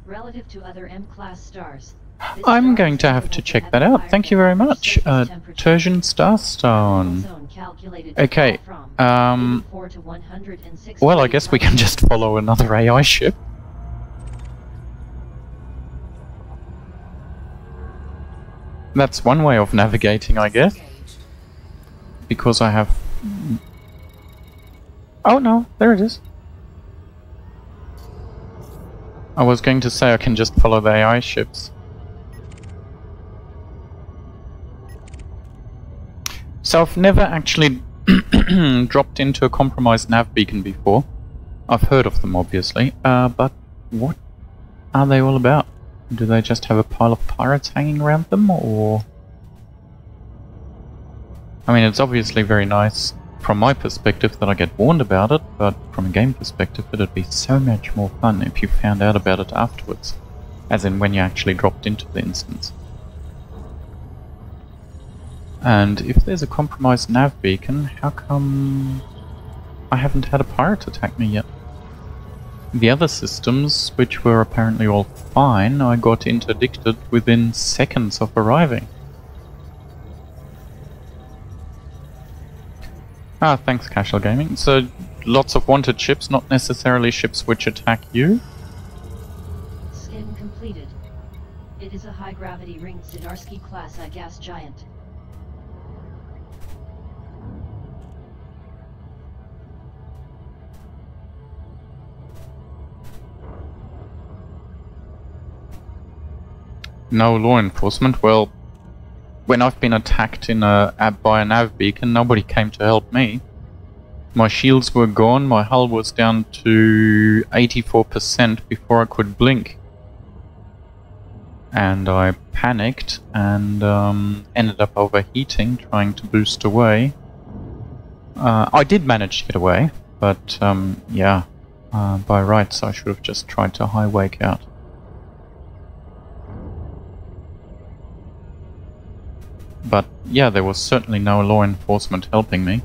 Relative to other M-class stars, this I'm star going is to have capable to of check having that out. higher Thank you very than much. surface temperature. Tertian Starstone. Zone calculated to Okay, fall from 84 to 160 well, I guess we can just follow another AI ship. That's one way of navigating, I guess. Engaged. Because I have... Oh no, there it is. I was going to say I can just follow the AI ships. So I've never actually dropped into a compromised nav beacon before. I've heard of them, obviously, but what are they all about? Do they just have a pile of pirates hanging around them, or...? I mean, it's obviously very nice from my perspective that I get warned about it, but from a game perspective it'd be so much more fun if you found out about it afterwards. As in when you actually dropped into the instance. And if there's a compromised nav beacon, how come I haven't had a pirate attack me yet? The other systems, which were apparently all fine, I got interdicted within seconds of arriving. Ah, thanks Casual Gaming. So, lots of wanted ships, not necessarily ships which attack you? Skin completed. It is a high-gravity ringed Zdarsky class gas giant. No law enforcement? Well, when I've been attacked in by a nav beacon, nobody came to help me. My shields were gone, my hull was down to 84% before I could blink. And I panicked and ended up overheating, trying to boost away. I did manage to get away, but yeah, by rights I should have just tried to high wake out. But yeah, there was certainly no law enforcement helping me.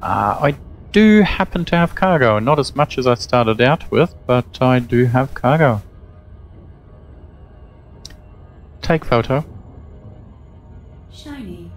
I do happen to have cargo, not as much as I started out with, but I do have cargo. Take photo. Shiny.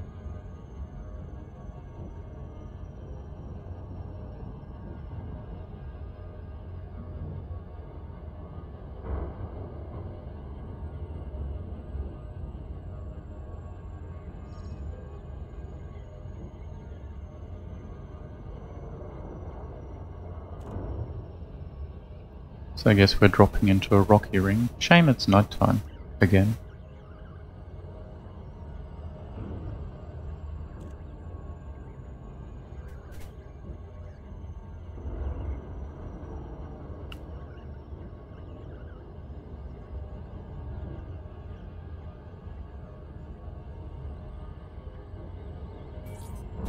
So I guess we're dropping into a rocky ring. Shame it's nighttime again.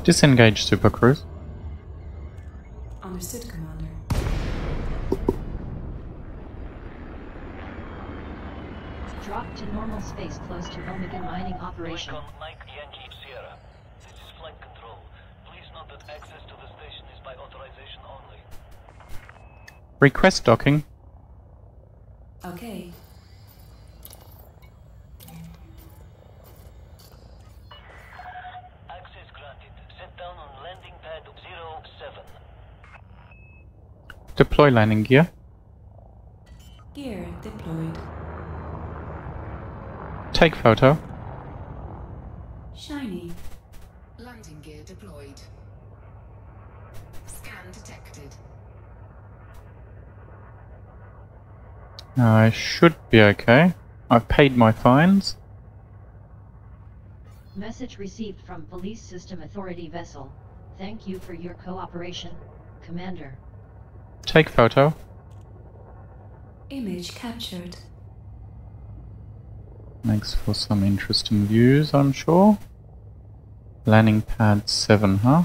Disengage Super Cruise. Understood, Commander. Drop to normal space close to Omega mining operation. Recon Mike Yankee Sierra. This is flight control. Please note that access to the station is by authorization only. Request docking. Okay. Access granted. Set down on landing pad 07. Deploy landing gear. Gear deployed. Take photo. Shiny. Landing gear deployed. Scan detected. I should be okay. I've paid my fines. Message received from Police System Authority vessel. Thank you for your cooperation, Commander. Take photo. Image captured. Makes for some interesting views, I'm sure. Landing pad 7, huh?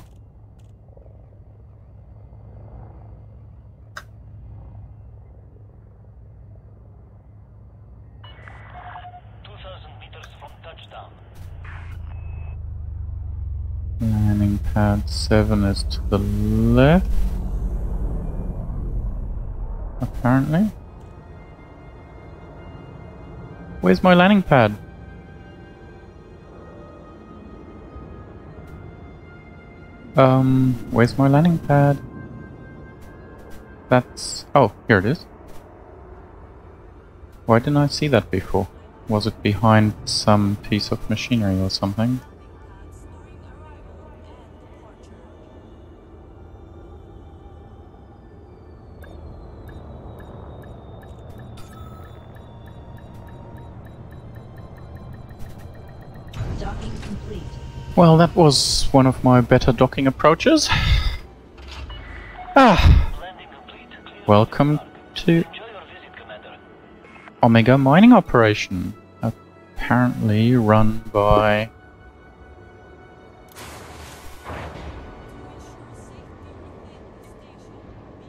Landing pad 7 is to the left. Apparently. Where's my landing pad? Where's my landing pad? That's... oh, here it is. Why didn't I see that before? Was it behind some piece of machinery or something? Docking complete. Well, that was one of my better docking approaches. Ah, welcome to Omega mining operation. Apparently run by...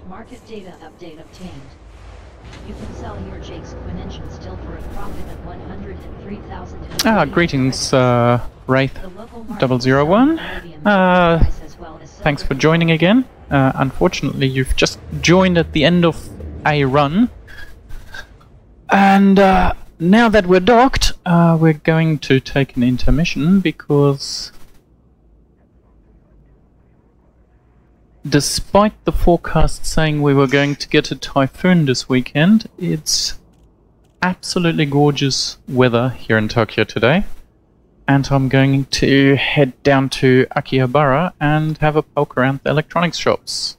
Market data update obtained. You can sell your Jake's Quinn engine still for a profit of 103,000. Ah, greetings, Wraith The local market 001. price as well as Thanks for silver. joining again. Unfortunately, you've just joined at the end of a run. And now that we're docked, we're going to take an intermission because despite the forecast saying we were going to get a typhoon this weekend, it's absolutely gorgeous weather here in Tokyo today. And I'm going to head down to Akihabara and have a poke around the electronics shops.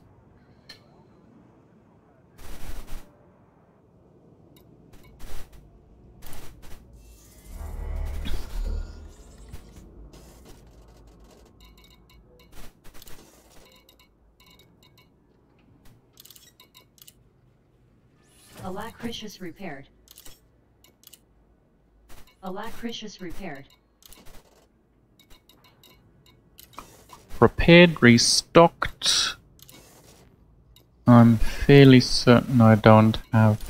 Alacritious repaired. Alacritious repaired. Repaired, restocked. I'm fairly certain I don't have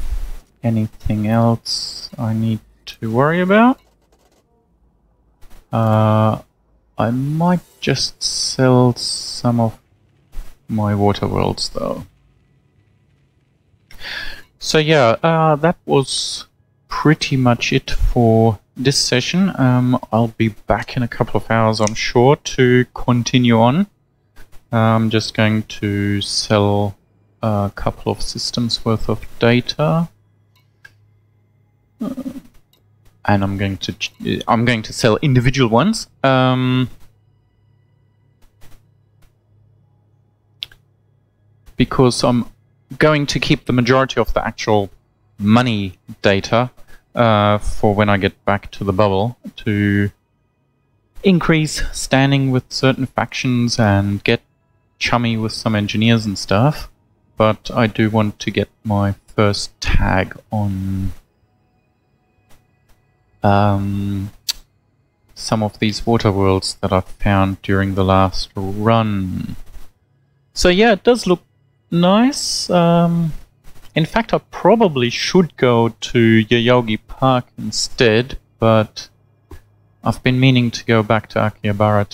anything else I need to worry about. I might just sell some of my water worlds though. So yeah, that was pretty much it for this session. I'll be back in a couple of hours, I'm sure, to continue on. I'm just going to sell a couple of systems worth of data. And I'm going to sell individual ones. Because I'm going to keep the majority of the actual money data for when I get back to the bubble to increase standing with certain factions and get chummy with some engineers and stuff. But I do want to get my first tag on some of these water worlds that I've found during the last run. So yeah, it does look nice. In fact, I probably should go to Yoyogi Park instead, but I've been meaning to go back to Akihabara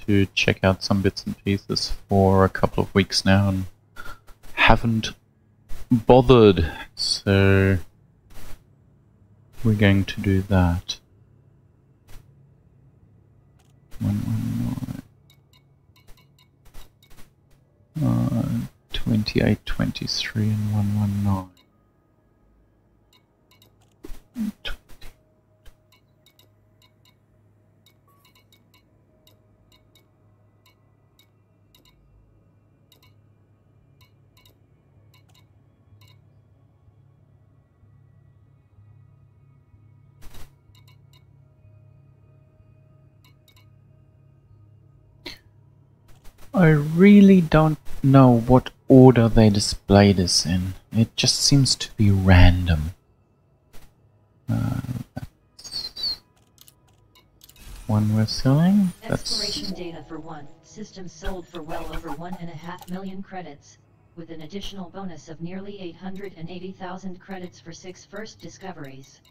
to check out some bits and pieces for a couple of weeks now and haven't bothered, so we're going to do that. 119. 28, 23 and 119. I really don't know what order they display this in. It just seems to be random. That's one we're selling. Exploration data for 1. Systems sold for well over 1.5 million credits, with an additional bonus of nearly 880,000 credits for 6 first discoveries.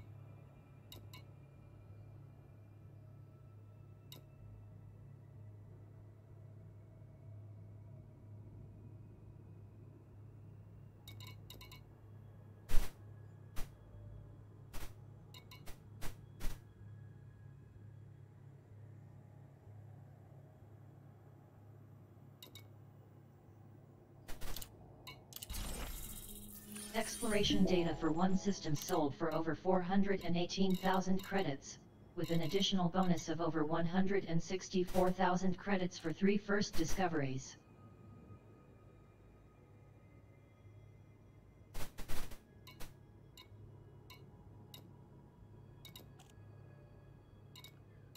Exploration data for 1 system sold for over 418,000 credits, with an additional bonus of over 164,000 credits for 3 first discoveries.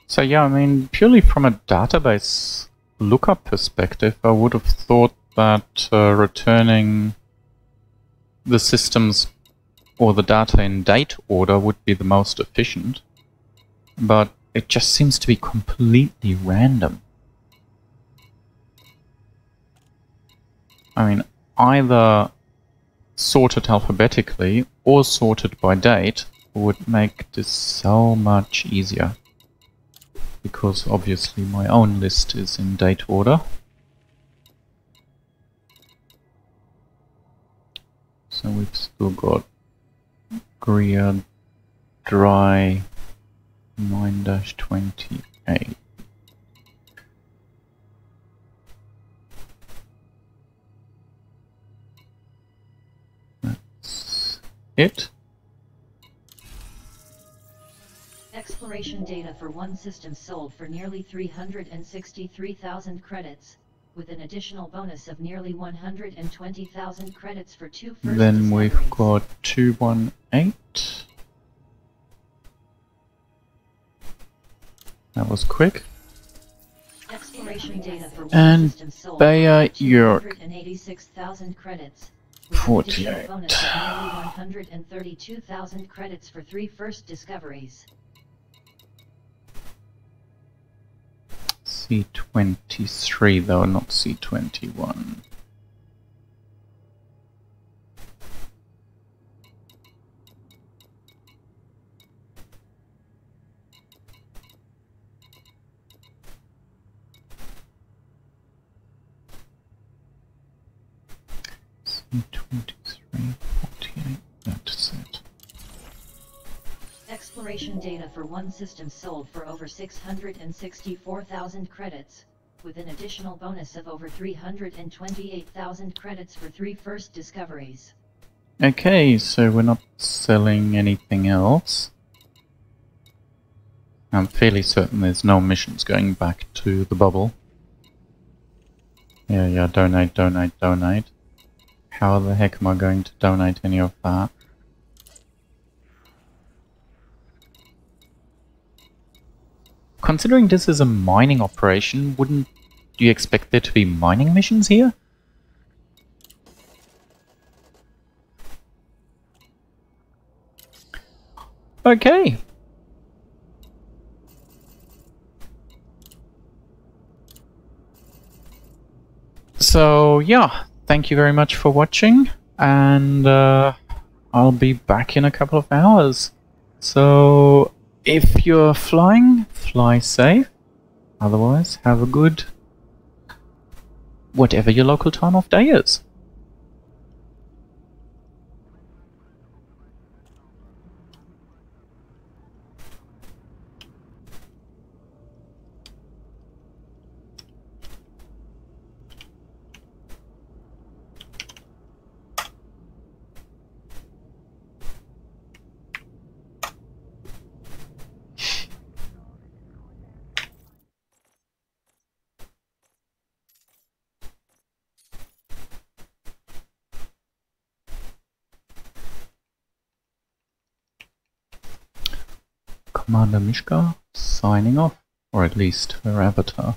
So yeah, I mean, purely from a database lookup perspective, I would have thought that returning the systems or the data in date order would be the most efficient, but it just seems to be completely random. I mean, either sorted alphabetically or sorted by date would make this so much easier, because obviously my own list is in date order. So we've still got Greer Dry 9-28. That's it. Exploration data for 1 system sold for nearly 363,000 credits, with an additional bonus of nearly 120,000 credits for 2 first Then we've discoveries. got 218. That was quick. Exploration data for 1 And system sold Bayer for York. 286,000 credits, with an 48. additional bonus of nearly 132,000 credits for 3 first discoveries. C23 though, not C21. 2348. That's it. Exploration data for one system sold for over 664,000 credits, with an additional bonus of over 328,000 credits for 3 first discoveries. Okay, so we're not selling anything else. I'm fairly certain there's no missions going back to the bubble. Yeah, donate, donate, donate. How the heck am I going to donate any of that? Considering this is a mining operation, wouldn't you expect there to be mining missions here? Okay. So yeah, thank you very much for watching, and I'll be back in a couple of hours. So if you're flying, fly safe. Otherwise, have a good whatever your local time of day is. Commander Myshka signing off, or at least her avatar.